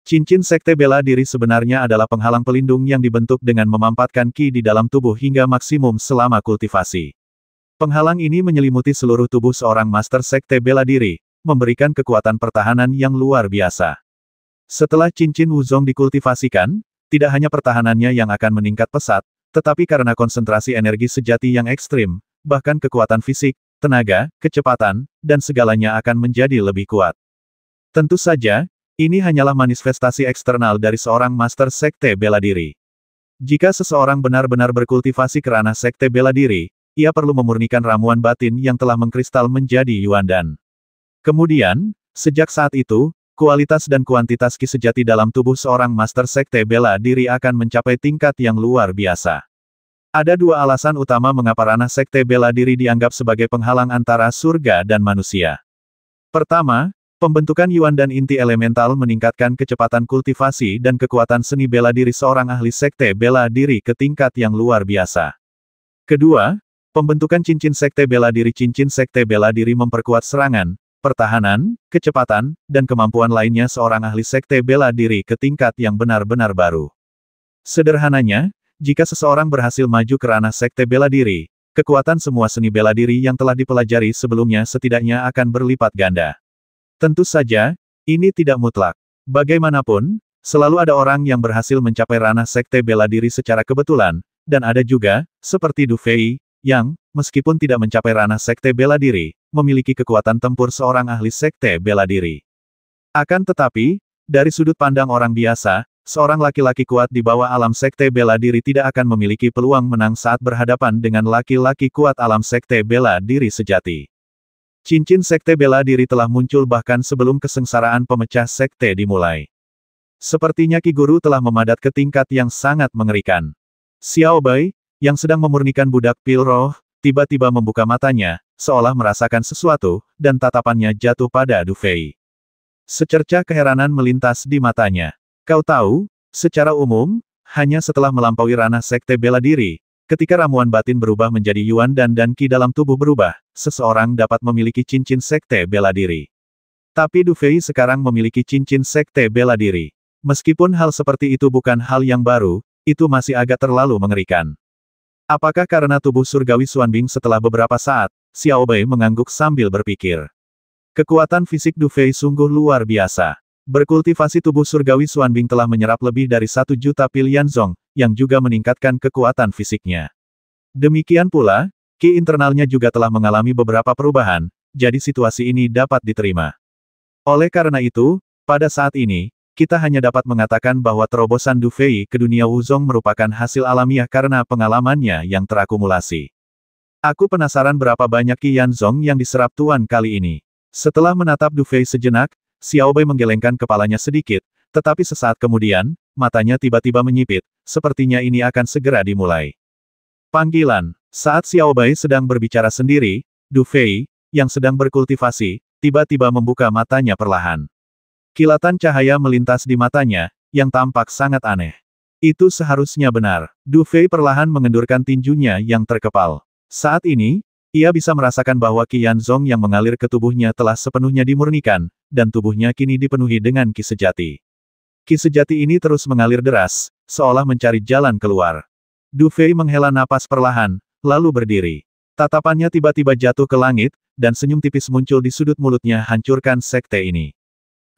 Cincin sekte bela diri sebenarnya adalah penghalang pelindung yang dibentuk dengan memampatkan ki di dalam tubuh hingga maksimum selama kultivasi. Penghalang ini menyelimuti seluruh tubuh seorang master sekte bela diri, memberikan kekuatan pertahanan yang luar biasa. Setelah cincin Wuzong dikultivasikan, tidak hanya pertahanannya yang akan meningkat pesat, tetapi karena konsentrasi energi sejati yang ekstrim, bahkan kekuatan fisik, tenaga, kecepatan, dan segalanya akan menjadi lebih kuat. Tentu saja, ini hanyalah manifestasi eksternal dari seorang master sekte bela diri. Jika seseorang benar-benar berkultivasi ke ranah sekte bela diri, ia perlu memurnikan ramuan batin yang telah mengkristal menjadi Yuandan. Kemudian, sejak saat itu, kualitas dan kuantitas ki sejati dalam tubuh seorang master sekte bela diri akan mencapai tingkat yang luar biasa. Ada dua alasan utama mengapa ranah sekte bela diri dianggap sebagai penghalang antara surga dan manusia. Pertama, pembentukan Yuandan inti elemental meningkatkan kecepatan kultivasi dan kekuatan seni bela diri seorang ahli sekte bela diri ke tingkat yang luar biasa. Kedua, pembentukan cincin sekte bela diri memperkuat serangan, pertahanan, kecepatan, dan kemampuan lainnya seorang ahli sekte bela diri ke tingkat yang benar-benar baru. Sederhananya, jika seseorang berhasil maju ke ranah sekte bela diri, kekuatan semua seni bela diri yang telah dipelajari sebelumnya setidaknya akan berlipat ganda. Tentu saja, ini tidak mutlak. Bagaimanapun, selalu ada orang yang berhasil mencapai ranah sekte bela diri secara kebetulan, dan ada juga, seperti Du Fei, yang, meskipun tidak mencapai ranah sekte bela diri, memiliki kekuatan tempur seorang ahli sekte bela diri. Akan tetapi, dari sudut pandang orang biasa, seorang laki-laki kuat di bawah alam sekte bela diri tidak akan memiliki peluang menang saat berhadapan dengan laki-laki kuat alam sekte bela diri sejati. Cincin sekte bela diri telah muncul bahkan sebelum kesengsaraan pemecah sekte dimulai. Sepertinya Ki Guru telah memadat ke tingkat yang sangat mengerikan. Xiao Bai, yang sedang memurnikan budak pil roh, tiba-tiba membuka matanya, seolah merasakan sesuatu, dan tatapannya jatuh pada Du Fei. Secercah keheranan melintas di matanya. Kau tahu, secara umum, hanya setelah melampaui ranah sekte bela diri, ketika ramuan batin berubah menjadi Yuandan dan ki dalam tubuh berubah, seseorang dapat memiliki cincin sekte bela diri. Tapi Du Fei sekarang memiliki cincin sekte bela diri. Meskipun hal seperti itu bukan hal yang baru, itu masih agak terlalu mengerikan. Apakah karena tubuh surgawi Xuanbing setelah beberapa saat, Xiao Bai mengangguk sambil berpikir. Kekuatan fisik Du Fei sungguh luar biasa. Berkultivasi tubuh surgawi Xuanbing telah menyerap lebih dari 1 juta pil Yanzong, yang juga meningkatkan kekuatan fisiknya. Demikian pula, ki internalnya juga telah mengalami beberapa perubahan, jadi situasi ini dapat diterima. Oleh karena itu, pada saat ini, kita hanya dapat mengatakan bahwa terobosan Du Fei ke dunia Wuzong merupakan hasil alamiah karena pengalamannya yang terakumulasi. Aku penasaran berapa banyak Qi Yanzong yang diserap Tuan kali ini. Setelah menatap Du Fei sejenak, Xiao Bai menggelengkan kepalanya sedikit, tetapi sesaat kemudian, matanya tiba-tiba menyipit, sepertinya ini akan segera dimulai. Panggilan. Saat Xiao Bai sedang berbicara sendiri, Du Fei, yang sedang berkultivasi, tiba-tiba membuka matanya perlahan. Kilatan cahaya melintas di matanya, yang tampak sangat aneh. Itu seharusnya benar. Du Fei perlahan mengendurkan tinjunya yang terkepal. Saat ini, ia bisa merasakan bahwa Qi Yanzong yang mengalir ke tubuhnya telah sepenuhnya dimurnikan, dan tubuhnya kini dipenuhi dengan ki sejati. Ki sejati ini terus mengalir deras, seolah mencari jalan keluar. Du Fei menghela napas perlahan, lalu berdiri. Tatapannya tiba-tiba jatuh ke langit, dan senyum tipis muncul di sudut mulutnya hancurkan sekte ini.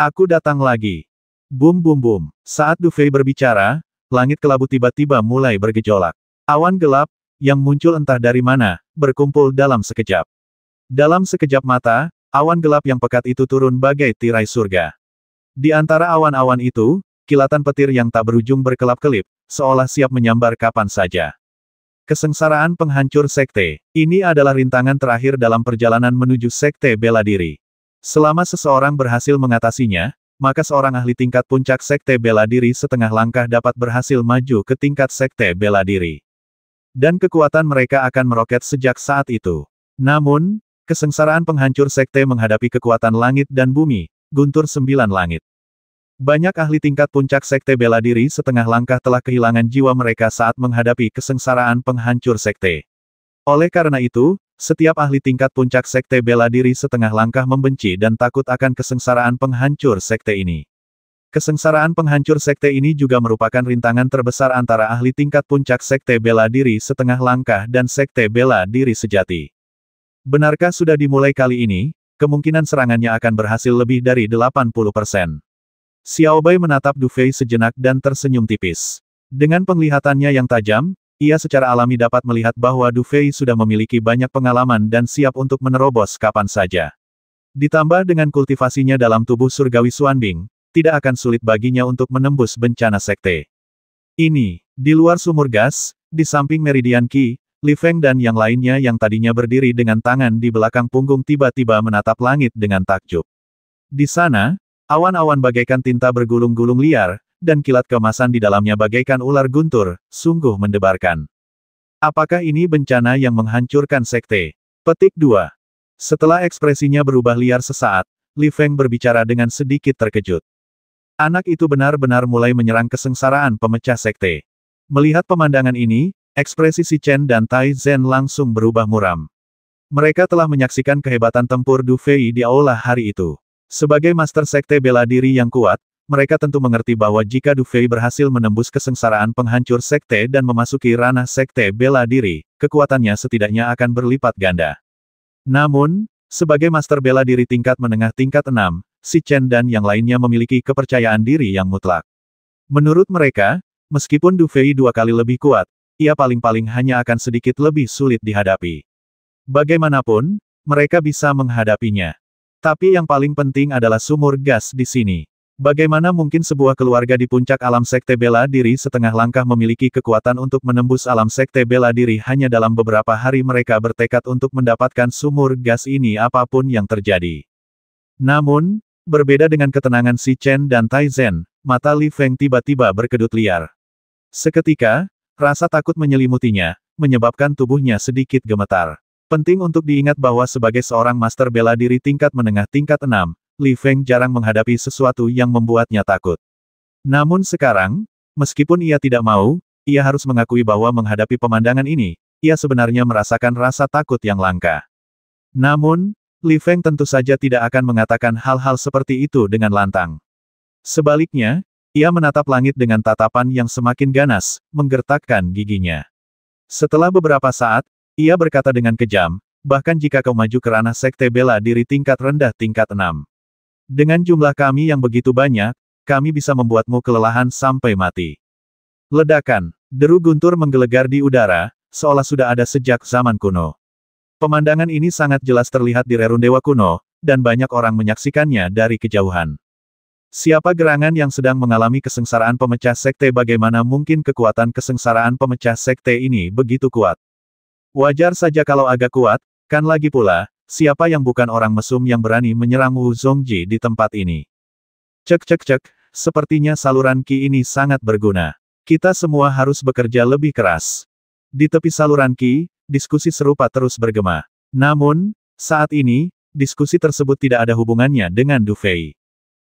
Aku datang lagi. Bum bum bum. Saat Du Fei berbicara, langit kelabu tiba-tiba mulai bergejolak. Awan gelap, yang muncul entah dari mana, berkumpul dalam sekejap. Dalam sekejap mata, awan gelap yang pekat itu turun bagai tirai surga. Di antara awan-awan itu, kilatan petir yang tak berujung berkelap-kelip, seolah siap menyambar kapan saja. Kesengsaraan penghancur sekte. Ini adalah rintangan terakhir dalam perjalanan menuju sekte bela diri. Selama seseorang berhasil mengatasinya, maka seorang ahli tingkat puncak sekte bela diri setengah langkah dapat berhasil maju ke tingkat sekte bela diri. Dan kekuatan mereka akan meroket sejak saat itu. Namun, kesengsaraan penghancur sekte menghadapi kekuatan langit dan bumi, guntur 9 langit. Banyak ahli tingkat puncak sekte bela diri setengah langkah telah kehilangan jiwa mereka saat menghadapi kesengsaraan penghancur sekte. Oleh karena itu, setiap ahli tingkat puncak sekte bela diri setengah langkah membenci dan takut akan kesengsaraan penghancur sekte ini. Kesengsaraan penghancur sekte ini juga merupakan rintangan terbesar antara ahli tingkat puncak sekte bela diri setengah langkah dan sekte bela diri sejati. Benarkah sudah dimulai kali ini, kemungkinan serangannya akan berhasil lebih dari 80%. Xiaobai menatap Du Fei sejenak dan tersenyum tipis. Dengan penglihatannya yang tajam, ia secara alami dapat melihat bahwa Du Fei sudah memiliki banyak pengalaman dan siap untuk menerobos kapan saja. Ditambah dengan kultivasinya dalam tubuh surgawi Xuanbing, tidak akan sulit baginya untuk menembus bencana sekte. Ini, di luar sumur gas, di samping meridian Qi, Li Feng dan yang lainnya yang tadinya berdiri dengan tangan di belakang punggung tiba-tiba menatap langit dengan takjub. Di sana, awan-awan bagaikan tinta bergulung-gulung liar, dan kilat keemasan di dalamnya bagaikan ular guntur, sungguh mendebarkan. Apakah ini bencana yang menghancurkan sekte? Petik 2. Setelah ekspresinya berubah liar sesaat, Li Feng berbicara dengan sedikit terkejut. Anak itu benar-benar mulai menyerang kesengsaraan pemecah sekte. Melihat pemandangan ini, ekspresi Si Chen dan Tai Zhen langsung berubah muram. Mereka telah menyaksikan kehebatan tempur Du Fei di aula hari itu. Sebagai master sekte bela diri yang kuat, mereka tentu mengerti bahwa jika Du Fei berhasil menembus kesengsaraan penghancur sekte dan memasuki ranah sekte bela diri, kekuatannya setidaknya akan berlipat ganda. Namun, sebagai master bela diri tingkat menengah tingkat 6, Si Chen dan yang lainnya memiliki kepercayaan diri yang mutlak. Menurut mereka, meskipun Du Fei 2 kali lebih kuat, ia paling-paling hanya akan sedikit lebih sulit dihadapi. Bagaimanapun, mereka bisa menghadapinya. Tapi yang paling penting adalah sumur gas di sini. Bagaimana mungkin sebuah keluarga di puncak alam sekte bela diri setengah langkah memiliki kekuatan untuk menembus alam sekte bela diri hanya dalam beberapa hari mereka bertekad untuk mendapatkan sumur gas ini apapun yang terjadi. Namun, berbeda dengan ketenangan Si Chen dan Tai Zhen, mata Li Feng tiba-tiba berkedut liar. Seketika, rasa takut menyelimutinya, menyebabkan tubuhnya sedikit gemetar. Penting untuk diingat bahwa sebagai seorang master bela diri tingkat menengah tingkat 6, Li Feng jarang menghadapi sesuatu yang membuatnya takut. Namun sekarang, meskipun ia tidak mau, ia harus mengakui bahwa menghadapi pemandangan ini, ia sebenarnya merasakan rasa takut yang langka. Namun, Li Feng tentu saja tidak akan mengatakan hal-hal seperti itu dengan lantang. Sebaliknya, ia menatap langit dengan tatapan yang semakin ganas, menggertakkan giginya. Setelah beberapa saat, ia berkata dengan kejam, bahkan jika kau maju ke ranah sekte bela diri tingkat rendah tingkat 6. Dengan jumlah kami yang begitu banyak, kami bisa membuatmu kelelahan sampai mati. Ledakan, deru guntur menggelegar di udara, seolah sudah ada sejak zaman kuno. Pemandangan ini sangat jelas terlihat di rerun dewa kuno, dan banyak orang menyaksikannya dari kejauhan. Siapa gerangan yang sedang mengalami kesengsaraan pemecah sekte? Bagaimana mungkin kekuatan kesengsaraan pemecah sekte ini begitu kuat? Wajar saja kalau agak kuat, kan lagi pula, siapa yang bukan orang mesum yang berani menyerang Wu Zongji di tempat ini? Cek, sepertinya saluran Qi ini sangat berguna. Kita semua harus bekerja lebih keras. Di tepi saluran Qi, diskusi serupa terus bergema. Namun, saat ini, diskusi tersebut tidak ada hubungannya dengan Du Fei.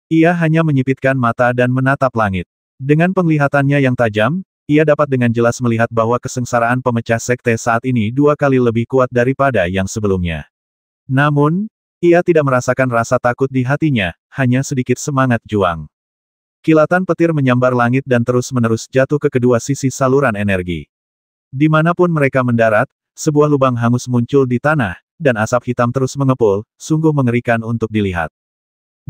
Ia hanya menyipitkan mata dan menatap langit. Dengan penglihatannya yang tajam, ia dapat dengan jelas melihat bahwa kesengsaraan pemecah sekte saat ini 2 kali lebih kuat daripada yang sebelumnya. Namun, ia tidak merasakan rasa takut di hatinya, hanya sedikit semangat juang. Kilatan petir menyambar langit dan terus-menerus jatuh ke kedua sisi saluran energi. Dimanapun mereka mendarat, sebuah lubang hangus muncul di tanah, dan asap hitam terus mengepul, sungguh mengerikan untuk dilihat.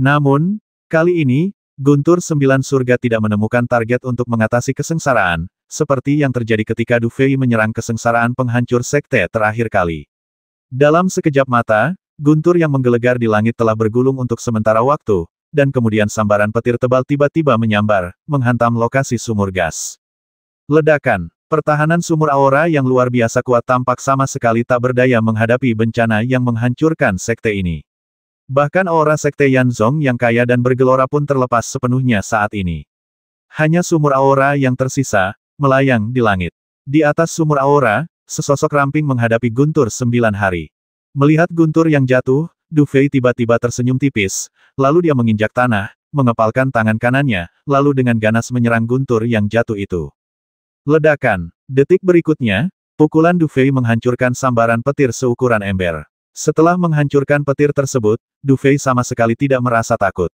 Namun, kali ini, Guntur 9 Surga tidak menemukan target untuk mengatasi kesengsaraan, seperti yang terjadi ketika Du Fei menyerang kesengsaraan penghancur sekte terakhir kali. Dalam sekejap mata, guntur yang menggelegar di langit telah bergulung untuk sementara waktu, dan kemudian sambaran petir tebal tiba-tiba menyambar, menghantam lokasi sumur gas. Ledakan, pertahanan sumur aura yang luar biasa kuat tampak sama sekali tak berdaya menghadapi bencana yang menghancurkan sekte ini. Bahkan aura sekte Yanzong yang kaya dan bergelora pun terlepas sepenuhnya saat ini. Hanya sumur aura yang tersisa, melayang di langit. Di atas sumur aura, sesosok ramping menghadapi guntur 9 hari. Melihat guntur yang jatuh, Du Fei tiba-tiba tersenyum tipis, lalu dia menginjak tanah, mengepalkan tangan kanannya, lalu dengan ganas menyerang guntur yang jatuh itu. Ledakan. Detik berikutnya, pukulan Du Fei menghancurkan sambaran petir seukuran ember. Setelah menghancurkan petir tersebut, Du Fei sama sekali tidak merasa takut.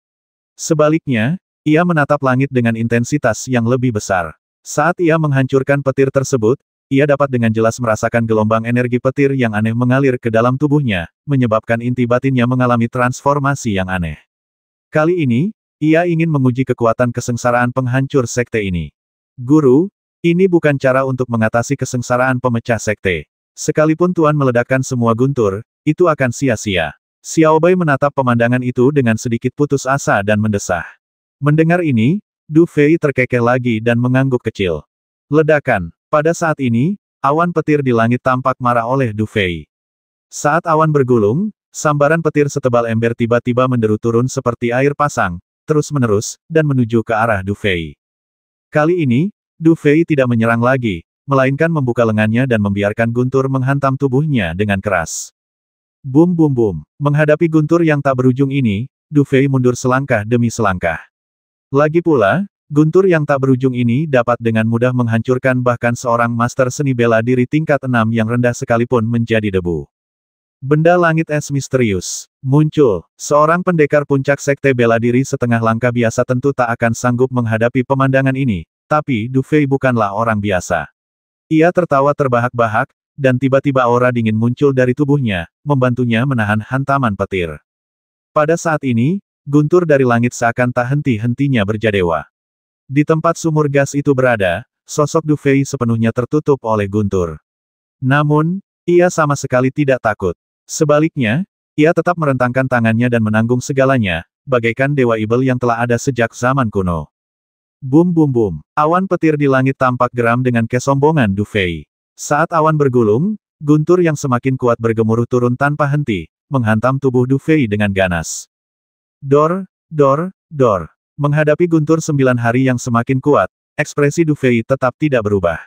Sebaliknya, ia menatap langit dengan intensitas yang lebih besar. Saat ia menghancurkan petir tersebut, ia dapat dengan jelas merasakan gelombang energi petir yang aneh mengalir ke dalam tubuhnya, menyebabkan inti batinnya mengalami transformasi yang aneh. Kali ini, Ia ingin menguji kekuatan kesengsaraan penghancur sekte ini. Guru, ini bukan cara untuk mengatasi kesengsaraan pemecah sekte. Sekalipun Tuan meledakkan semua guntur, itu akan sia-sia. Xiao Bai menatap pemandangan itu dengan sedikit putus asa dan mendesah. Mendengar ini, Du Fei terkekeh lagi dan mengangguk kecil. Ledakan. Pada saat ini, awan petir di langit tampak marah oleh Du Fei. Saat awan bergulung, sambaran petir setebal ember tiba-tiba menderu turun seperti air pasang, terus-menerus, dan menuju ke arah Du Fei. Kali ini, Du Fei tidak menyerang lagi, melainkan membuka lengannya dan membiarkan guntur menghantam tubuhnya dengan keras. Bum bum bum. Menghadapi guntur yang tak berujung ini, Du Fei mundur selangkah demi selangkah. Lagi pula, guntur yang tak berujung ini dapat dengan mudah menghancurkan bahkan seorang master seni bela diri tingkat 6 yang rendah sekalipun menjadi debu. Benda langit es misterius muncul. Seorang pendekar puncak sekte bela diri setengah langkah biasa tentu tak akan sanggup menghadapi pemandangan ini, tapi Du Fei bukanlah orang biasa. Ia tertawa terbahak-bahak, dan tiba-tiba aura dingin muncul dari tubuhnya, membantunya menahan hantaman petir. Pada saat ini, guntur dari langit seakan tak henti-hentinya berjadewa. Di tempat sumur gas itu berada, sosok Du Fei sepenuhnya tertutup oleh guntur. Namun, ia sama sekali tidak takut. Sebaliknya, ia tetap merentangkan tangannya dan menanggung segalanya, bagaikan dewa ibel yang telah ada sejak zaman kuno. Bum bum bum. Awan petir di langit tampak geram dengan kesombongan Du Fei. Saat awan bergulung, guntur yang semakin kuat bergemuruh turun tanpa henti, menghantam tubuh Du Fei dengan ganas. Dor, dor, dor. Menghadapi guntur 9 hari yang semakin kuat, ekspresi Du Fei tetap tidak berubah.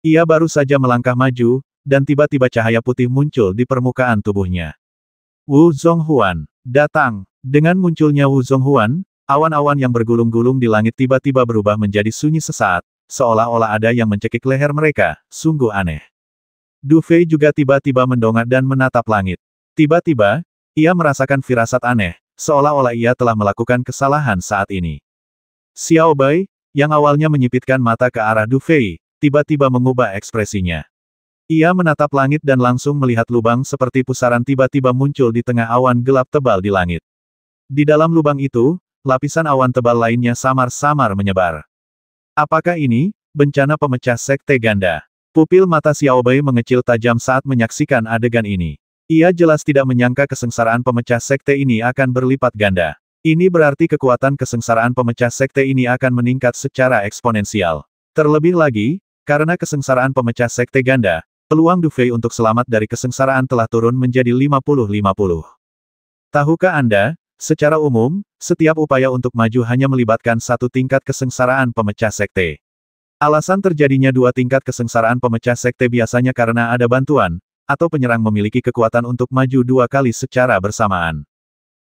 Ia baru saja melangkah maju, dan tiba-tiba cahaya putih muncul di permukaan tubuhnya. Wu Zonghuan, datang. Dengan munculnya Wu Zonghuan, awan-awan yang bergulung-gulung di langit tiba-tiba berubah menjadi sunyi sesaat, seolah-olah ada yang mencekik leher mereka, sungguh aneh. Du Fei juga tiba-tiba mendongak dan menatap langit. Tiba-tiba, ia merasakan firasat aneh, seolah-olah ia telah melakukan kesalahan saat ini. Xiao Bai, yang awalnya menyipitkan mata ke arah Du Fei, tiba-tiba mengubah ekspresinya. Ia menatap langit dan langsung melihat lubang seperti pusaran tiba-tiba muncul di tengah awan gelap tebal di langit. Di dalam lubang itu, lapisan awan tebal lainnya samar-samar menyebar. Apakah ini bencana pemecah sekte ganda? Pupil mata Xiao Bai mengecil tajam saat menyaksikan adegan ini. Ia jelas tidak menyangka kesengsaraan pemecah sekte ini akan berlipat ganda. Ini berarti kekuatan kesengsaraan pemecah sekte ini akan meningkat secara eksponensial. Terlebih lagi, karena kesengsaraan pemecah sekte ganda, peluang Du Fei untuk selamat dari kesengsaraan telah turun menjadi 50-50. Tahukah Anda? Secara umum, setiap upaya untuk maju hanya melibatkan satu tingkat kesengsaraan pemecah sekte. Alasan terjadinya dua tingkat kesengsaraan pemecah sekte biasanya karena ada bantuan, atau penyerang memiliki kekuatan untuk maju dua kali secara bersamaan.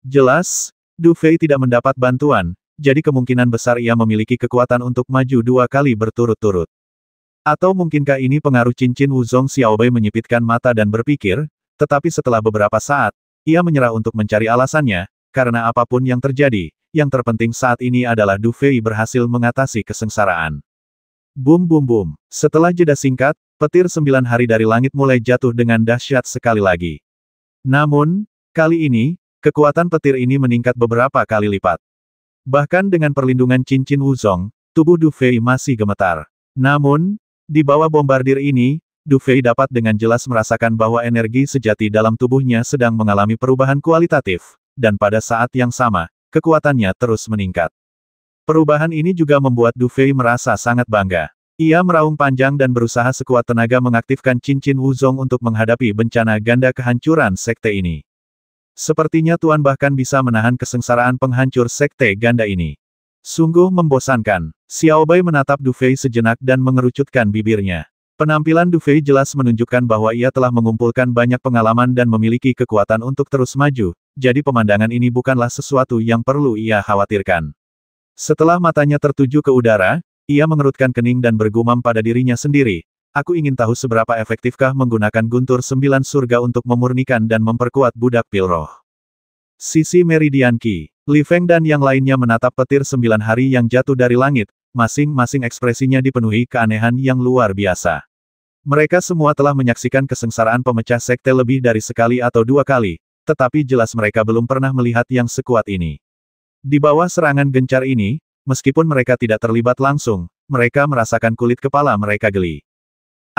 Jelas, Du Fei tidak mendapat bantuan, jadi kemungkinan besar ia memiliki kekuatan untuk maju dua kali berturut-turut. Atau mungkinkah ini pengaruh cincin Wuzong? Xiao Bai menyipitkan mata dan berpikir, tetapi setelah beberapa saat, ia menyerah untuk mencari alasannya. Karena apapun yang terjadi, yang terpenting saat ini adalah Du Fei berhasil mengatasi kesengsaraan. Bum bum bum. Setelah jeda singkat, petir 9 hari dari langit mulai jatuh dengan dahsyat sekali lagi. Namun, kali ini, kekuatan petir ini meningkat beberapa kali lipat. Bahkan dengan perlindungan cincin Wuzong, tubuh Du Fei masih gemetar. Namun, di bawah bombardir ini, Du Fei dapat dengan jelas merasakan bahwa energi sejati dalam tubuhnya sedang mengalami perubahan kualitatif. Dan pada saat yang sama, kekuatannya terus meningkat. Perubahan ini juga membuat Du Fei merasa sangat bangga. Ia meraung panjang dan berusaha sekuat tenaga mengaktifkan cincin Wuzong untuk menghadapi bencana ganda kehancuran sekte ini. Sepertinya Tuan bahkan bisa menahan kesengsaraan penghancur sekte ganda ini. Sungguh membosankan. Xiao Bai menatap Du Fei sejenak dan mengerucutkan bibirnya. Penampilan Du Fei jelas menunjukkan bahwa ia telah mengumpulkan banyak pengalaman dan memiliki kekuatan untuk terus maju, jadi pemandangan ini bukanlah sesuatu yang perlu ia khawatirkan. Setelah matanya tertuju ke udara, ia mengerutkan kening dan bergumam pada dirinya sendiri, aku ingin tahu seberapa efektifkah menggunakan guntur 9 surga untuk memurnikan dan memperkuat budak pil roh. Sisi Meridian Qi, Li Feng dan yang lainnya menatap petir 9 hari yang jatuh dari langit, masing-masing ekspresinya dipenuhi keanehan yang luar biasa. Mereka semua telah menyaksikan kesengsaraan pemecah sekte lebih dari sekali atau dua kali, tetapi jelas mereka belum pernah melihat yang sekuat ini. Di bawah serangan gencar ini, meskipun mereka tidak terlibat langsung, mereka merasakan kulit kepala mereka geli.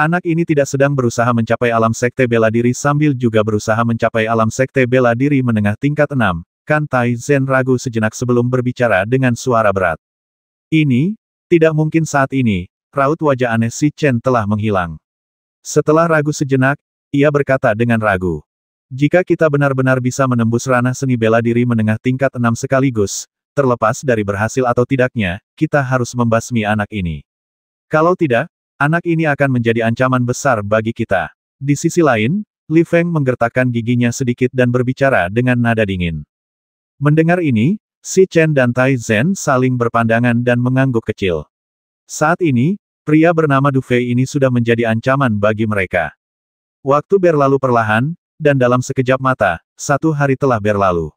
Anak ini tidak sedang berusaha mencapai alam sekte bela diri sambil juga berusaha mencapai alam sekte bela diri menengah tingkat 6. Kan Tai Zen ragu sejenak sebelum berbicara dengan suara berat. Ini, tidak mungkin saat ini, raut wajah aneh si Chen telah menghilang. Setelah ragu sejenak, ia berkata dengan ragu. Jika kita benar-benar bisa menembus ranah seni bela diri menengah tingkat 6 sekaligus, terlepas dari berhasil atau tidaknya, kita harus membasmi anak ini. Kalau tidak, anak ini akan menjadi ancaman besar bagi kita. Di sisi lain, Li Feng menggertakkan giginya sedikit dan berbicara dengan nada dingin. Mendengar ini, si Chen dan Tai Zen saling berpandangan dan mengangguk kecil. Saat ini, pria bernama Du Fei ini sudah menjadi ancaman bagi mereka. Waktu berlalu perlahan, dan dalam sekejap mata, 1 hari telah berlalu.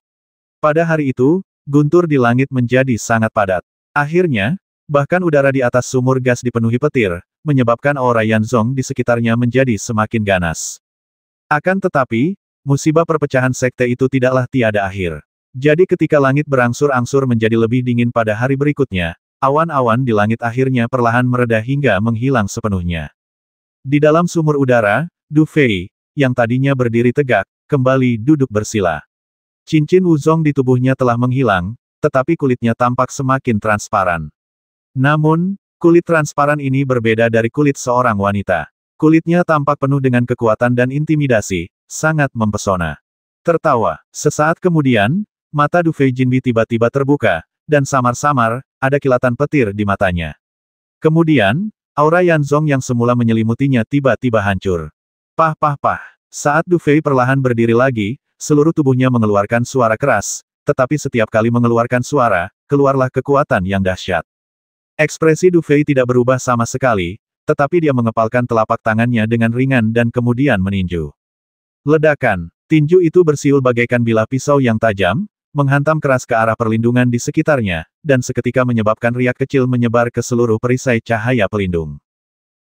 Pada hari itu, guntur di langit menjadi sangat padat. Akhirnya, bahkan udara di atas sumur gas dipenuhi petir, menyebabkan aura Yanzong di sekitarnya menjadi semakin ganas. Akan tetapi, musibah perpecahan sekte itu tidaklah tiada akhir. Jadi ketika langit berangsur-angsur menjadi lebih dingin pada hari berikutnya, awan-awan di langit akhirnya perlahan mereda hingga menghilang sepenuhnya. Di dalam sumur udara, Du Fei, yang tadinya berdiri tegak, kembali duduk bersila. Cincin Wuzong di tubuhnya telah menghilang, tetapi kulitnya tampak semakin transparan. Namun, kulit transparan ini berbeda dari kulit seorang wanita. Kulitnya tampak penuh dengan kekuatan dan intimidasi, sangat mempesona. Tertawa. Sesaat kemudian, mata Du Fei Jinbi tiba-tiba terbuka, dan samar-samar, ada kilatan petir di matanya. Kemudian, aura Yanzong yang semula menyelimutinya tiba-tiba hancur. Pah pah pah. Saat Du Fei perlahan berdiri lagi, seluruh tubuhnya mengeluarkan suara keras, tetapi setiap kali mengeluarkan suara, keluarlah kekuatan yang dahsyat. Ekspresi Du Fei tidak berubah sama sekali, tetapi dia mengepalkan telapak tangannya dengan ringan dan kemudian meninju. Ledakan. Tinju itu bersiul bagaikan bilah pisau yang tajam, menghantam keras ke arah perlindungan di sekitarnya, dan seketika menyebabkan riak kecil menyebar ke seluruh perisai cahaya pelindung.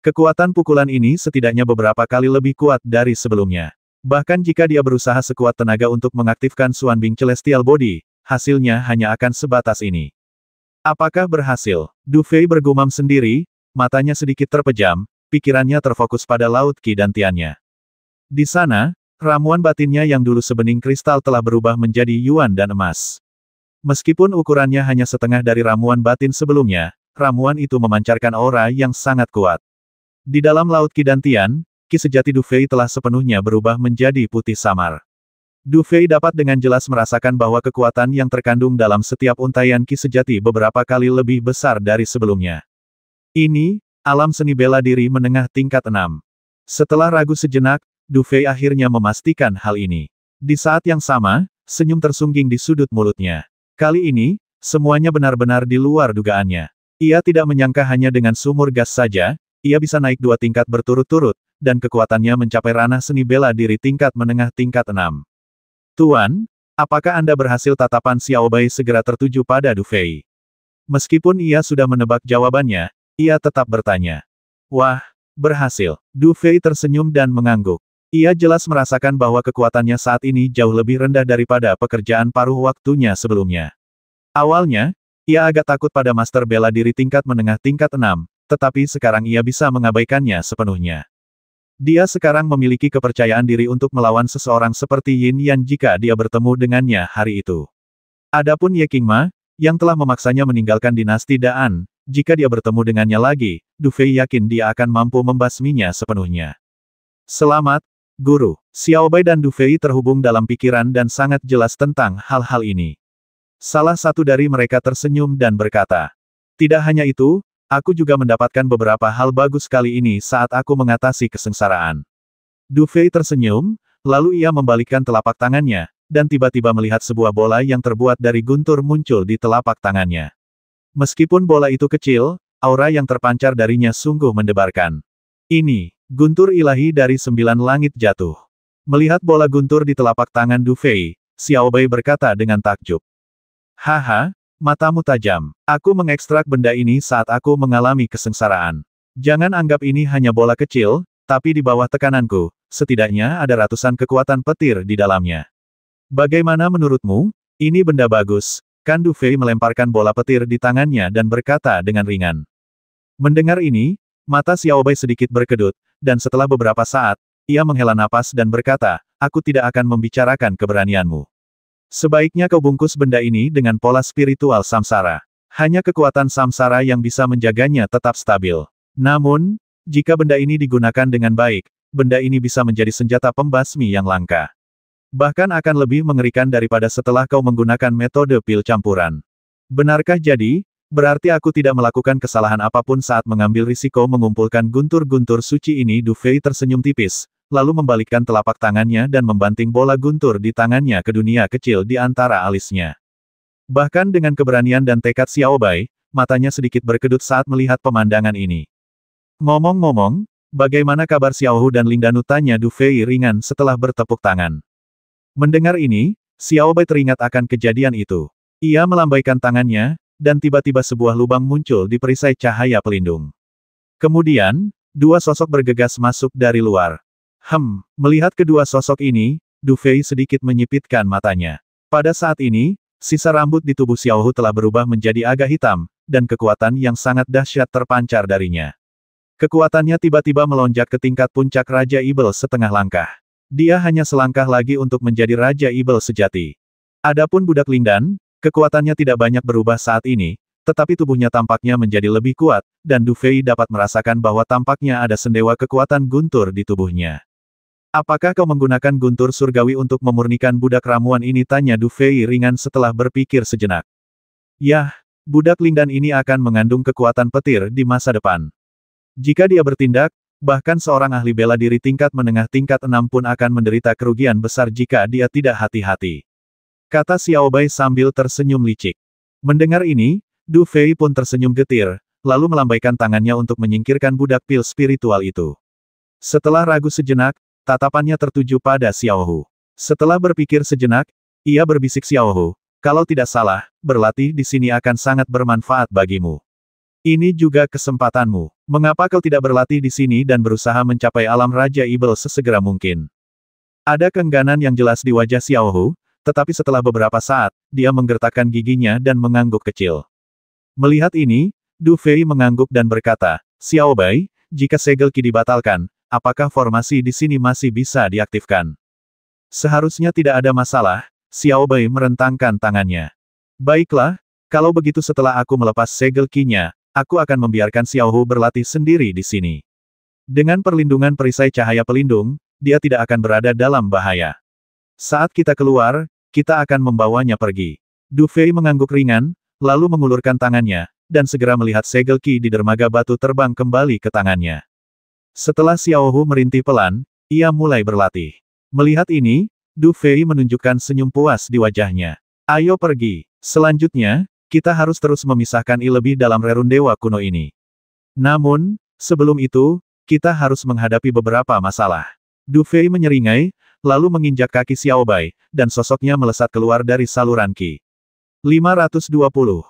Kekuatan pukulan ini setidaknya beberapa kali lebih kuat dari sebelumnya. Bahkan jika dia berusaha sekuat tenaga untuk mengaktifkan Xuanbing Celestial Body, hasilnya hanya akan sebatas ini. Apakah berhasil? Du Fei bergumam sendiri, matanya sedikit terpejam, pikirannya terfokus pada Laut Qi dan Tiannya. Di sana, ramuan batinnya yang dulu sebening kristal telah berubah menjadi yuan dan emas. Meskipun ukurannya hanya setengah dari ramuan batin sebelumnya, ramuan itu memancarkan aura yang sangat kuat. Di dalam Laut Qi dan Tian, Qi sejati Du Fei telah sepenuhnya berubah menjadi putih samar. Du Fei dapat dengan jelas merasakan bahwa kekuatan yang terkandung dalam setiap untaian Qi sejati beberapa kali lebih besar dari sebelumnya. Ini, alam seni bela diri menengah tingkat 6. Setelah ragu sejenak, Du Fei akhirnya memastikan hal ini. Di saat yang sama, senyum tersungging di sudut mulutnya. Kali ini, semuanya benar-benar di luar dugaannya. Ia tidak menyangka hanya dengan sumur gas saja, ia bisa naik 2 tingkat berturut-turut, dan kekuatannya mencapai ranah seni bela diri tingkat menengah tingkat 6. Tuan, apakah Anda berhasil? Tatapan Xiao Bai segera tertuju pada Du Fei. Meskipun ia sudah menebak jawabannya, ia tetap bertanya. Wah, berhasil. Du Fei tersenyum dan mengangguk. Ia jelas merasakan bahwa kekuatannya saat ini jauh lebih rendah daripada pekerjaan paruh waktunya sebelumnya. Awalnya, ia agak takut pada master bela diri tingkat menengah tingkat 6, tetapi sekarang ia bisa mengabaikannya sepenuhnya. Dia sekarang memiliki kepercayaan diri untuk melawan seseorang seperti Yin Yan jika dia bertemu dengannya hari itu. Adapun Ye Qingma, yang telah memaksanya meninggalkan dinasti Daan, jika dia bertemu dengannya lagi, Du Fei yakin dia akan mampu membasminya sepenuhnya. Selamat, Guru. Xiao Bai dan Du Fei terhubung dalam pikiran dan sangat jelas tentang hal-hal ini. Salah satu dari mereka tersenyum dan berkata, tidak hanya itu, aku juga mendapatkan beberapa hal bagus kali ini saat aku mengatasi kesengsaraan. Du Fei tersenyum, lalu ia membalikkan telapak tangannya, dan tiba-tiba melihat sebuah bola yang terbuat dari guntur muncul di telapak tangannya. Meskipun bola itu kecil, aura yang terpancar darinya sungguh mendebarkan. Ini, guntur ilahi dari 9 langit jatuh. Melihat bola guntur di telapak tangan Du Fei, Xiao Bai berkata dengan takjub. Haha, matamu tajam. Aku mengekstrak benda ini saat aku mengalami kesengsaraan. Jangan anggap ini hanya bola kecil, tapi di bawah tekananku, setidaknya ada ratusan kekuatan petir di dalamnya. Bagaimana menurutmu? Ini benda bagus, Kan Du Fei melemparkan bola petir di tangannya dan berkata dengan ringan. Mendengar ini, mata Xiao Bai sedikit berkedut, dan setelah beberapa saat, ia menghela napas dan berkata, aku tidak akan membicarakan keberanianmu. Sebaiknya kau bungkus benda ini dengan pola spiritual samsara. Hanya kekuatan samsara yang bisa menjaganya tetap stabil. Namun, jika benda ini digunakan dengan baik, benda ini bisa menjadi senjata pembasmi yang langka. Bahkan akan lebih mengerikan daripada setelah kau menggunakan metode pil campuran. Benarkah jadi? Berarti aku tidak melakukan kesalahan apapun saat mengambil risiko mengumpulkan guntur-guntur suci ini. Du Fei tersenyum tipis, lalu membalikkan telapak tangannya dan membanting bola guntur di tangannya ke dunia kecil di antara alisnya. Bahkan dengan keberanian dan tekad Xiao Bai, matanya sedikit berkedut saat melihat pemandangan ini. Ngomong-ngomong, bagaimana kabar Xiao Hu dan Ling Danu, tanya Du Fei ringan setelah bertepuk tangan. Mendengar ini, Xiao Bai teringat akan kejadian itu. Ia melambaikan tangannya, dan tiba-tiba sebuah lubang muncul di perisai cahaya pelindung. Kemudian, dua sosok bergegas masuk dari luar. Melihat kedua sosok ini, Du Fei sedikit menyipitkan matanya. Pada saat ini, sisa rambut di tubuh Xiao Hu telah berubah menjadi agak hitam, dan kekuatan yang sangat dahsyat terpancar darinya. Kekuatannya tiba-tiba melonjak ke tingkat puncak Raja Ibel setengah langkah. Dia hanya selangkah lagi untuk menjadi Raja Ibel sejati. Adapun budak Ling Dan, kekuatannya tidak banyak berubah saat ini, tetapi tubuhnya tampaknya menjadi lebih kuat, dan Du Fei dapat merasakan bahwa tampaknya ada sendewa kekuatan guntur di tubuhnya. Apakah kau menggunakan guntur surgawi untuk memurnikan budak ramuan ini, tanya Du Fei ringan setelah berpikir sejenak. Yah, budak Ling Dan ini akan mengandung kekuatan petir di masa depan. Jika dia bertindak, bahkan seorang ahli bela diri tingkat menengah tingkat 6 pun akan menderita kerugian besar jika dia tidak hati-hati. Kata Xiao Bai sambil tersenyum licik. Mendengar ini, Du Fei pun tersenyum getir, lalu melambaikan tangannya untuk menyingkirkan budak pil spiritual itu. Setelah ragu sejenak, tatapannya tertuju pada Xiao Hu. Setelah berpikir sejenak, ia berbisik, Xiao Hu, kalau tidak salah, berlatih di sini akan sangat bermanfaat bagimu. Ini juga kesempatanmu. Mengapa kau tidak berlatih di sini dan berusaha mencapai alam Raja Ibel sesegera mungkin? Ada keengganan yang jelas di wajah Xiao Hu, tetapi setelah beberapa saat, dia menggertakkan giginya dan mengangguk kecil. Melihat ini, Du Fei mengangguk dan berkata, Xiao Bai, jika segel Qi dibatalkan, apakah formasi di sini masih bisa diaktifkan? Seharusnya tidak ada masalah. Xiao Bai merentangkan tangannya. Baiklah, kalau begitu setelah aku melepas segel Qi-nya, aku akan membiarkan Xiao Hu berlatih sendiri di sini. Dengan perlindungan perisai cahaya pelindung, dia tidak akan berada dalam bahaya. Saat kita keluar, kita akan membawanya pergi. Du Fei mengangguk ringan, lalu mengulurkan tangannya, dan segera melihat segel Qi di dermaga batu terbang kembali ke tangannya. Setelah Xiao Hu merintih pelan, ia mulai berlatih. Melihat ini, Du Fei menunjukkan senyum puas di wajahnya. Ayo pergi. Selanjutnya, kita harus terus memisahkan lebih dalam rerun dewa kuno ini. Namun, sebelum itu, kita harus menghadapi beberapa masalah. Du Fei menyeringai, lalu menginjak kaki Xiao Bai, dan sosoknya melesat keluar dari saluran Qi. 520.